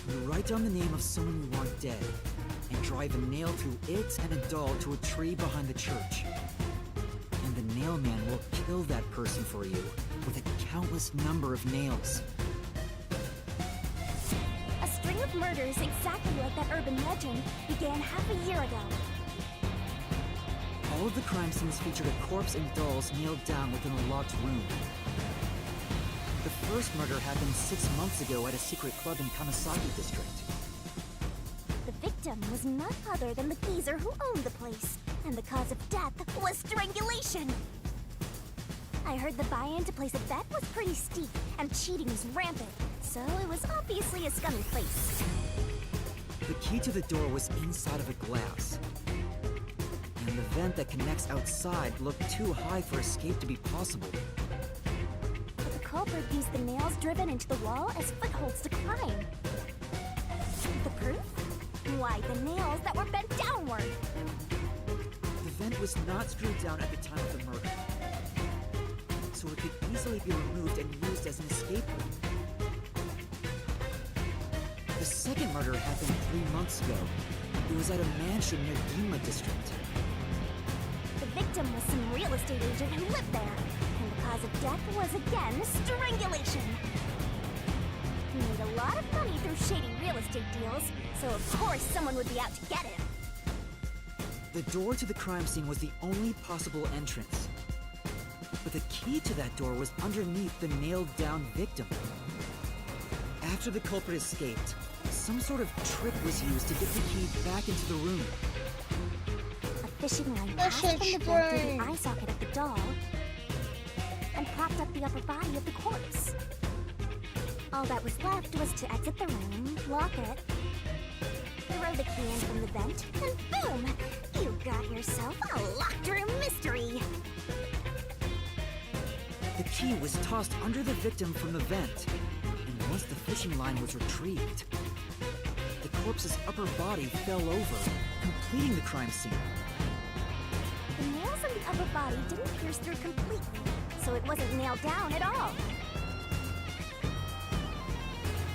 You write down the name of someone you want dead, and drive a nail through it and a doll to a tree behind the church. And the Nail Man will kill that person for you with a countless number of nails. A string of murders exactly like that urban legend began half a year ago. All of the crime scenes featured a corpse and dolls nailed down within a locked room. The first murder happened 6 months ago at a secret club in Kamasaki district. The victim was none other than the geezer who owned the place, and the cause of death was strangulation. I heard the buy-in to place a bet was pretty steep, and cheating was rampant, so it was obviously a scummy place. The key to the door was inside of a glass. And the vent that connects outside looked too high for escape to be possible. But the culprit used the nails driven into the wall as footholds to climb. The proof? Why, the nails that were bent downward. The vent was not screwed down at the time of the murder, so it could easily be removed and used as an escape route. The second murder happened 3 months ago. It was at a mansion near Ginma district. The victim was some real estate agent who lived there, and the cause of death was again strangulation. He made a lot of money through shady real estate deals, so of course someone would be out to get him. The door to the crime scene was the only possible entrance. But the key to that door was underneath the nailed-down victim. After the culprit escaped, some sort of trick was used to get the key back into the room. A fishing line passed from the vent through the eye socket of the doll and propped up the upper body of the corpse. All that was left was to exit the room, lock it, throw the key in from the vent, and boom! You got yourself a locked room mystery! The key was tossed under the victim from the vent, and once the fishing line was retrieved, the corpse's upper body fell over, completing the crime scene. The nails on the upper body didn't pierce through completely, so it wasn't nailed down at all.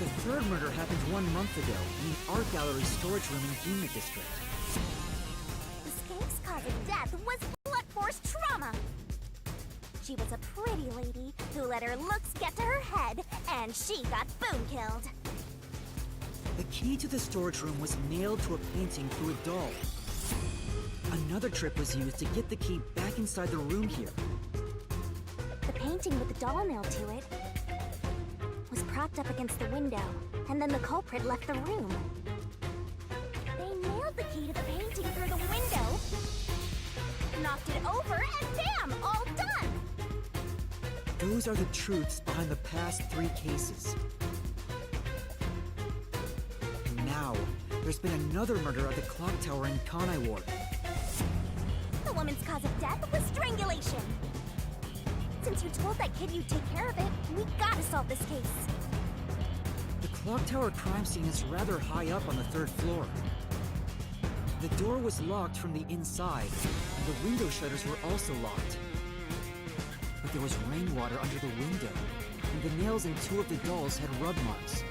The third murder happened 1 month ago in the art gallery storage room in Gima District. The skank's cause of death was blunt force trauma. She was a pretty lady who let her looks get to her head, and she got boom killed. The key to the storage room was nailed to a painting through a doll. Another trick was used to get the key back inside the room here. The painting with the doll nailed to it was propped up against the window, and then the culprit left the room. They nailed the key to the painting through the window, knocked it over, and bam! All done! Those are the truths behind the past 3 cases. Now, there's been another murder at the clock tower in Kanai Ward. The woman's cause of death was strangulation. Since you told that kid you'd take care of it, we gotta solve this case. The clock tower crime scene is rather high up on the 3rd floor. The door was locked from the inside, and the window shutters were also locked. But there was rainwater under the window, and the nails in 2 of the dolls had rub marks.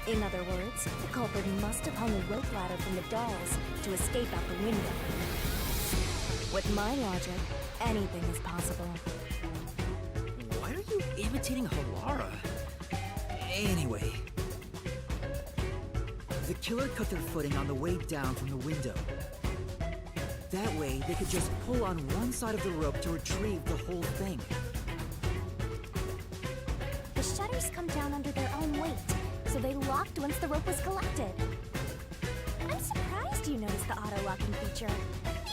In other words, the culprit must have hung a rope ladder from the dolls to escape out the window. With my logic, anything is possible. Why are you imitating Halara? Anyway. The killer cut their footing on the way down from the window. That way, they could just pull on one side of the rope to retrieve the whole thing. The shutters come down under their own weight, so they locked once the rope was collected. I'm surprised you noticed the auto-locking feature.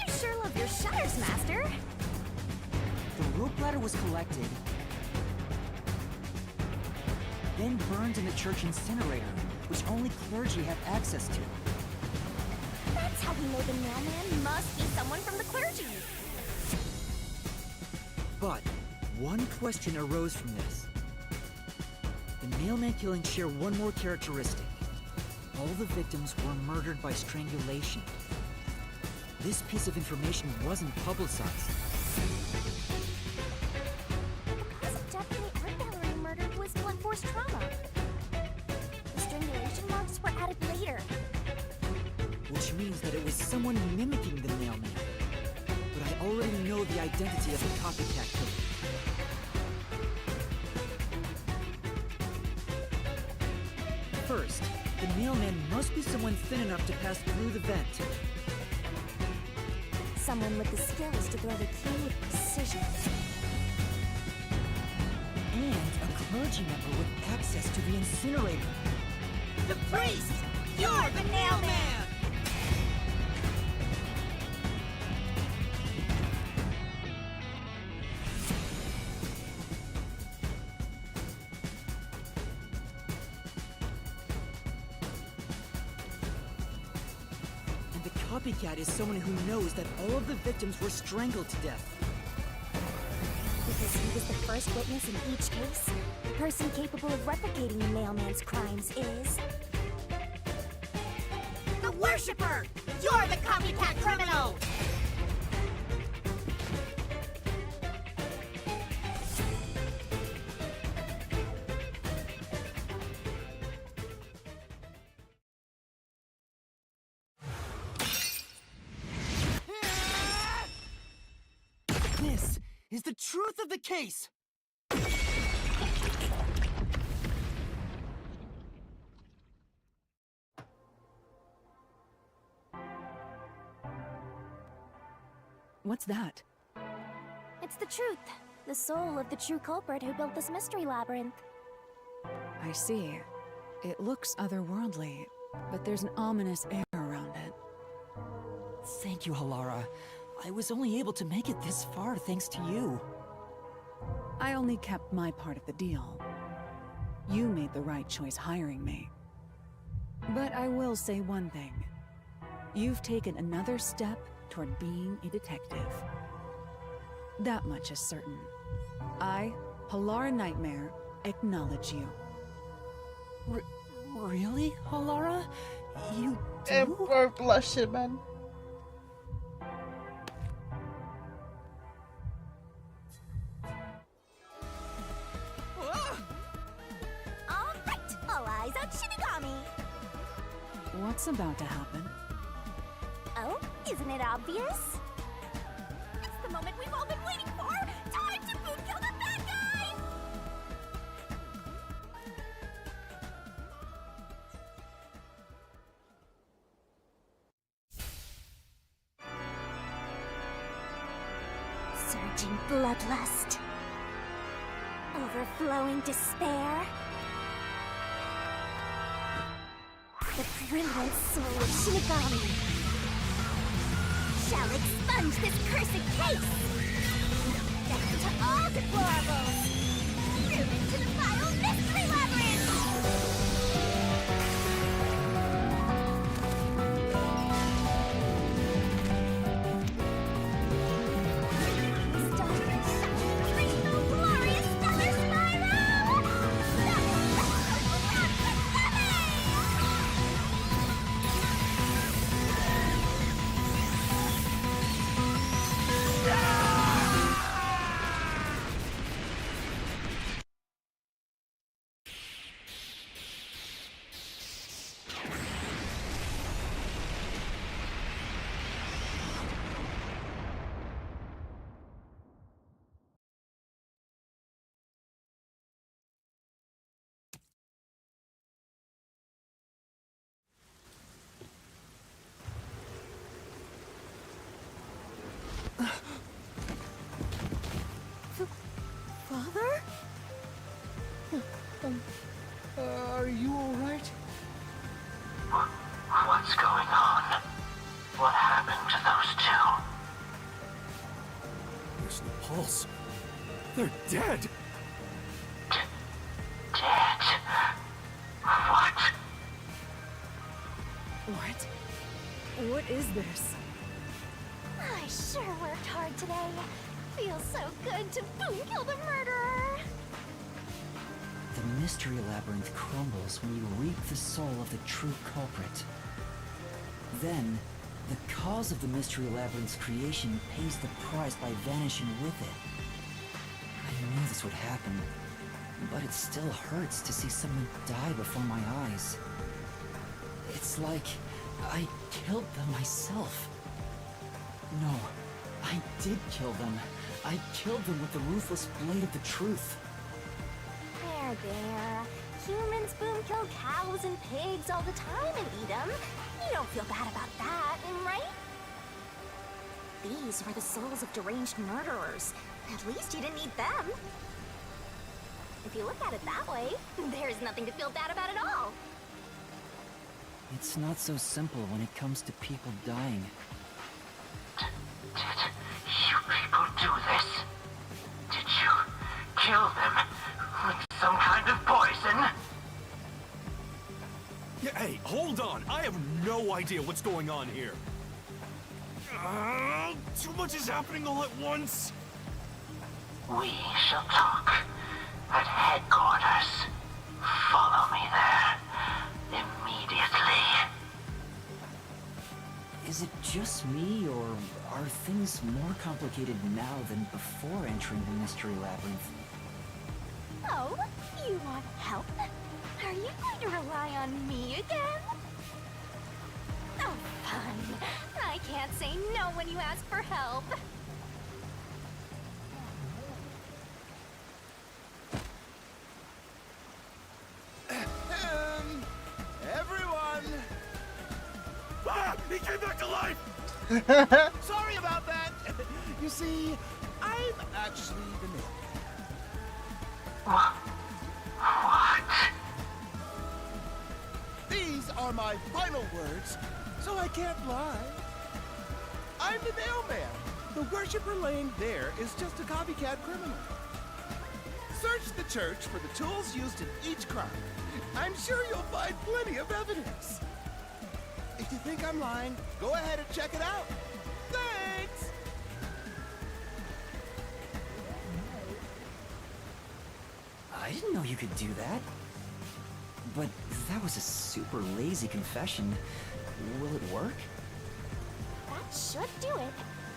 You sure love your shutters, Master. The rope ladder was collected, then burned in the church incinerator, which only clergy have access to. That's how we know the mailman must be someone from the clergy. But one question arose from this. The mailman killings share one more characteristic. All the victims were murdered by strangulation. This piece of information wasn't publicized. The cause of death in the art gallery murder was blunt force trauma. The strangulation marks were added later. Which means that it was someone mimicking the mailman. But I already know the identity of the copycat killer. First, the mailman must be someone thin enough to pass through the vent. Someone with the skills to throw the key with precision. And a clergy member with access to the incinerator. The priest! You're the mailman! And the copycat is someone who knows that all of the victims were strangled to death. Because he was the first witness in each case, the person capable of replicating the mailman's crimes is... The worshipper! You're the copycat criminal! This is the truth of the case! What's that? It's the truth. The soul of the true culprit who built this mystery labyrinth. I see. It looks otherworldly, but there's an ominous air around it. Thank you, Halara. I was only able to make it this far thanks to you. I only kept my part of the deal. You made the right choice hiring me. But I will say one thing. You've taken another step toward being a detective. That much is certain. I, Halara Nightmare, acknowledge you. Really, Halara? You And do? we're blushing, man. What's about to happen? Oh, isn't it obvious? It's the moment we've all been waiting for! Time to boot kill the bad guy! Surging bloodlust. Overflowing despair. The brilliant soul of Shinigami shall expunge this cursed case! Death to all deplorables! Ruin to the vile mystery labyrinth! Stone shall reach the glorious stellar spiral! That is Father? Are you alright? What's going on? What happened to those two? There's no pulse. They're dead. Dead? What? What? What is this? I sure worked hard today. Feels so good to boom kill the murderer. The mystery labyrinth crumbles when you reap the soul of the true culprit. Then, the cause of the mystery labyrinth's creation pays the price by vanishing with it. I knew this would happen, but it still hurts to see someone die before my eyes. It's like I killed them myself. No, I did kill them. I killed them with the ruthless blade of the truth. There. Humans boom kill cows and pigs all the time and eat them. You don't feel bad about that, right? These were the souls of deranged murderers. At least you didn't eat them. If you look at it that way, there's nothing to feel bad about at all. It's not so simple when it comes to people dying. Did you people do this? Did you kill them with some kind of poison? Yeah, hey, hold on. I have no idea what's going on here. Too much is happening all at once. We shall talk at headquarters. Follow me there immediately. Is it just me, or are things more complicated now than before entering the mystery labyrinth? Oh, you want help? Are you going to rely on me again? Oh, fun. I can't say no when you ask for help. Everyone! Ah! He came back to life! Sorry about that! You see, I'm actually the mailman. What? These are my final words, so I can't lie. I'm the mailman. The worshiper laying there is just a copycat criminal. Search the church for the tools used in each crime. I'm sure you'll find plenty of evidence. If you think I'm lying, go ahead and check it out. Thanks! I didn't know you could do that. But that was a super lazy confession. Will it work? That should do it.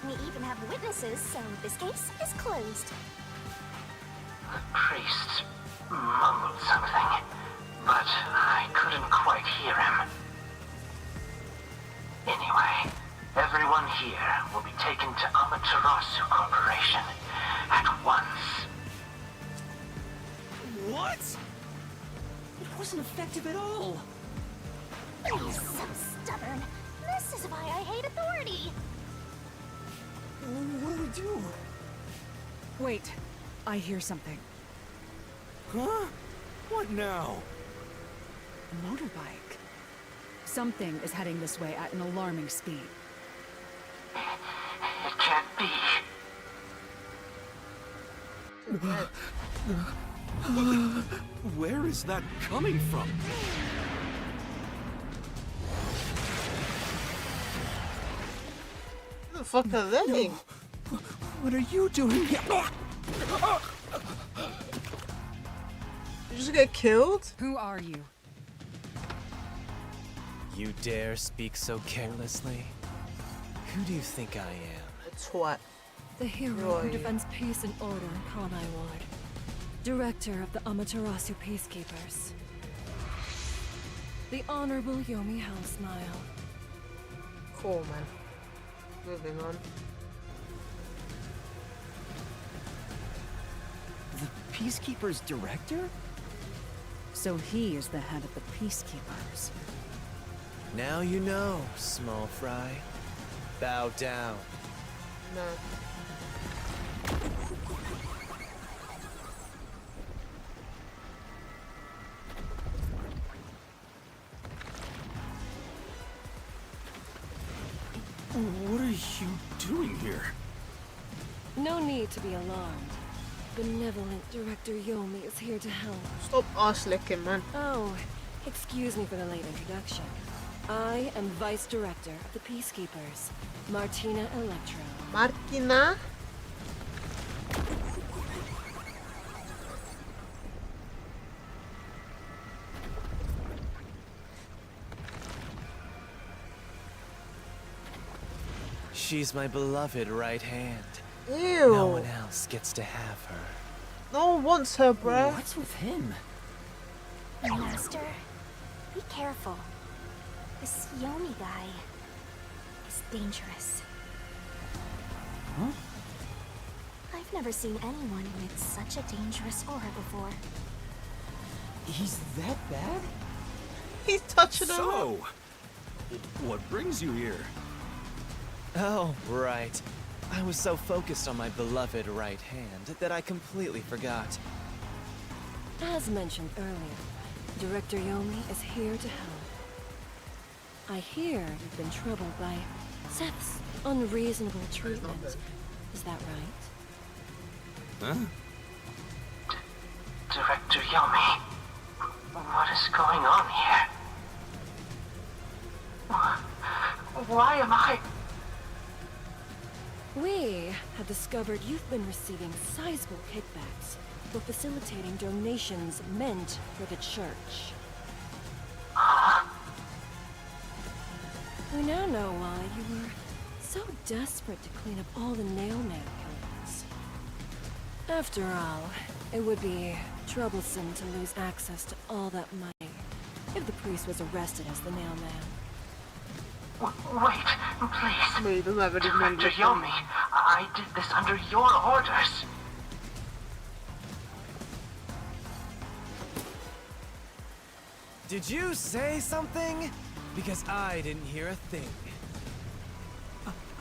We even have witnesses, so this case is closed. The priest mumbled something, but I couldn't quite hear him. Anyway, everyone here will be taken to Amaterasu Corporation at once. What? It wasn't effective at all. You're so stubborn. This is why I hate authority. What do we do? Wait, I hear something. Huh? What now? A motorbike. Something is heading this way at an alarming speed. It can't be. Where is that coming from? Who the fuck are they? What are you doing here? Did you just get killed? Who are you? You dare speak so carelessly? Who do you think I am? A twat. The hero Roy. who defends peace and order in Kanai Ward. Director of the Amaterasu Peacekeepers. The Honorable Yomi Hellsmile. Cool, man. Moving on. The Peacekeeper's director? So he is the head of the Peacekeepers. Now you know, small fry. Bow down. No. What are you doing here? No need to be alarmed. Benevolent Director Yomi is here to help. Stop ass licking, man. Oh, excuse me for the late introduction. I am Vice Director of the Peacekeepers, Martina Electro. Martina? She's my beloved right hand. Ew. No one else gets to have her. No one wants her, bruh. What's with him? Master, be careful. This Yomi guy is dangerous. Huh? I've never seen anyone with such a dangerous aura before. He's that bad? He's touching her. So, what brings you here? Oh, right. I was so focused on my beloved right hand that I completely forgot. As mentioned earlier, Director Yomi is here to help. I hear you've been troubled by Seth's unreasonable treatment. Is that right? Huh? Director Yomi, what is going on here? Why am I... We have discovered you've been receiving sizable kickbacks for facilitating donations meant for the church. We now know why you were so desperate to clean up all the Nailman killings. After all, it would be troublesome to lose access to all that money if the priest was arrested as the Nailman. Wait, please. Wait, doesn't have any money Director left. Yomi, I did this under your orders. Did you say something? Because I didn't hear a thing.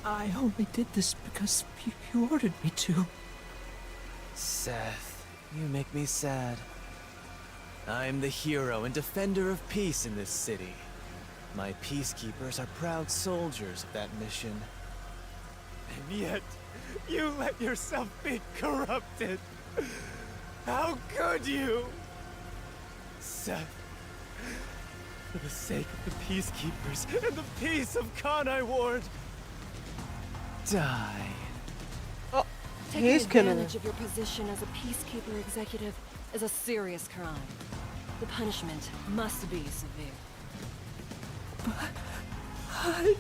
I only did this because you ordered me to. Seth, you make me sad. I'm the hero and defender of peace in this city. My peacekeepers are proud soldiers of that mission. And yet, you let yourself be corrupted. How could you? Seth, for the sake of the peacekeepers and the peace of Kanai Ward, die. Oh, Taking he's killing her. advantage of your position as a peacekeeper executive is a serious crime. The punishment must be severe. But...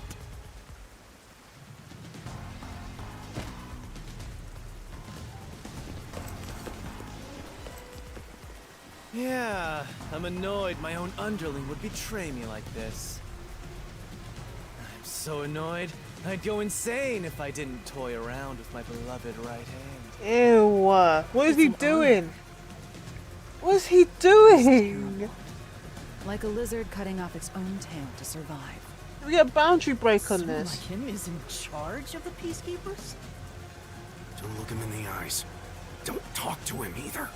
Yeah, I'm annoyed my own underling would betray me like this. I'm so annoyed. I'd go insane if I didn't toy around with my beloved right hand. Ew. What is he doing? What is he doing? Like a lizard cutting off its own tail to survive. We get a boundary break on Someone this. like him is in charge of the Peacekeepers? Don't look him in the eyes. Don't talk to him either.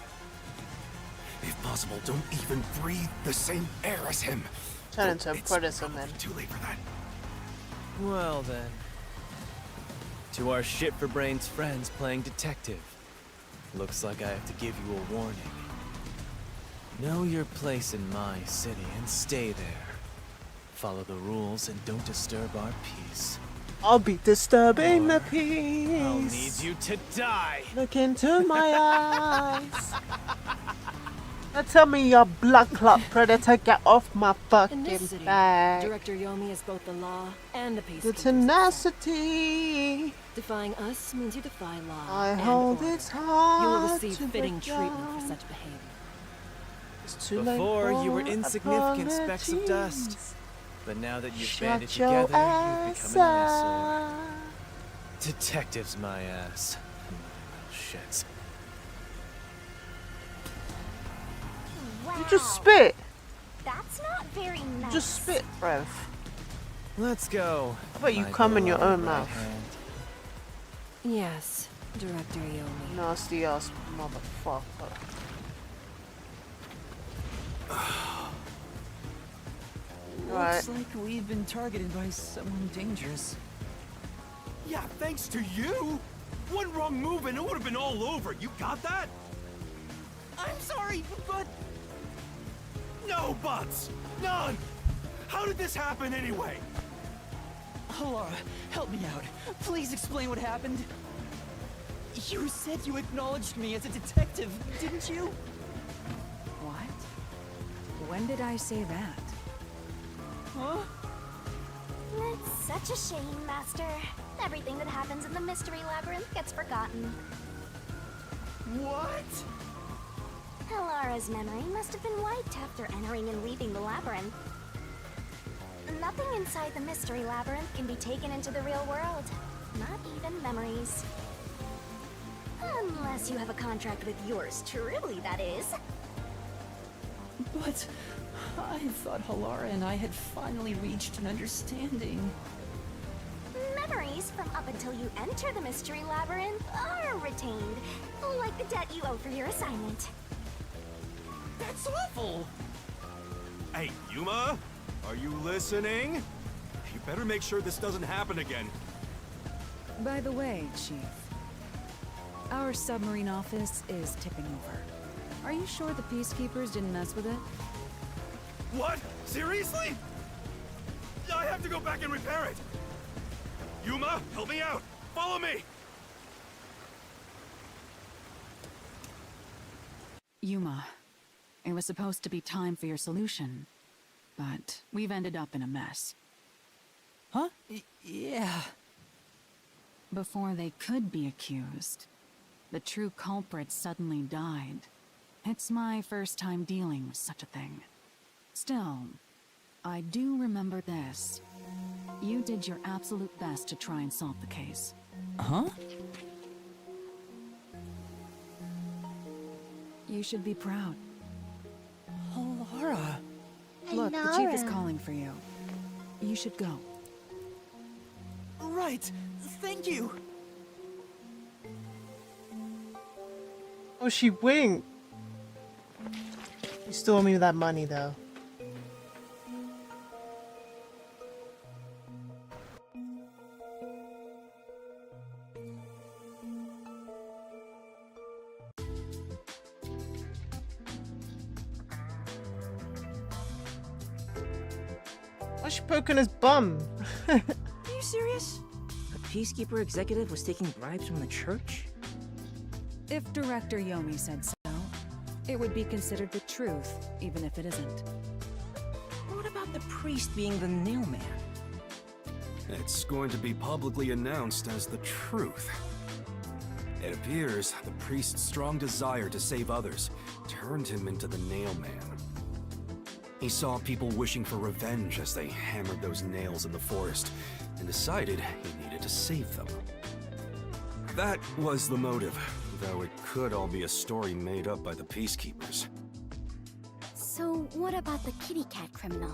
If possible, don't even breathe the same air as him. Turn into a It's predator, probably man. too late for that. Well then. To our shit for brains friends playing detective. Looks like I have to give you a warning. Know your place in my city and stay there. Follow the rules and don't disturb our peace. I'll be disturbing the I'll peace. need you to die. Look into my eyes. Now tell me, you blood clot predator, get off my In fucking this city, back. Director Yomi is both the law and the The peacekeepers. tenacity. Defying us means you defy law I and hold order. its hard You will receive to fitting break treatment down. for such behavior. It's too late Before you were for insignificant specks of dust. apologies. But now that you've Shut banded your together, you've ass become an eyesore. up. Detective's my ass. Shit. Wow. You just spit. That's not very nice. Just spit, bruv. Let's go. How about you my come in your beloved own right mouth? hand. Yes, Director Yomi. Nasty ass motherfucker. Right. Looks like we've been targeted by someone dangerous. Yeah, thanks to you. One wrong move and it would have been all over. You got that? I'm sorry, but No buts. None. How did this happen anyway? Laura, help me out. Please explain what happened. You said you acknowledged me as a detective, didn't you? What? When did I say that? Huh? It's such a shame, Master. Everything that happens in the Mystery Labyrinth gets forgotten. What? Halara's memory must have been wiped after entering and leaving the labyrinth. Nothing inside the Mystery Labyrinth can be taken into the real world. Not even memories. Unless you have a contract with yours truly, that is. But I thought Halara and I had finally reached an understanding. Memories from up until you enter the Mystery Labyrinth are retained, like the debt you owe for your assignment. That's awful! Hey, Yuma, are you listening? You better make sure this doesn't happen again. By the way, Chief, our submarine office is tipping over. Are you sure the Peacekeepers didn't mess with it? What? Seriously? I have to go back and repair it. Yuma, help me out. Follow me. Yuma, it was supposed to be time for your solution, but we've ended up in a mess. Huh? Yeah. Before they could be accused, the true culprit suddenly died. It's my first time dealing with such a thing. Still, I do remember this. You did your absolute best to try and solve the case. Huh? You should be proud. Halara. Look, the chief is calling for you. You should go. Right. Thank you. Oh, she winked. You still owe me that money, though. Why's she poking his bum? Are you serious? A Peacekeeper executive was taking bribes from the church? If Director Yomi said so, it would be considered the truth, even if it isn't. What about the priest being the nailman? It's going to be publicly announced as the truth. It appears the priest's strong desire to save others turned him into the nailman. He saw people wishing for revenge as they hammered those nails in the forest, and decided he needed to save them. That was the motive, though it could all be a story made up by the Peacekeepers. So, what about the kitty cat criminal?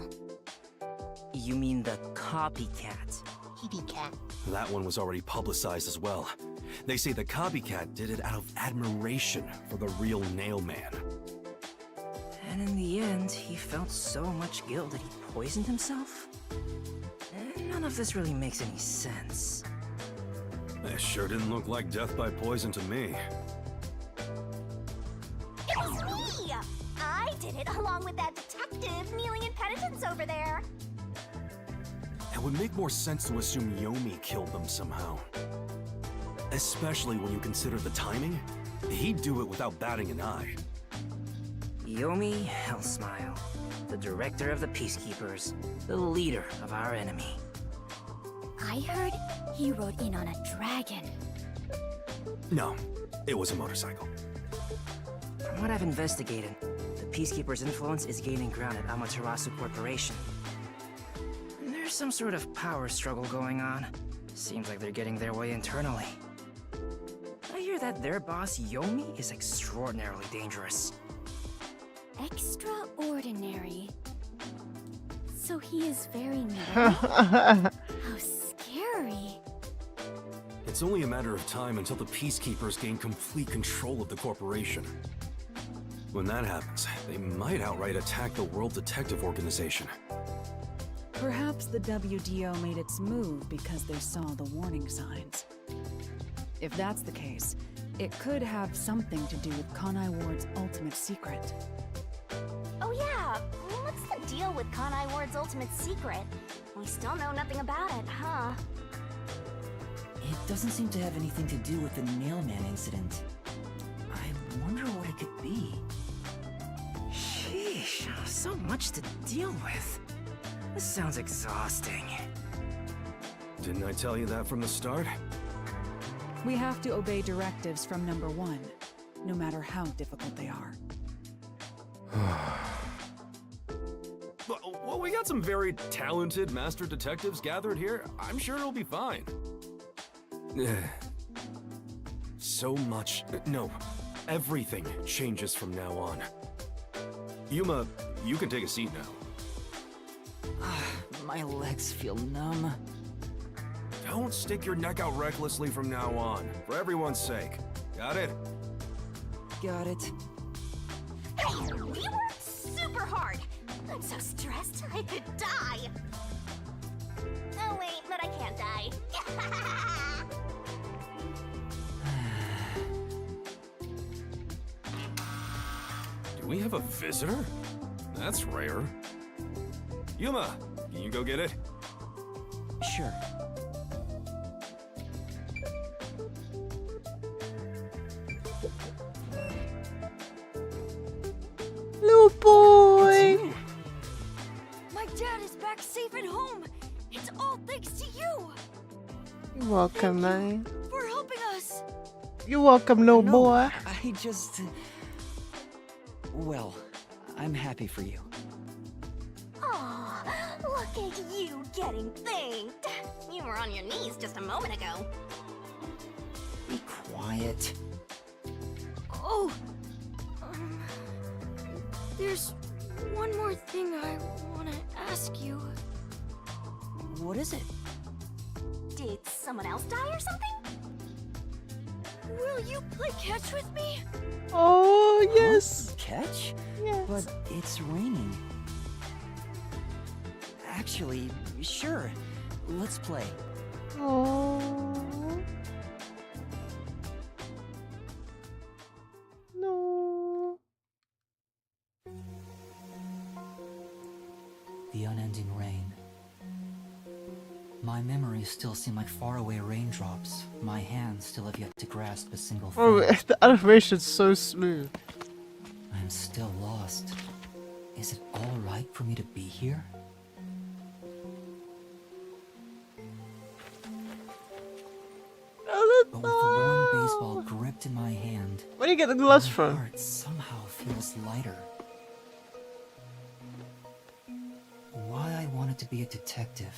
You mean the copycat? Kitty cat. That one was already publicized as well. They say the copycat did it out of admiration for the real Nailman. And in the end, he felt so much guilt that he poisoned himself? None of this really makes any sense. It sure didn't look like death by poison to me. It was me! I did it along with that detective kneeling in penitence over there. It would make more sense to assume Yomi killed them somehow. Especially when you consider the timing. He'd do it without batting an eye. Yomi Hellsmile, the director of the Peacekeepers, the leader of our enemy. I heard he rode in on a dragon. No, it was a motorcycle. From what I've investigated, the Peacekeepers' influence is gaining ground at Amaterasu Corporation. There's some sort of power struggle going on. Seems like they're getting their way internally. I hear that their boss, Yomi, is extraordinarily dangerous. Extraordinary. So he is very mean. How scary. It's only a matter of time until the Peacekeepers gain complete control of the corporation. When that happens, they might outright attack the World Detective Organization. Perhaps the WDO made its move because they saw the warning signs. If that's the case, it could have something to do with Kanai Ward's ultimate secret. Oh yeah, what's the deal with Kanai Ward's ultimate secret? We still know nothing about it, huh? It doesn't seem to have anything to do with the Nailman incident. I wonder what it could be. Sheesh, so much to deal with. This sounds exhausting. Didn't I tell you that from the start? We have to obey directives from number 1, no matter how difficult they are. Well, we got some very talented master detectives gathered here. I'm sure it'll be fine. So much... No, everything changes from now on. Yuma, you can take a seat now. My legs feel numb. Don't stick your neck out recklessly from now on, for everyone's sake. Got it? Got it. Hey, you worked super hard. I'm so stressed I could die. Oh wait, but I can't die. Do we have a visitor? That's rare. Yuma, can you go get it? Sure. Little boy! My dad is back safe at home. It's all thanks to you. You're welcome, man. For helping us. You're welcome, little boy. I just... Well, I'm happy for you. Aw, look at you getting thanked. You were on your knees just a moment ago. Be quiet. Oh, there's one more thing I want to ask you. What is it? Did someone else die or something? Will you play catch with me? Oh, yes. Catch? Yes. But it's raining. Actually, sure. Let's play. Oh. No. The unending rain. My memories still seem like faraway raindrops. My hands still have yet to grasp a single thing. Oh, the animation's so smooth. I'm still lost. Is it all right for me to be here? But with the warm baseball gripped in my hand, Where do you get the gloves my from? heart somehow feels lighter. Why I wanted to be a detective,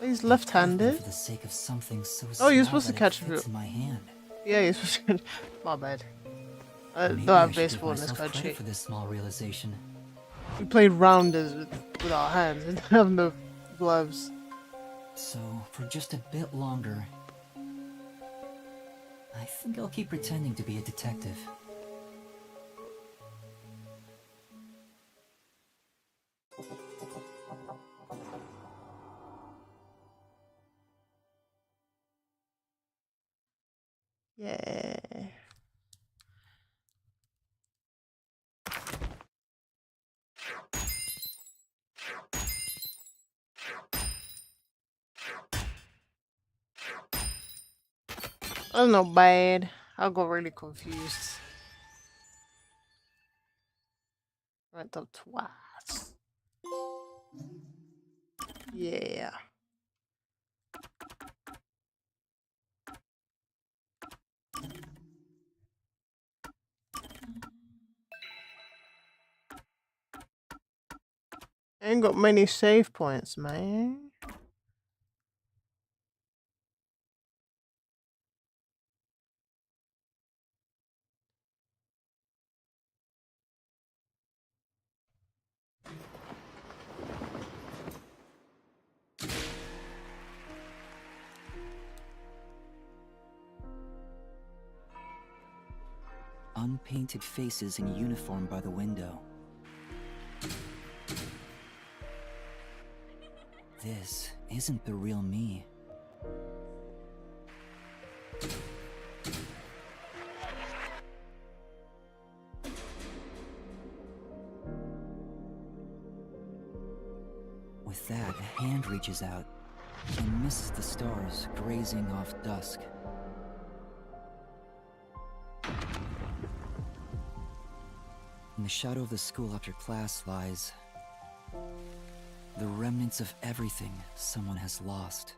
He's For left-handed. the sake of something so Oh, you're small supposed to that it catch fits it. in my hand. Yeah, you're supposed to. My bad. Maybe Don't I have should give baseball in this myself country. credit for this small realization. We played rounders with our hands and have no gloves. So, for just a bit longer, I think I'll keep pretending to be a detective. Yeah. That's not bad. I got really confused. Went up twice. Yeah. Ain't got many save points, man. Unpainted faces in uniform by the window. This isn't the real me. With that, a hand reaches out and misses the stars grazing off dusk. In the shadow of the school after class lies the remnants of everything someone has lost.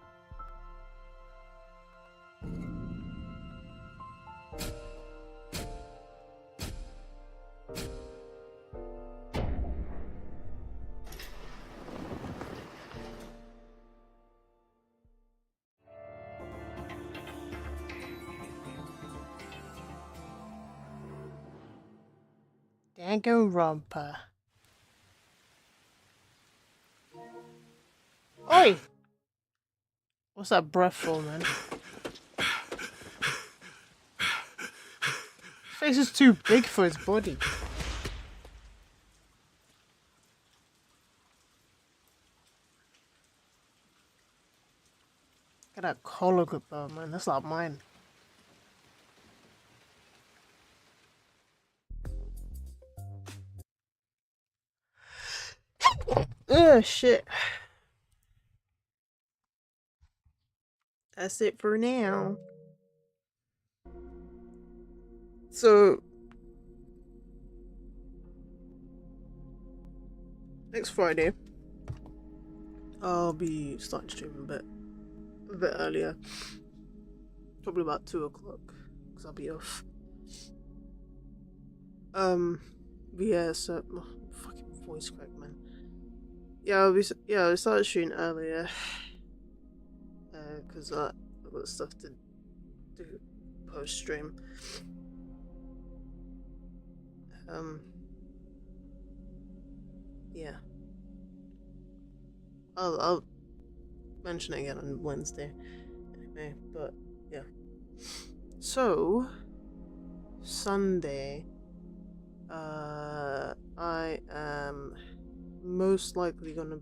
Danganronpa. Oi! What's that breath for, man? His face is too big for his body. Look at that collar grip though, man. That's like mine. Ugh, shit. That's it for now. So, next Friday, I'll be starting streaming a bit earlier. Probably about 2 o'clock, because I'll be off. But yeah, so, oh, fucking voice crack, man. Yeah, I started shooting earlier. Because I've got stuff to do post-stream. Yeah. I'll mention it again on Wednesday. Anyway, but yeah. So Sunday, I am most likely gonna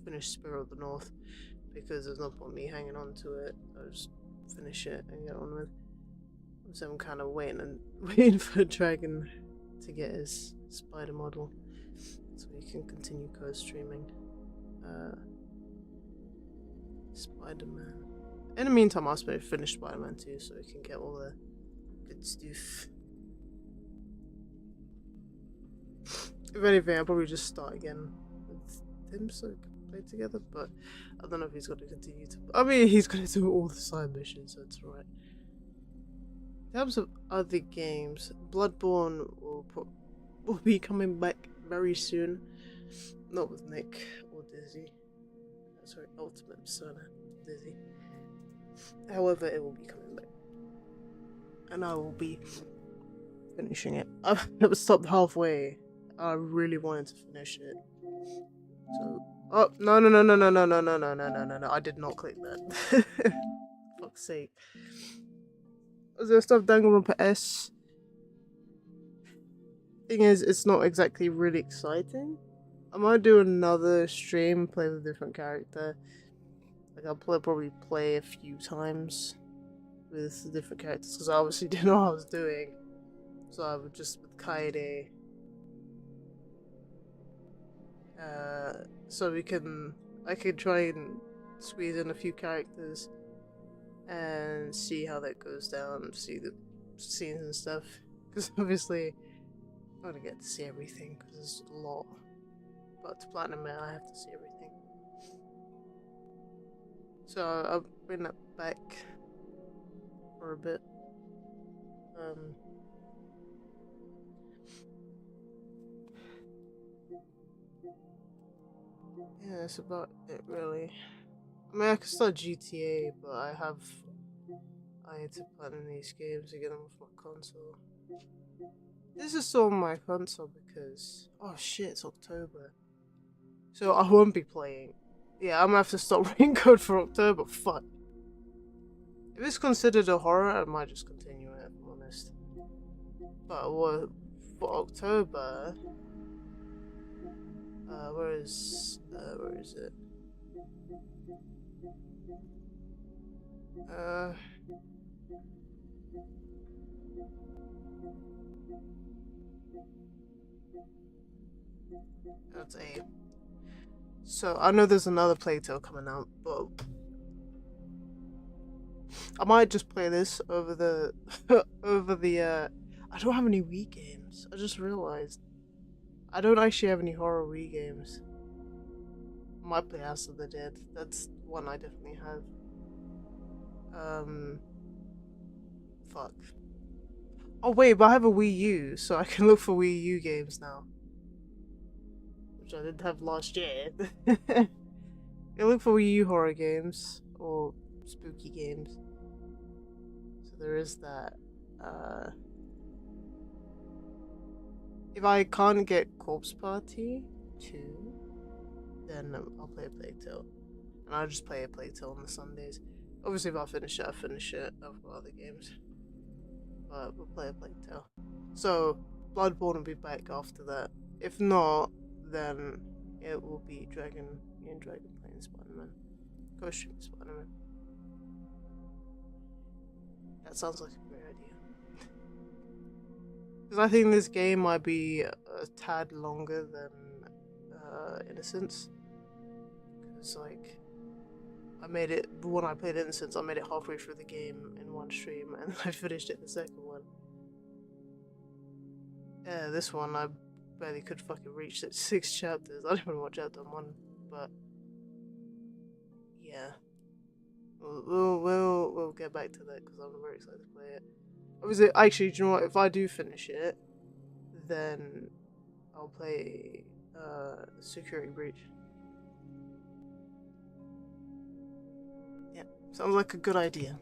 finish Spirit of the North because there's no point me hanging on to it. I'll just finish it and get on with. So I'm kind of waiting for Dragon to get his spider model so we can continue co-streaming Spider-Man. In the meantime, I'll finish Spider-Man 2 so we can get all the good stuff. If anything, I'll probably just start again with him so we can play together, but I don't know if he's going to continue to. I mean, he's going to do all the side missions, so it's alright. In terms of other games, Bloodborne will be coming back very soon. Not with Nick or Dizzy. sorry, Ultimate Persona, Dizzy. However, it will be coming back. And I will be finishing it. I've never stopped halfway. I really wanted to finish it. So, oh, no, no, no, no, no, no, no, no, no, no, no, no, no, I did not click that. Fuck's sake. Was there stuff Danganronpa S? Thing is, it's not exactly really exciting. I might do another stream, play with a different character. Like, I'll probably play a few times with the different characters, because I obviously didn't know what I was doing. So I would just, with Kaede, so I could try and squeeze in a few characters and see how that goes down, see the scenes and stuff. Because obviously, I'm gonna get to see everything, because there's a lot. But to Platinum it, I have to see everything. So I'll bring that back for a bit. Yeah, that's about it, really. I mean, I could start GTA, but I need to plan in these games to get them off my console. This is still on my console because, oh shit, it's October. So I won't be playing. Yeah, I'm gonna have to stop Ring Code for October, fuck. If it's considered a horror, I might just continue it, if I'm honest. But what, for October, where is it? That's A. So I know there's another Playtale coming out, but I might just play this over the I don't have any Wii games. I just realized I don't actually have any horror Wii games. I might play House of the Dead. That's one I definitely have. Fuck. Oh wait, but I have a Wii U, so I can look for Wii U games now. Which I didn't have last year. I look for Wii U horror games, or spooky games. So there is that. If I can't get Corpse Party 2, then I'll play a Playtale. And I'll just play a Playtale on the Sundays. Obviously if I finish it, I finish it. I've got other games. But we'll play a Playtale. So, Bloodborne will be back after that. If not, then it will be Dragon playing Spider-Man. Ghost Stream Spider-Man. That sounds like a great idea. Because I think this game might be a tad longer than Innocence. Because, like, when I played Innocence, I made it halfway through the game in one stream, and I finished it the second one. Yeah, this one, I barely could fucking reach 6 chapters. I don't even know what chapter I'm on, but yeah. We'll get back to that, because I'm very excited to play it. Obviously, actually, do you know what? If I do finish it, then I'll play Security Breach. Yeah, sounds like a good idea.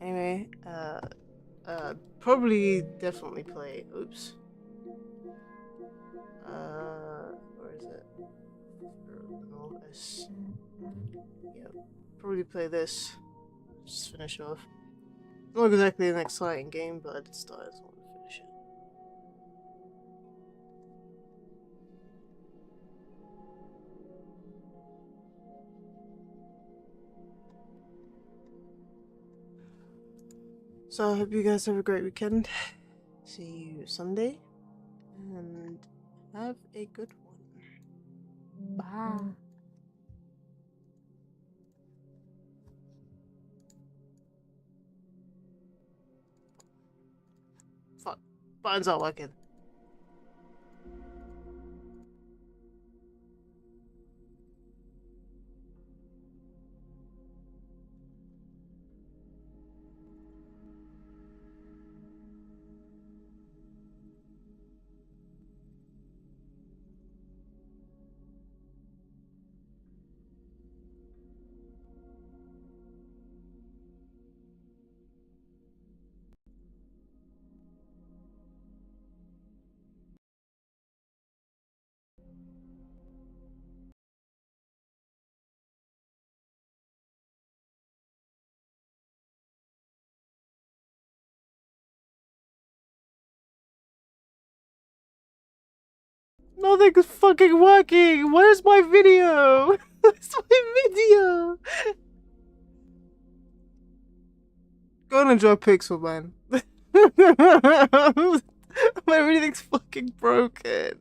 Anyway, probably definitely play. Oops. Where is it? No, S. Yeah, probably play this. Just finish it off. Not exactly an exciting game, but I did start it, so I want to finish it. So I hope you guys have a great weekend. See you Sunday. And have a good one. Bye. Fuck. Buttons aren't working. Nothing's fucking working. Where's my video? Where's my video? Go and enjoy Pixel, man. Everything's fucking broken.